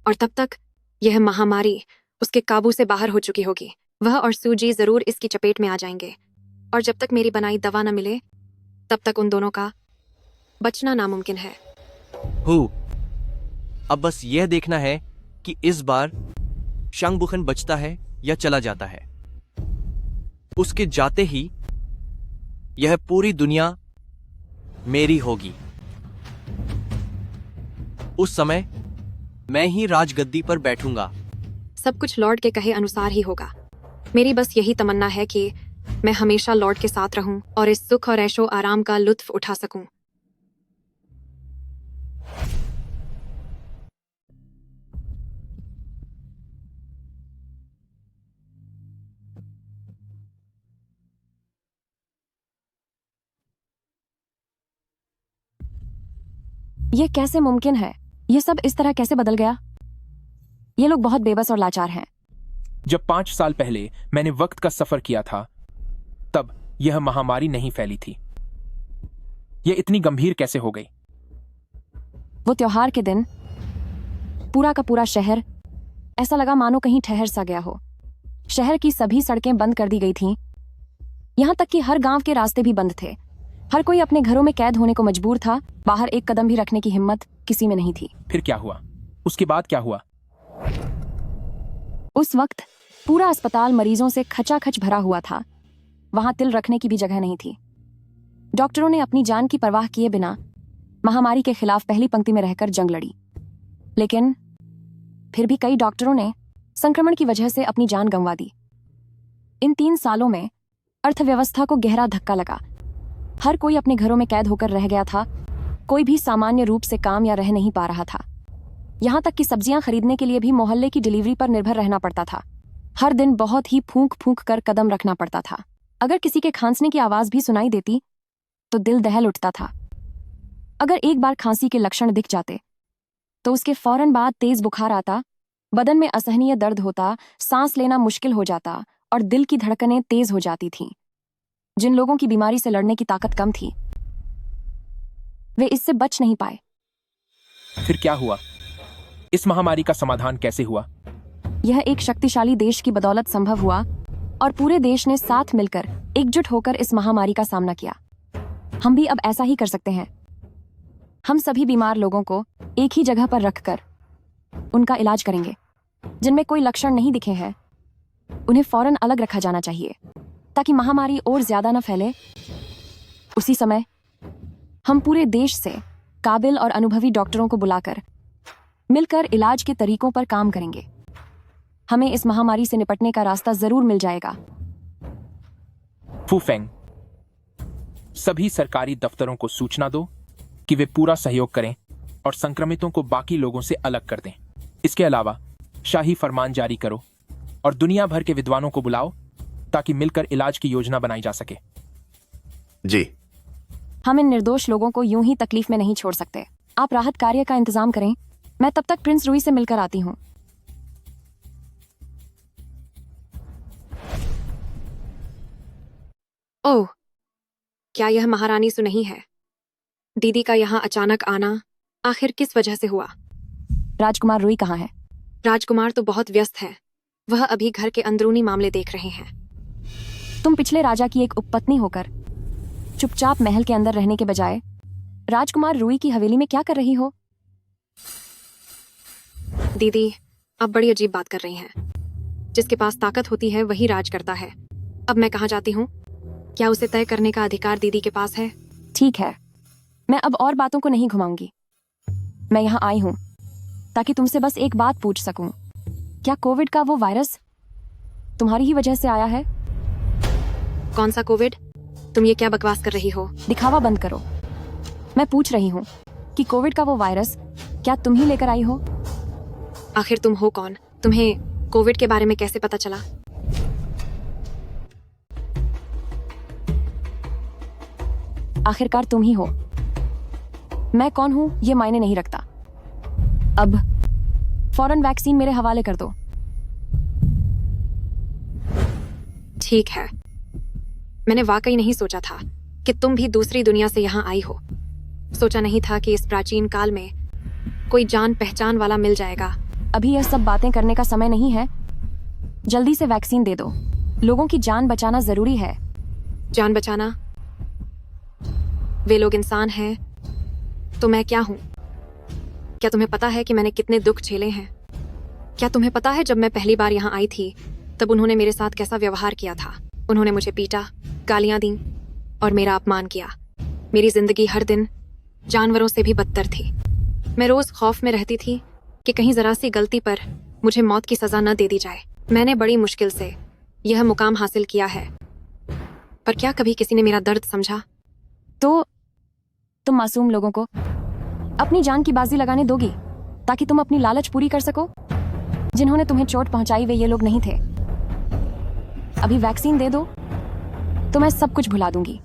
और तब तक यह महामारी उसके काबू से बाहर हो चुकी होगी। वह और सूजी जरूर इसकी चपेट में आ जाएंगे, और जब तक मेरी बनाई दवा न मिले तब तक उन दोनों का बचना नामुमकिन है। अब बस यह देखना है कि इस बार शांग बुखन बचता है या चला जाता है। उसके जाते ही यह पूरी दुनिया मेरी होगी। उस समय मैं ही राजगद्दी पर बैठूंगा। सब कुछ लॉर्ड के कहे अनुसार ही होगा। मेरी बस यही तमन्ना है कि मैं हमेशा लॉर्ड के साथ रहूं और इस सुख और ऐशो आराम का लुत्फ उठा सकूं। ये कैसे मुमकिन है? ये सब इस तरह कैसे बदल गया? ये लोग बहुत बेबस और लाचार हैं। जब 5 साल पहले मैंने वक्त का सफर किया था, तब यह महामारी नहीं फैली थी। यह इतनी गंभीर कैसे हो गई? वो त्योहार के दिन पूरा का पूरा शहर ऐसा लगा मानो कहीं ठहर सा गया हो। शहर की सभी सड़कें बंद कर दी गई थीं। यहां तक कि हर गांव के रास्ते भी बंद थे। हर कोई अपने घरों में कैद होने को मजबूर था। बाहर एक कदम भी रखने की हिम्मत किसी में नहीं थी। फिर क्या हुआ? उसके बाद क्या हुआ? उस वक्त पूरा अस्पताल मरीजों से खचाखच भरा हुआ था। वहां तिल रखने की भी जगह नहीं थी। डॉक्टरों ने अपनी जान की परवाह किए बिना महामारी के खिलाफ पहली पंक्ति में रहकर जंग लड़ी। लेकिन फिर भी कई डॉक्टरों ने संक्रमण की वजह से अपनी जान गंवा दी। इन 3 सालों में अर्थव्यवस्था को गहरा धक्का लगा। हर कोई अपने घरों में कैद होकर रह गया था। कोई भी सामान्य रूप से काम या रह नहीं पा रहा था। यहां तक कि सब्जियां खरीदने के लिए भी मोहल्ले की डिलीवरी पर निर्भर रहना पड़ता था। हर दिन बहुत ही फूंक फूंक कर कदम रखना पड़ता था। अगर किसी के खांसने की आवाज भी सुनाई देती तो दिल दहल उठता था। अगर एक बार खांसी के लक्षण दिख जाते तो उसके फौरन बाद तेज बुखार आता, बदन में असहनीय दर्द होता, सांस लेना मुश्किल हो जाता और दिल की धड़कनें तेज हो जाती थीं। जिन लोगों की बीमारी से लड़ने की ताकत कम थी वे इससे बच नहीं पाए। फिर क्या हुआ? इस महामारी का समाधान कैसे हुआ? यह एक शक्तिशाली देश की बदौलत संभव हुआ और पूरे देश ने साथ मिलकर एकजुट होकर इस महामारी का सामना किया। हम भी अब ऐसा ही कर सकते हैं। हम सभी बीमार लोगों को एक ही जगह पर रखकर उनका इलाज करेंगे। जिनमें कोई लक्षण नहीं दिखे हैं उन्हें फौरन अलग रखा जाना चाहिए ताकि महामारी और ज्यादा न फैले। उसी समय हम पूरे देश से काबिल और अनुभवी डॉक्टरों को बुलाकर मिलकर इलाज के तरीकों पर काम करेंगे। हमें इस महामारी से निपटने का रास्ता जरूर मिल जाएगा। फूफेंग, सभी सरकारी दफ्तरों को सूचना दो कि वे पूरा सहयोग करें और संक्रमितों को बाकी लोगों से अलग कर दें। इसके अलावा शाही फरमान जारी करो और दुनिया भर के विद्वानों को बुलाओ ताकि मिलकर इलाज की योजना बनाई जा सके। जी। हम इन निर्दोष लोगों को यूं ही तकलीफ में नहीं छोड़ सकते। आप राहत कार्य का इंतजाम करें। मैं तब तक प्रिंस रूई से मिलकर आती हूँ। ओह, क्या यह महारानी सुनही है? दीदी का यहाँ अचानक आना आखिर किस वजह से हुआ? राजकुमार रूई कहाँ है? राजकुमार तो बहुत व्यस्त है। वह अभी घर के अंदरूनी मामले देख रहे हैं। तुम पिछले राजा की एक उपपत्नी होकर चुपचाप महल के अंदर रहने के बजाय राजकुमार रूई की हवेली में क्या कर रही हो? दीदी, आप बड़ी अजीब बात कर रही हैं। जिसके पास ताकत होती है वही राज करता है। अब मैं कहाँ जाती हूँ? क्या उसे तय करने का अधिकार दीदी के पास है? ठीक है, मैं अब और बातों को नहीं घुमाऊंगी। मैं यहाँ आई हूँ ताकि तुमसे बस एक बात पूछ सकूं। क्या कोविड का वो वायरस तुम्हारी ही वजह से आया है? कौन सा कोविड? तुम ये क्या बकवास कर रही हो? दिखावा बंद करो। मैं पूछ रही हूँ कि कोविड का वो वायरस क्या तुम ही लेकर आई हो? आखिर तुम हो कौन? तुम्हें कोविड के बारे में कैसे पता चला? आखिरकार तुम ही हो। मैं कौन हूं ये मायने नहीं रखता। अब फौरन वैक्सीन मेरे हवाले कर दो। ठीक है। मैंने वाकई नहीं सोचा था कि तुम भी दूसरी दुनिया से यहाँ आई हो। सोचा नहीं था कि इस प्राचीन काल में कोई जान पहचान वाला मिल जाएगा। अभी यह सब बातें करने का समय नहीं है। जल्दी से वैक्सीन दे दो। लोगों की जान बचाना जरूरी है। जान बचाना? वे लोग इंसान हैं तो मैं क्या हूं? क्या तुम्हें पता है कि मैंने कितने दुख झेले हैं? क्या तुम्हें पता है जब मैं पहली बार यहाँ आई थी तब उन्होंने मेरे साथ कैसा व्यवहार किया था? उन्होंने मुझे पीटा, गालियां दी और मेरा अपमान किया। मेरी जिंदगी हर दिन जानवरों से भी बदतर थी। मैं रोज खौफ में रहती थी कि कहीं जरा सी गलती पर मुझे मौत की सजा न दे दी जाए। मैंने बड़ी मुश्किल से यह मुकाम हासिल किया है, पर क्या कभी किसी ने मेरा दर्द समझा? तो तुम मासूम लोगों को अपनी जान की बाजी लगाने दोगी ताकि तुम अपनी लालच पूरी कर सको? जिन्होंने तुम्हें चोट पहुंचाई वे ये लोग नहीं थे। अभी वैक्सीन दे दो तो मैं सब कुछ भुला दूंगी।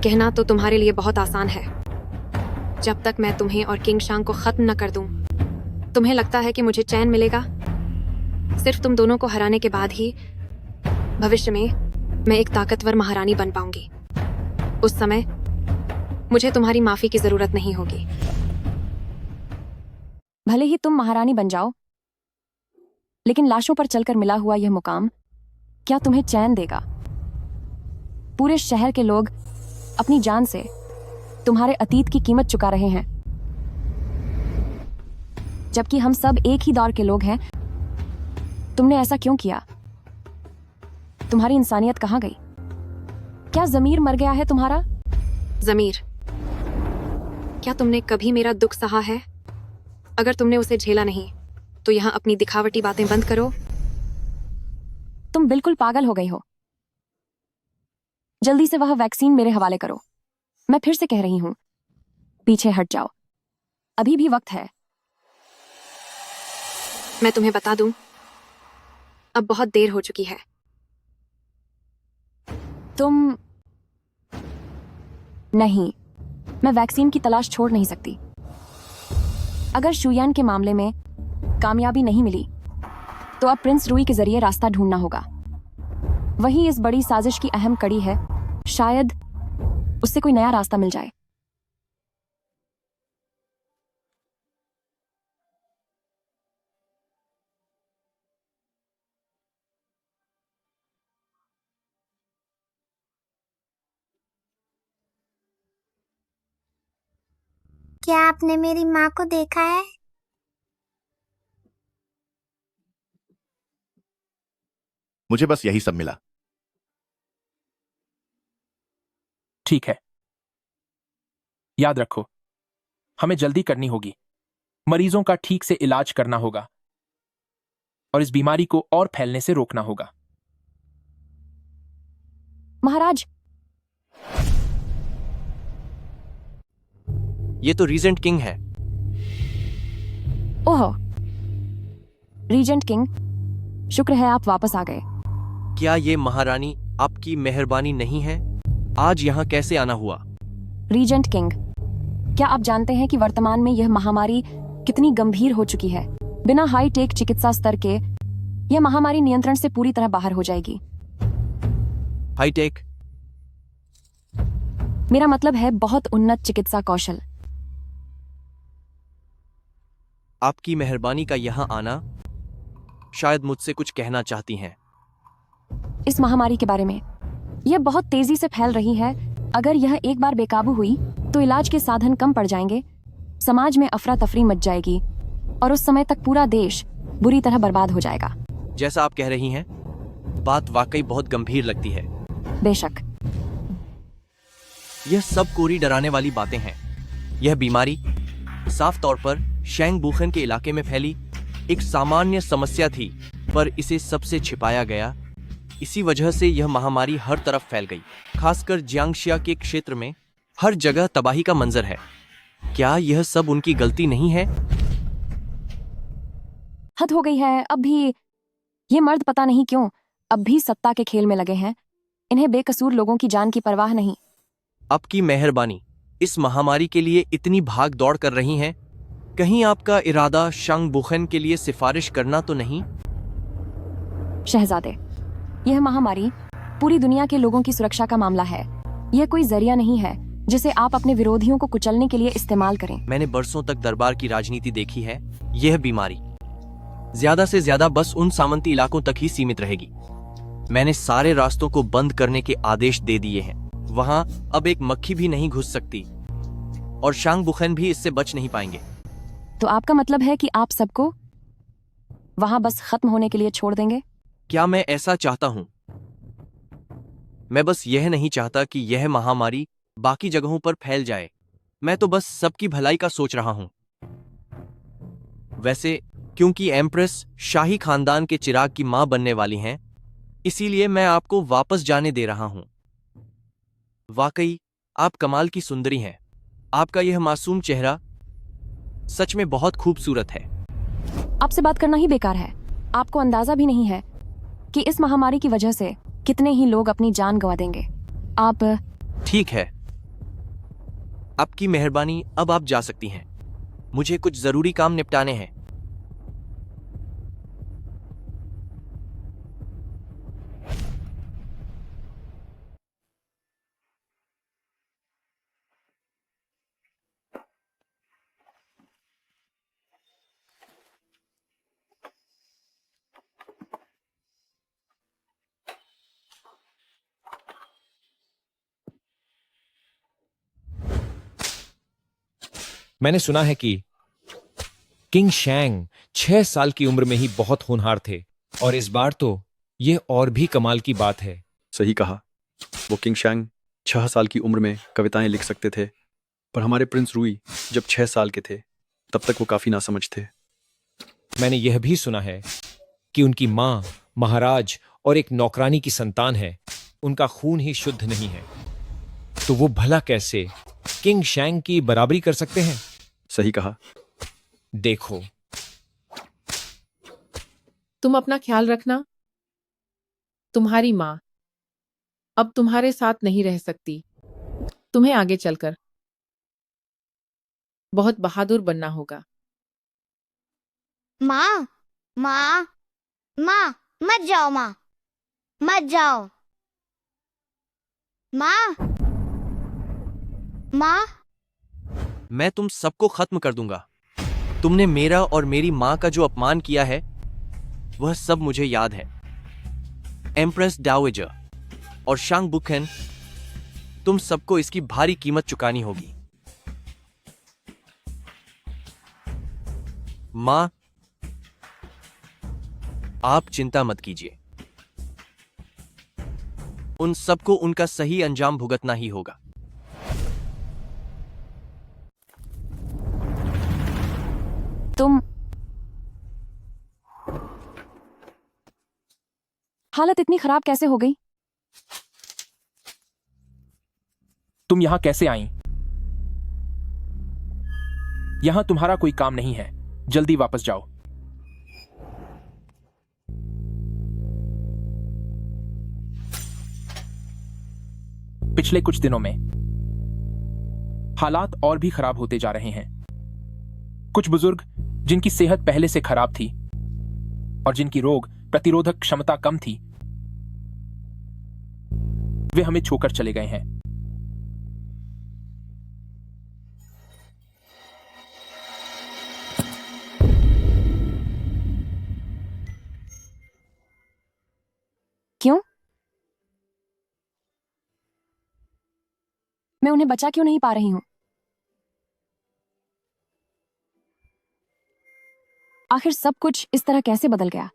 कहना तो तुम्हारे लिए बहुत आसान है। जब तक मैं तुम्हें और किंग शांग को खत्म न कर दूं, तुम्हें लगता है कि मुझे चैन मिलेगा? सिर्फ तुम दोनों को हराने के बाद ही भविष्य में मैं एक ताकतवर महारानी बन पाऊंगी। उस समय मुझे तुम्हारी माफी की जरूरत नहीं होगी। भले ही तुम महारानी बन जाओ, लेकिन लाशों पर चलकर मिला हुआ यह मुकाम क्या तुम्हें चैन देगा? पूरे शहर के लोग अपनी जान से तुम्हारे अतीत की कीमत चुका रहे हैं, जबकि हम सब एक ही दौर के लोग हैं। तुमने ऐसा क्यों किया? तुम्हारी इंसानियत कहाँ गई? क्या जमीर मर गया है तुम्हारा? जमीर? क्या तुमने कभी मेरा दुख सहा है? अगर तुमने उसे झेला नहीं तो यहाँ अपनी दिखावटी बातें बंद करो। तुम बिल्कुल पागल हो गई हो। जल्दी से वह वैक्सीन मेरे हवाले करो। मैं फिर से कह रही हूं, पीछे हट जाओ। अभी भी वक्त है। मैं तुम्हें बता दूं, अब बहुत देर हो चुकी है। तुम नहीं, मैं वैक्सीन की तलाश छोड़ नहीं सकती। अगर शुयान के मामले में कामयाबी नहीं मिली तो अब प्रिंस रूई के जरिए रास्ता ढूंढना होगा। वही इस बड़ी साजिश की अहम कड़ी है। शायद उससे कोई नया रास्ता मिल जाए। क्या आपने मेरी माँ को देखा है? मुझे बस यही सब मिला। ठीक है, याद रखो, हमें जल्दी करनी होगी। मरीजों का ठीक से इलाज करना होगा और इस बीमारी को और फैलने से रोकना होगा। महाराज, ये तो रीजेंट किंग है। ओह, रीजेंट किंग, शुक्र है आप वापस आ गए। क्या ये महारानी आपकी मेहरबानी नहीं है? आज यहाँ कैसे आना हुआ? रीजेंट किंग, क्या आप जानते हैं कि वर्तमान में यह महामारी कितनी गंभीर हो चुकी है? बिना हाई टेक चिकित्सा स्तर के यह महामारी नियंत्रण से पूरी तरह बाहर हो जाएगी। High tech? मेरा मतलब है बहुत उन्नत चिकित्सा कौशल। आपकी मेहरबानी का यहाँ आना, शायद मुझसे कुछ कहना चाहती हैं। इस महामारी के बारे में, यह बहुत तेजी से फैल रही है। अगर यह एक बार बेकाबू हुई तो इलाज के साधन कम पड़ जाएंगे, समाज में अफरा तफरी मच जाएगी और उस समय तक पूरा देश बुरी तरह बर्बाद हो जाएगा। जैसा आप कह रही हैं, बात वाकई बहुत गंभीर लगती है। बेशक, यह सब कोरी डराने वाली बातें हैं। यह बीमारी साफ तौर पर शैंग बुखेन के इलाके में फैली एक सामान्य समस्या थी, पर इसे सबसे छिपाया गया। इसी वजह से यह महामारी हर तरफ फैल गई, खासकर जियांगशिया के क्षेत्र में हर जगह तबाही का मंजर है। क्या यह सब उनकी गलती नहीं है? हद हो गई है। अब भी ये मर्द पता नहीं क्यों अब भी सत्ता के खेल में लगे हैं। इन्हें बेकसूर लोगों की जान की परवाह नहीं। आपकी मेहरबानी, इस महामारी के लिए इतनी भाग दौड़ कर रही हैं। कहीं आपका इरादा शैंग बुखेन के लिए सिफारिश करना तो नहीं? शहजादे, यह महामारी पूरी दुनिया के लोगों की सुरक्षा का मामला है। यह कोई जरिया नहीं है जिसे आप अपने विरोधियों को कुचलने के लिए इस्तेमाल करें। मैंने बरसों तक दरबार की राजनीति देखी है। यह बीमारी ज्यादा से ज्यादा बस उन सामंती इलाकों तक ही सीमित रहेगी। मैंने सारे रास्तों को बंद करने के आदेश दे दिए हैं। वहां अब एक मक्खी भी नहीं घुस सकती और शैंग बुखेन भी इससे बच नहीं पाएंगे। तो आपका मतलब है कि आप सबको वहां बस खत्म होने के लिए छोड़ देंगे? क्या मैं ऐसा चाहता हूं? मैं बस यह नहीं चाहता कि यह महामारी बाकी जगहों पर फैल जाए। मैं तो बस सबकी भलाई का सोच रहा हूं। वैसे क्योंकि एम्प्रेस शाही खानदान के चिराग की मां बनने वाली हैं, इसीलिए मैं आपको वापस जाने दे रहा हूं। वाकई आप कमाल की सुंदरी हैं। आपका यह मासूम चेहरा सच में बहुत खूबसूरत है। आपसे बात करना ही बेकार है। आपको अंदाजा भी नहीं है कि इस महामारी की वजह से कितने ही लोग अपनी जान गंवा देंगे। आप ठीक है, आपकी मेहरबानी। अब आप जा सकती हैं। मुझे कुछ जरूरी काम निपटाने हैं। मैंने सुना है कि किंग शैंग 6 साल की उम्र में ही बहुत होनहार थे, और इस बार तो यह और भी कमाल की बात है। सही कहा। वो किंग शैंग 6 साल की उम्र में कविताएं लिख सकते थे, पर हमारे प्रिंस रूई जब 6 साल के थे तब तक वो काफी नासमझ थे। मैंने यह भी सुना है कि उनकी मां महाराज और एक नौकरानी की संतान है। उनका खून ही शुद्ध नहीं है, तो वो भला कैसे किंग शैंग की बराबरी कर सकते हैं? सही कहा। देखो, तुम अपना ख्याल रखना तुम्हारी माँ अब तुम्हारे साथ नहीं रह सकती। तुम्हें आगे चलकर बहुत बहादुर बनना होगा। माँ, माँ, माँ, मत जाओ माँ, मत जाओ। माँ, माँ, मैं तुम सबको खत्म कर दूंगा। तुमने मेरा और मेरी माँ का जो अपमान किया है वह सब मुझे याद है। एम्प्रेस डाओवेजर और शांग बुकहेन, तुम सबको इसकी भारी कीमत चुकानी होगी। माँ, आप चिंता मत कीजिए, उन सबको उनका सही अंजाम भुगतना ही होगा। तुम हालत इतनी खराब कैसे हो गई? तुम यहां कैसे आई? यहां तुम्हारा कोई काम नहीं है, जल्दी वापस जाओ। पिछले कुछ दिनों में हालात और भी खराब होते जा रहे हैं। कुछ बुजुर्ग जिनकी सेहत पहले से खराब थी और जिनकी रोग प्रतिरोधक क्षमता कम थी, वे हमें छोड़कर चले गए हैं। क्यों? मैं उन्हें बचा क्यों नहीं पा रही हूं? आखिर सब कुछ इस तरह कैसे बदल गया?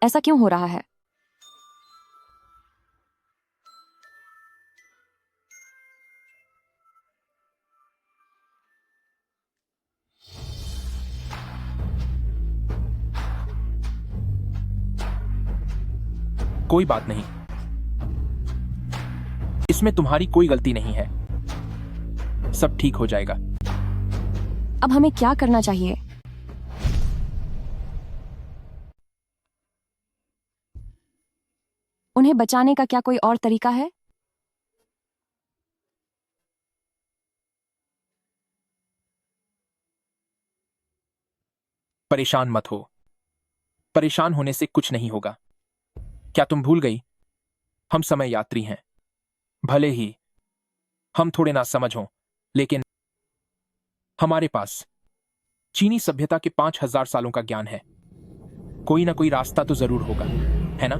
ऐसा क्यों हो रहा है? कोई बात नहीं, इसमें तुम्हारी कोई गलती नहीं है। सब ठीक हो जाएगा। अब हमें क्या करना चाहिए? उन्हें बचाने का क्या कोई और तरीका है? परेशान मत हो। परेशान होने से कुछ नहीं होगा। क्या तुम भूल गई? हम समय यात्री हैं। भले ही हम थोड़े ना समझ हों, लेकिन हमारे पास चीनी सभ्यता के 5000 सालों का ज्ञान है। कोई ना कोई रास्ता तो जरूर होगा, है ना?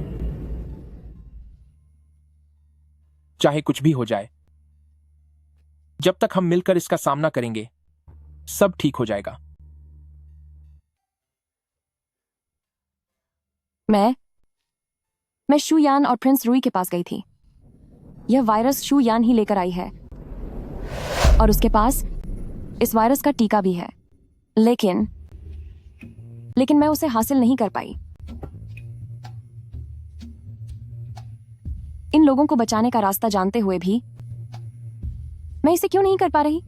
चाहे कुछ भी हो जाए, जब तक हम मिलकर इसका सामना करेंगे, सब ठीक हो जाएगा। मैं शू यान और प्रिंस रूई के पास गई थी। यह वायरस शू यान ही लेकर आई है और उसके पास इस वायरस का टीका भी है, लेकिन मैं उसे हासिल नहीं कर पाई। इन लोगों को बचाने का रास्ता जानते हुए भी मैं इसे क्यों नहीं कर पा रही?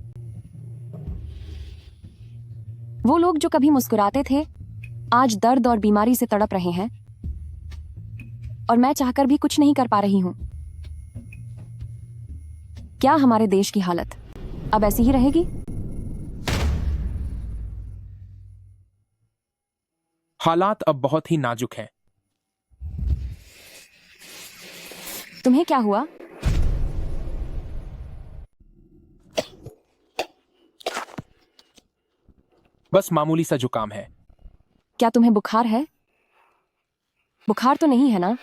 वो लोग जो कभी मुस्कुराते थे, आज दर्द और बीमारी से तड़प रहे हैं और मैं चाहकर भी कुछ नहीं कर पा रही हूं। क्या हमारे देश की हालत अब ऐसी ही रहेगी? हालात अब बहुत ही नाजुक हैं। तुम्हें क्या हुआ? बस मामूली सा जुकाम है। क्या तुम्हें बुखार है? बुखार तो नहीं है ना?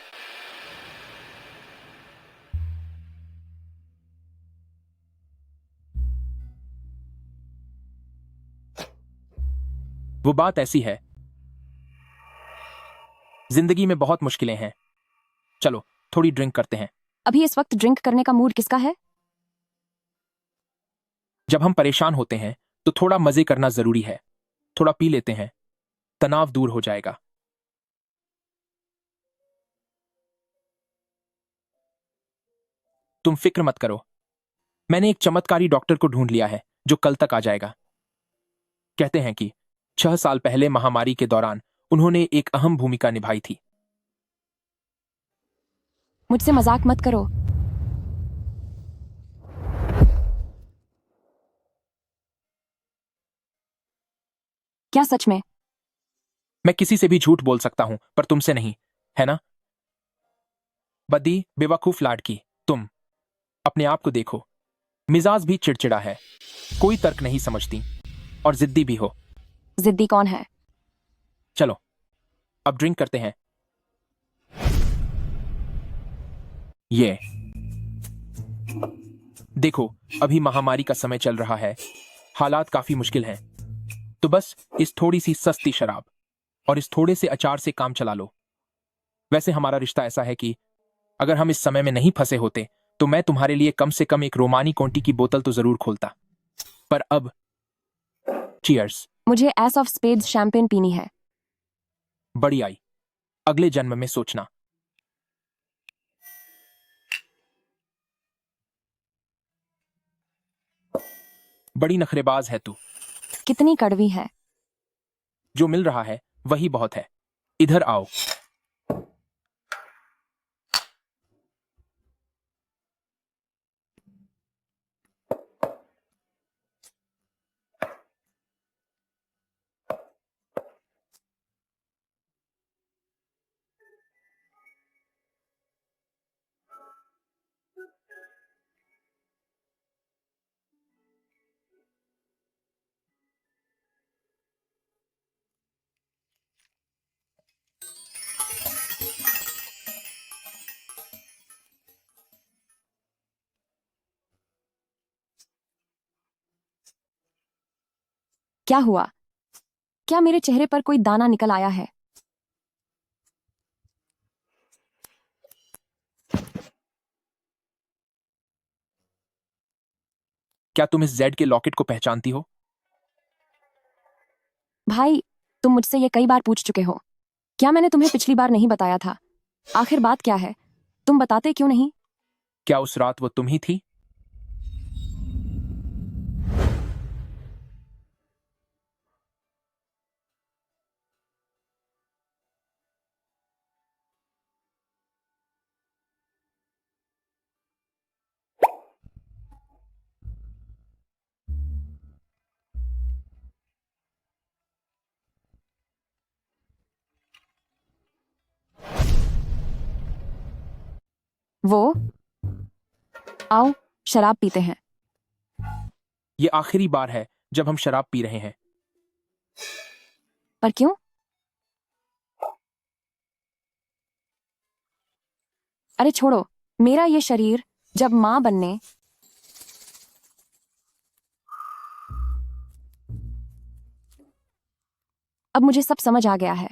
वो बात ऐसी है, जिंदगी में बहुत मुश्किलें हैं। चलो थोड़ी ड्रिंक करते हैं। अभी इस वक्त ड्रिंक करने का मूड किसका है? जब हम परेशान होते हैं तो थोड़ा मजे करना जरूरी है। थोड़ा पी लेते हैं, तनाव दूर हो जाएगा। तुम फिक्र मत करो, मैंने एक चमत्कारी डॉक्टर को ढूंढ लिया है जो कल तक आ जाएगा। कहते हैं कि 6 साल पहले महामारी के दौरान उन्होंने एक अहम भूमिका निभाई थी। मुझसे मजाक मत करो। क्या सच में? मैं किसी से भी झूठ बोल सकता हूं, पर तुमसे नहीं, है ना? बदी बेवकूफ लाडकी, तुम अपने आप को देखो। मिजाज भी चिड़चिड़ा है, कोई तर्क नहीं समझती और जिद्दी भी हो। जिद्दी कौन है? चलो अब ड्रिंक करते हैं। ये देखो, अभी महामारी का समय चल रहा है, हालात काफी मुश्किल हैं, तो बस इस थोड़ी सी सस्ती शराब और इस थोड़े से अचार से काम चला लो। वैसे हमारा रिश्ता ऐसा है कि अगर हम इस समय में नहीं फंसे होते तो मैं तुम्हारे लिए कम से कम एक रोमानी कोंटी की बोतल तो जरूर खोलता। पर अब चीयर्स। मुझे एस ऑफ स्पेड्स शैंपेन पीनी है। बड़ी आई, अगले जन्म में सोचना। बड़ी नखरेबाज है तू। कितनी कड़वी है। जो मिल रहा है वही बहुत है। इधर आओ। क्या हुआ? क्या मेरे चेहरे पर कोई दाना निकल आया है? क्या तुम इस जेड के लॉकेट को पहचानती हो? भाई, तुम मुझसे ये कई बार पूछ चुके हो। क्या मैंने तुम्हें पिछली बार नहीं बताया था? आखिर बात क्या है? तुम बताते क्यों नहीं? क्या उस रात वो तुम ही थी? वो आओ, शराब पीते हैं। ये आखिरी बार है जब हम शराब पी रहे हैं। पर क्यों? अरे छोड़ो, मेरा ये शरीर जब मां बनने अब मुझे सब समझ आ गया है।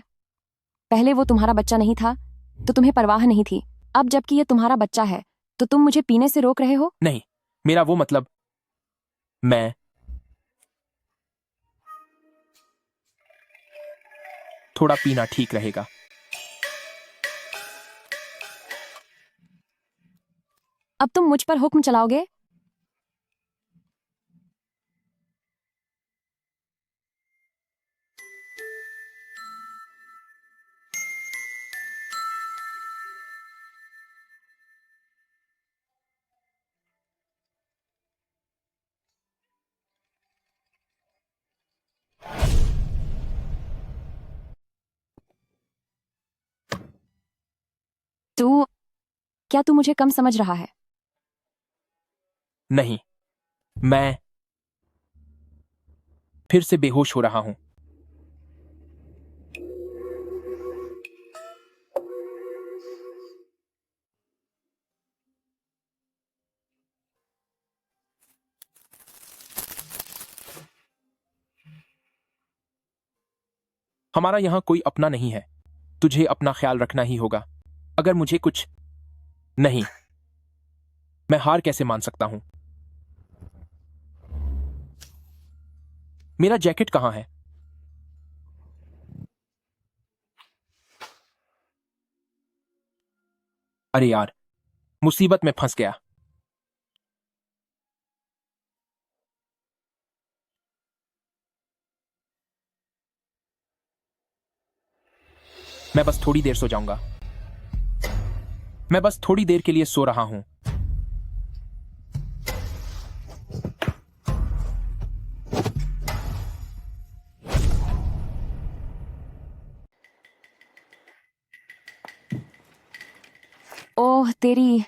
पहले वो तुम्हारा बच्चा नहीं था तो तुम्हें परवाह नहीं थी। अब जबकि ये तुम्हारा बच्चा है तो तुम मुझे पीने से रोक रहे हो? नहीं, मेरा वो मतलब, मैं थोड़ा पीना ठीक रहेगा। अब तुम मुझ पर हुक्म चलाओगे? क्या तू मुझे कम समझ रहा है? नहीं, मैं फिर से बेहोश हो रहा हूं। हमारा यहां कोई अपना नहीं है। तुझे अपना ख्याल रखना ही होगा। अगर मुझे कुछ नहीं, मैं हार कैसे मान सकता हूं? मेरा जैकेट कहां है? अरे यार, मुसीबत में फंस गया। मैं बस थोड़ी देर सो जाऊंगा। मैं बस थोड़ी देर के लिए सो रहा हूं। ओह तेरी।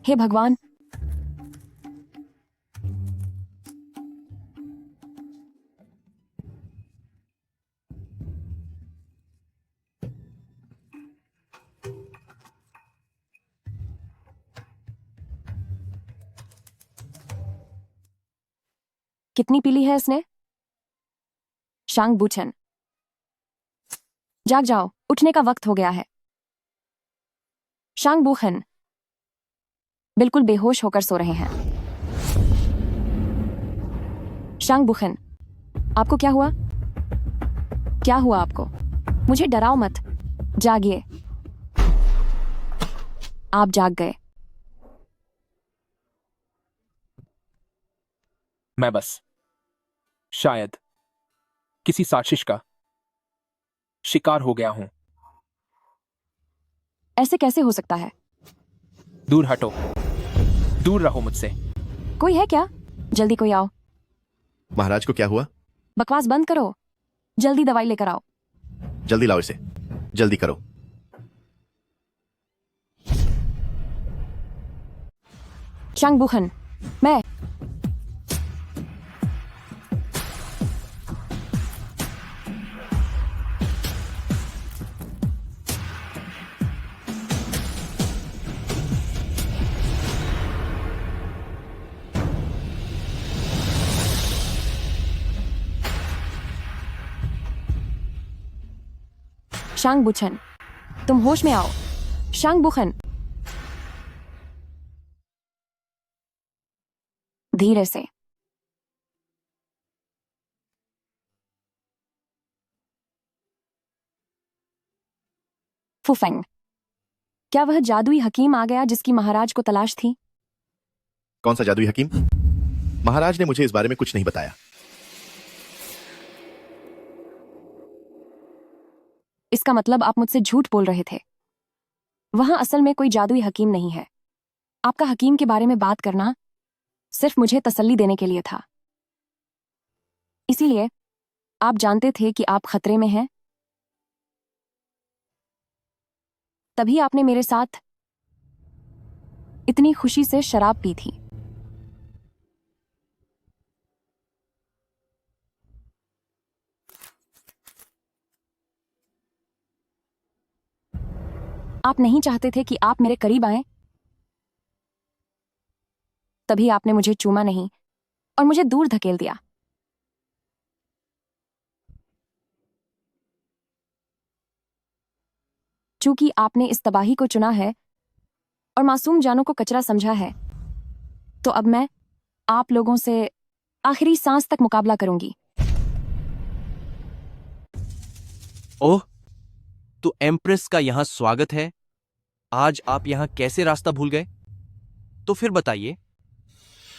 हे भगवान। कितनी पीली है इसने? शांग बुचन, जाग जाओ, उठने का वक्त हो गया है। शांग बुखन बिल्कुल बेहोश होकर सो रहे हैं। शांग बुखन, आपको क्या हुआ? क्या हुआ आपको? मुझे डराओ मत, जागिए। आप जाग गए। मैं बस शायद किसी साजिश का शिकार हो गया हूं। ऐसे कैसे हो सकता है? दूर हटो, दूर रहो मुझसे। कोई है क्या? जल्दी कोई आओ। महाराज को क्या हुआ? बकवास बंद करो, जल्दी दवाई लेकर आओ। जल्दी लाओ इसे, जल्दी करो। शांग बुखन, मैं शांग बुचन, तुम होश में आओ। शांग बुखन, धीरे से। फुफेंग, क्या वह जादुई हकीम आ गया जिसकी महाराज को तलाश थी? कौन सा जादुई हकीम? महाराज ने मुझे इस बारे में कुछ नहीं बताया। इसका मतलब आप मुझसे झूठ बोल रहे थे। वहां असल में कोई जादुई हकीम नहीं है। आपका हकीम के बारे में बात करना सिर्फ मुझे तसल्ली देने के लिए था। इसीलिए आप जानते थे कि आप खतरे में हैं, तभी आपने मेरे साथ इतनी खुशी से शराब पी थी। आप नहीं चाहते थे कि आप मेरे करीब आएं, तभी आपने मुझे चूमा नहीं और मुझे दूर धकेल दिया। चूंकि आपने इस तबाही को चुना है और मासूम जानों को कचरा समझा है, तो अब मैं आप लोगों से आखिरी सांस तक मुकाबला करूंगी। ओह, तो एम्प्रेस का यहां स्वागत है। आज आप यहां कैसे रास्ता भूल गए? तो फिर बताइए,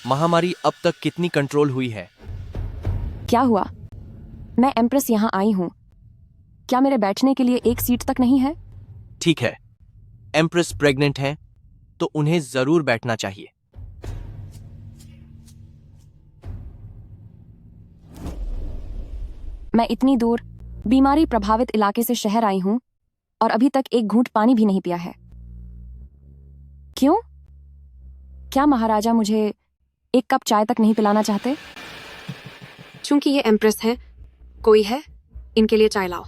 महामारी अब तक कितनी कंट्रोल हुई है? क्या हुआ? मैं एम्प्रेस यहां आई हूं। क्या मेरे बैठने के लिए एक सीट तक नहीं है? ठीक है, एम्प्रेस प्रेग्नेंट हैं, तो उन्हें जरूर बैठना चाहिए। मैं इतनी दूर बीमारी प्रभावित इलाके से शहर आई हूं और अभी तक एक घूंट पानी भी नहीं पिया है। क्यों? क्या महाराजा मुझे एक कप चाय तक नहीं पिलाना चाहते? चूंकि ये एम्प्रेस है, कोई है, इनके लिए चाय लाओ।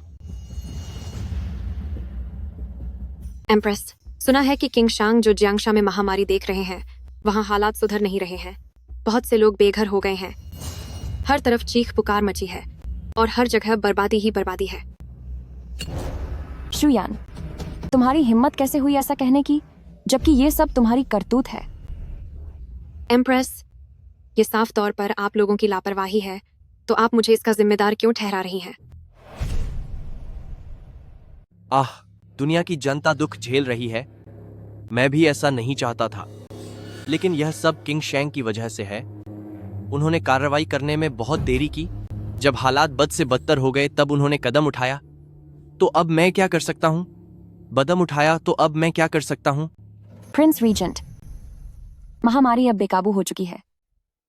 एम्प्रेस, सुना है कि किंग शांग जो जियांगशा में महामारी देख रहे हैं, वहां हालात सुधर नहीं रहे हैं। बहुत से लोग बेघर हो गए हैं। हर तरफ चीख पुकार मची है और हर जगह बर्बादी ही बर्बादी है। शुयान, तुम्हारी हिम्मत कैसे हुई ऐसा कहने की, जबकि ये सब तुम्हारी करतूत है? एम्प्रेस, ये साफ तौर पर आप लोगों की लापरवाही है, तो आप मुझे इसका जिम्मेदार क्यों ठहरा रही हैं? आह, दुनिया की जनता दुख झेल रही है। मैं भी ऐसा नहीं चाहता था, लेकिन यह सब किंग शैंग की वजह से है। उन्होंने कार्रवाई करने में बहुत देरी की जब हालात बद से बदतर हो गए तब उन्होंने कदम उठाया, तो अब मैं क्या कर सकता हूँ? कदम उठाया तो अब मैं क्या कर सकता हूँ? प्रिंस रीजेंट, महामारी अब बेकाबू हो चुकी है।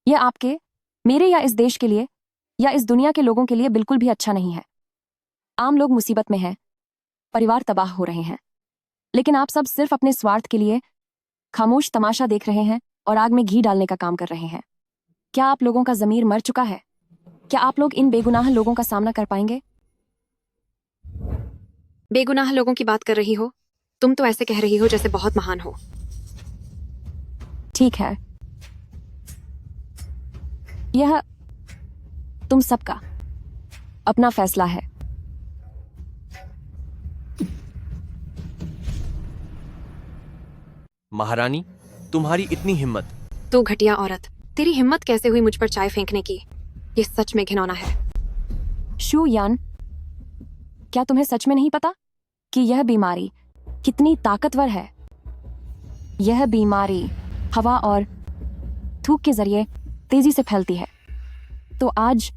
यह आपके, मेरे या इस देश के लिए या इस दुनिया के लोगों के लिए बिल्कुल भी अच्छा नहीं है। आम लोग मुसीबत में हैं, परिवार तबाह हो रहे हैं, लेकिन आप सब सिर्फ अपने स्वार्थ के लिए खामोश तमाशा देख रहे हैं और आग में घी डालने का काम कर रहे हैं। क्या आप लोगों का ज़मीर मर चुका है? क्या आप लोग इन बेगुनाह लोगों का सामना कर पाएंगे? बेगुनाह लोगों की बात कर रही हो? तुम तो ऐसे कह रही हो जैसे बहुत महान हो। ठीक है, यह तुम सबका अपना फैसला है। महारानी, तुम्हारी इतनी हिम्मत! तू घटिया औरत, तेरी हिम्मत कैसे हुई मुझ पर चाय फेंकने की? ये सच में घिनौना है। शू यान, क्या तुम्हें सच में नहीं पता कि यह बीमारी कितनी ताकतवर है? यह बीमारी हवा और थूक के जरिए तेजी से फैलती है। तो आज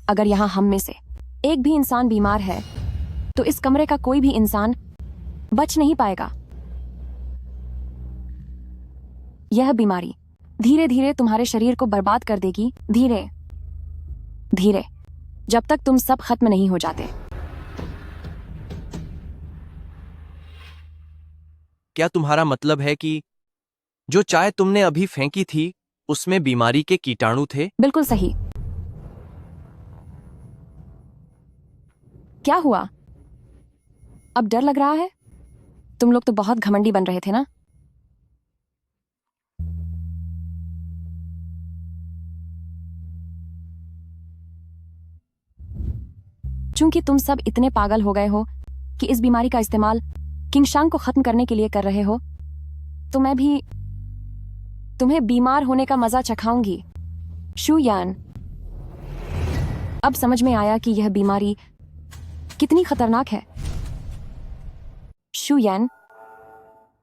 अगर यहाँ हम में से एक भी इंसान बीमार है तो इस कमरे का कोई भी इंसान बच नहीं पाएगा। यह बीमारी धीरे धीरे तुम्हारे शरीर को बर्बाद कर देगी, धीरे धीरे, जब तक तुम सब खत्म नहीं हो जाते। क्या तुम्हारा मतलब है कि जो चाय तुमने अभी फेंकी थी उसमें बीमारी के कीटाणु थे? बिल्कुल सही। क्या हुआ? अब डर लग रहा है? तुम लोग तो बहुत घमंडी बन रहे थे ना? चूंकि तुम सब इतने पागल हो गए हो कि इस बीमारी का इस्तेमाल किंगशांग को खत्म करने के लिए कर रहे हो, तो मैं भी तुम्हें बीमार होने का मजा चखाऊंगी। शू यान, अब समझ में आया कि यह बीमारी कितनी खतरनाक है। शू यान,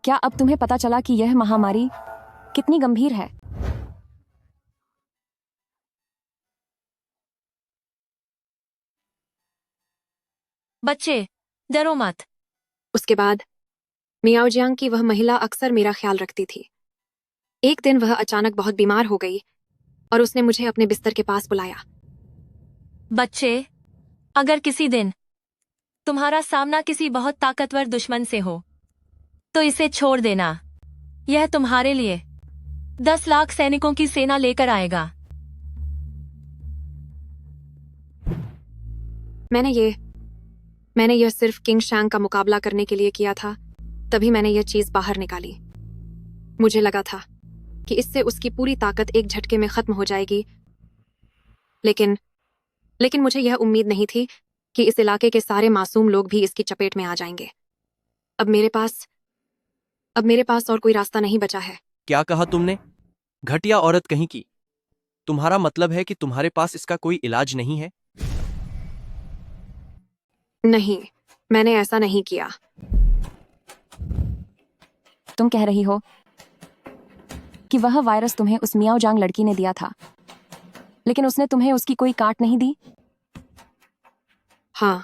क्या अब तुम्हें पता चला कि यह महामारी कितनी गंभीर है? बच्चे, डरो मत। उसके बाद मियाओजियांग की वह महिला अक्सर मेरा ख्याल रखती थी। एक दिन वह अचानक बहुत बीमार हो गई और उसने मुझे अपने बिस्तर के पास बुलाया। बच्चे, अगर किसी दिन तुम्हारा सामना किसी बहुत ताकतवर दुश्मन से हो तो इसे छोड़ देना। यह तुम्हारे लिए 10 लाख सैनिकों की सेना लेकर आएगा। मैंने यह सिर्फ किंगशांग का मुकाबला करने के लिए किया था, तभी मैंने यह चीज बाहर निकाली। मुझे लगा था कि इससे उसकी पूरी ताकत एक झटके में खत्म हो जाएगी, लेकिन मुझे यह उम्मीद नहीं थी कि इस इलाके के सारे मासूम लोग भी इसकी चपेट में आ जाएंगे। अब मेरे पास और कोई रास्ता नहीं बचा है। क्या कहा तुमने? घटिया औरत कहीं की! तुम्हारा मतलब है कि तुम्हारे पास इसका कोई इलाज नहीं है? नहीं, मैंने ऐसा नहीं किया। तुम कह रही हो कि वह वायरस तुम्हें उस मियाओजांग लड़की ने दिया था, लेकिन उसने तुम्हें उसकी कोई काट नहीं दी? हाँ।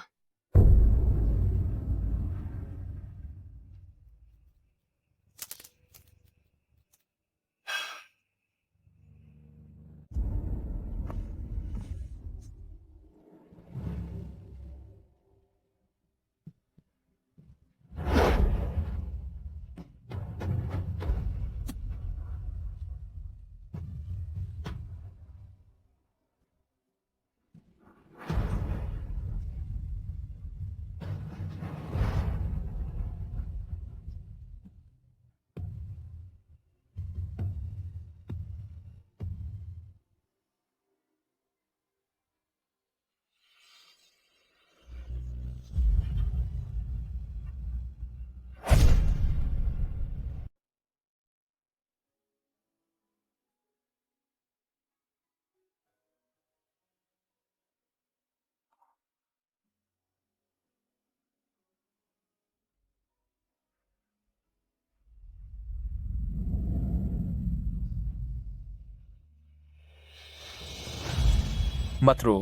मत रो,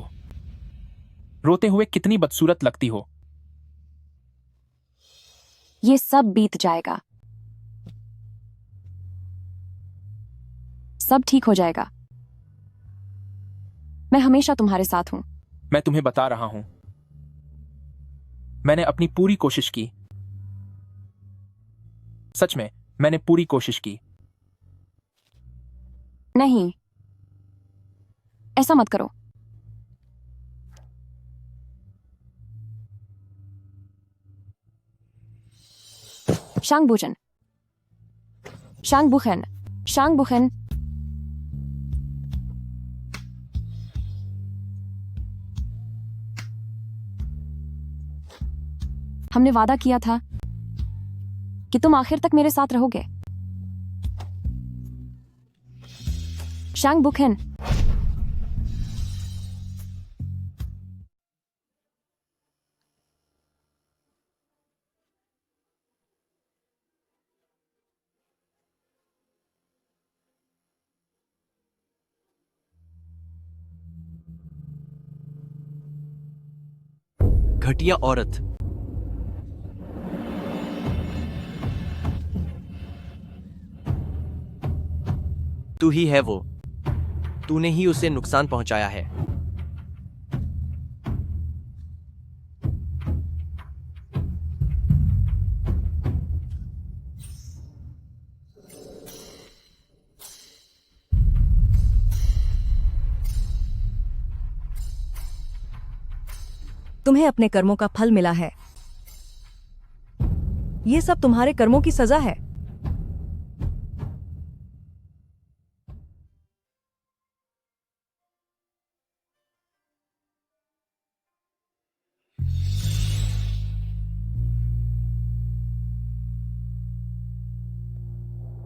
रोते हुए कितनी बदसूरत लगती हो। ये सब बीत जाएगा, सब ठीक हो जाएगा। मैं हमेशा तुम्हारे साथ हूं। मैं तुम्हें बता रहा हूं, मैंने अपनी पूरी कोशिश की। सच में मैंने पूरी कोशिश की। नहीं, ऐसा मत करो। शांग बुचन, शांग बुखेन, शांग बुखेन। हमने वादा किया था कि तुम आखिर तक मेरे साथ रहोगे। शांग बुखेन। घटिया औरत। तू ही है वो, तूने ही उसे नुकसान पहुंचाया है। तुम्हें अपने कर्मों का फल मिला है। ये सब तुम्हारे कर्मों की सजा है।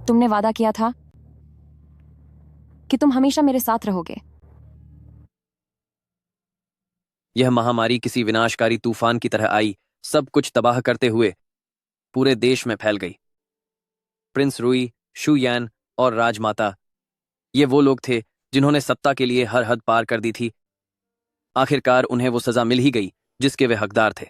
तुमने वादा किया था कि तुम हमेशा मेरे साथ रहोगे। यह महामारी किसी विनाशकारी तूफान की तरह आई, सब कुछ तबाह करते हुए पूरे देश में फैल गई। प्रिंस रुई, शू यान और राजमाता, ये वो लोग थे जिन्होंने सत्ता के लिए हर हद पार कर दी थी। आखिरकार उन्हें वो सजा मिल ही गई जिसके वे हकदार थे।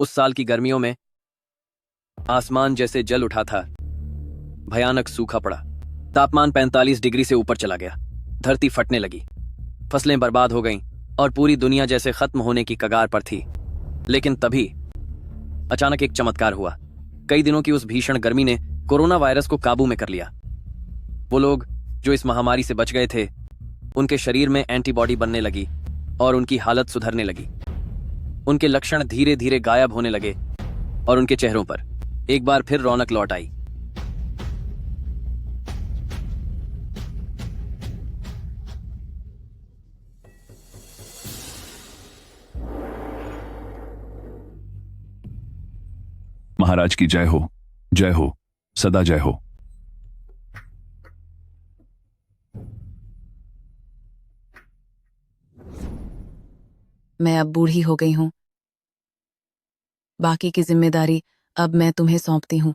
उस साल की गर्मियों में आसमान जैसे जल उठा था। भयानक सूखा पड़ा। तापमान 45 डिग्री से ऊपर चला गया। धरती फटने लगी। फसलें बर्बाद हो गईं और पूरी दुनिया जैसे खत्म होने की कगार पर थी। लेकिन तभी अचानक एक चमत्कार हुआ। कई दिनों की उस भीषण गर्मी ने कोरोना वायरस को काबू में कर लिया। वो लोग जो इस महामारी से बच गए थे, उनके शरीर में एंटीबॉडी बनने लगी और उनकी हालत सुधरने लगी। उनके लक्षण धीरे धीरे गायब होने लगे और उनके चेहरों पर एक बार फिर रौनक लौट आई। महाराज की जय हो, जय हो, सदा जय हो। मैं अब बूढ़ी हो गई हूँ। बाकी की जिम्मेदारी अब मैं तुम्हें सौंपती हूँ।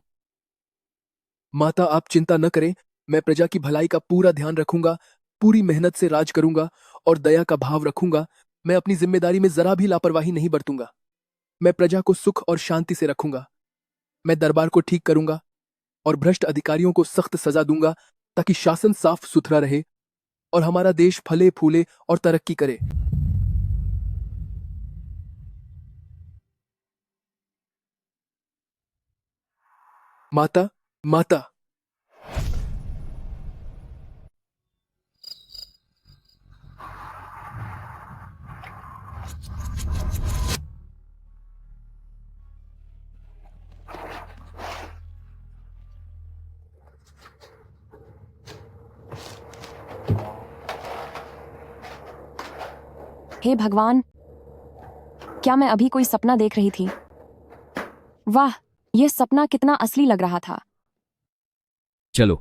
माता, आप चिंता न करें। मैं प्रजा की भलाई का पूरा ध्यान रखूंगा, पूरी मेहनत से राज करूंगा और दया का भाव रखूंगा। मैं अपनी जिम्मेदारी में जरा भी लापरवाही नहीं बरतूंगा। मैं प्रजा को सुख और शांति से रखूंगा। मैं दरबार को ठीक करूंगा और भ्रष्ट अधिकारियों को सख्त सजा दूंगा ताकि शासन साफ सुथरा रहे और हमारा देश फले फूले और तरक्की करे। माता, माता। हे भगवान, क्या मैं अभी कोई सपना देख रही थी? वाह, यह सपना कितना असली लग रहा था। चलो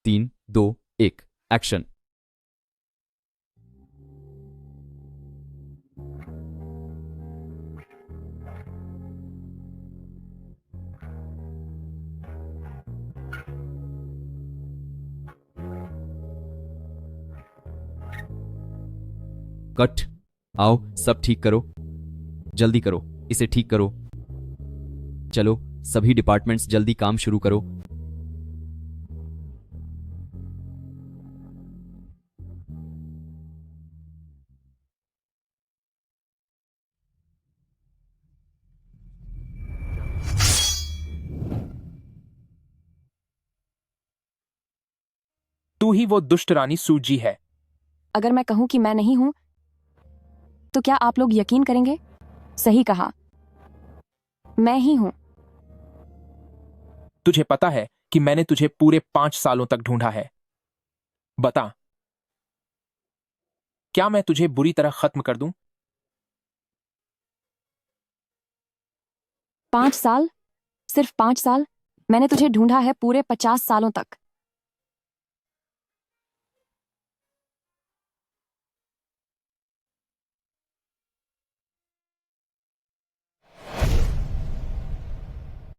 3, 2, 1 एक्शन। कट। आओ सब ठीक करो, जल्दी करो, इसे ठीक करो। चलो सभी डिपार्टमेंट्स जल्दी काम शुरू करो। तू ही वो दुष्ट रानी सूजी है। अगर मैं कहूं कि मैं नहीं हूं तो क्या आप लोग यकीन करेंगे? सही कहा, मैं ही हूं। तुझे पता है कि मैंने तुझे पूरे 5 सालों तक ढूंढा है। बता, क्या मैं तुझे बुरी तरह खत्म कर दूं? 5 साल? सिर्फ 5 साल? मैंने तुझे ढूंढा है पूरे 50 सालों तक।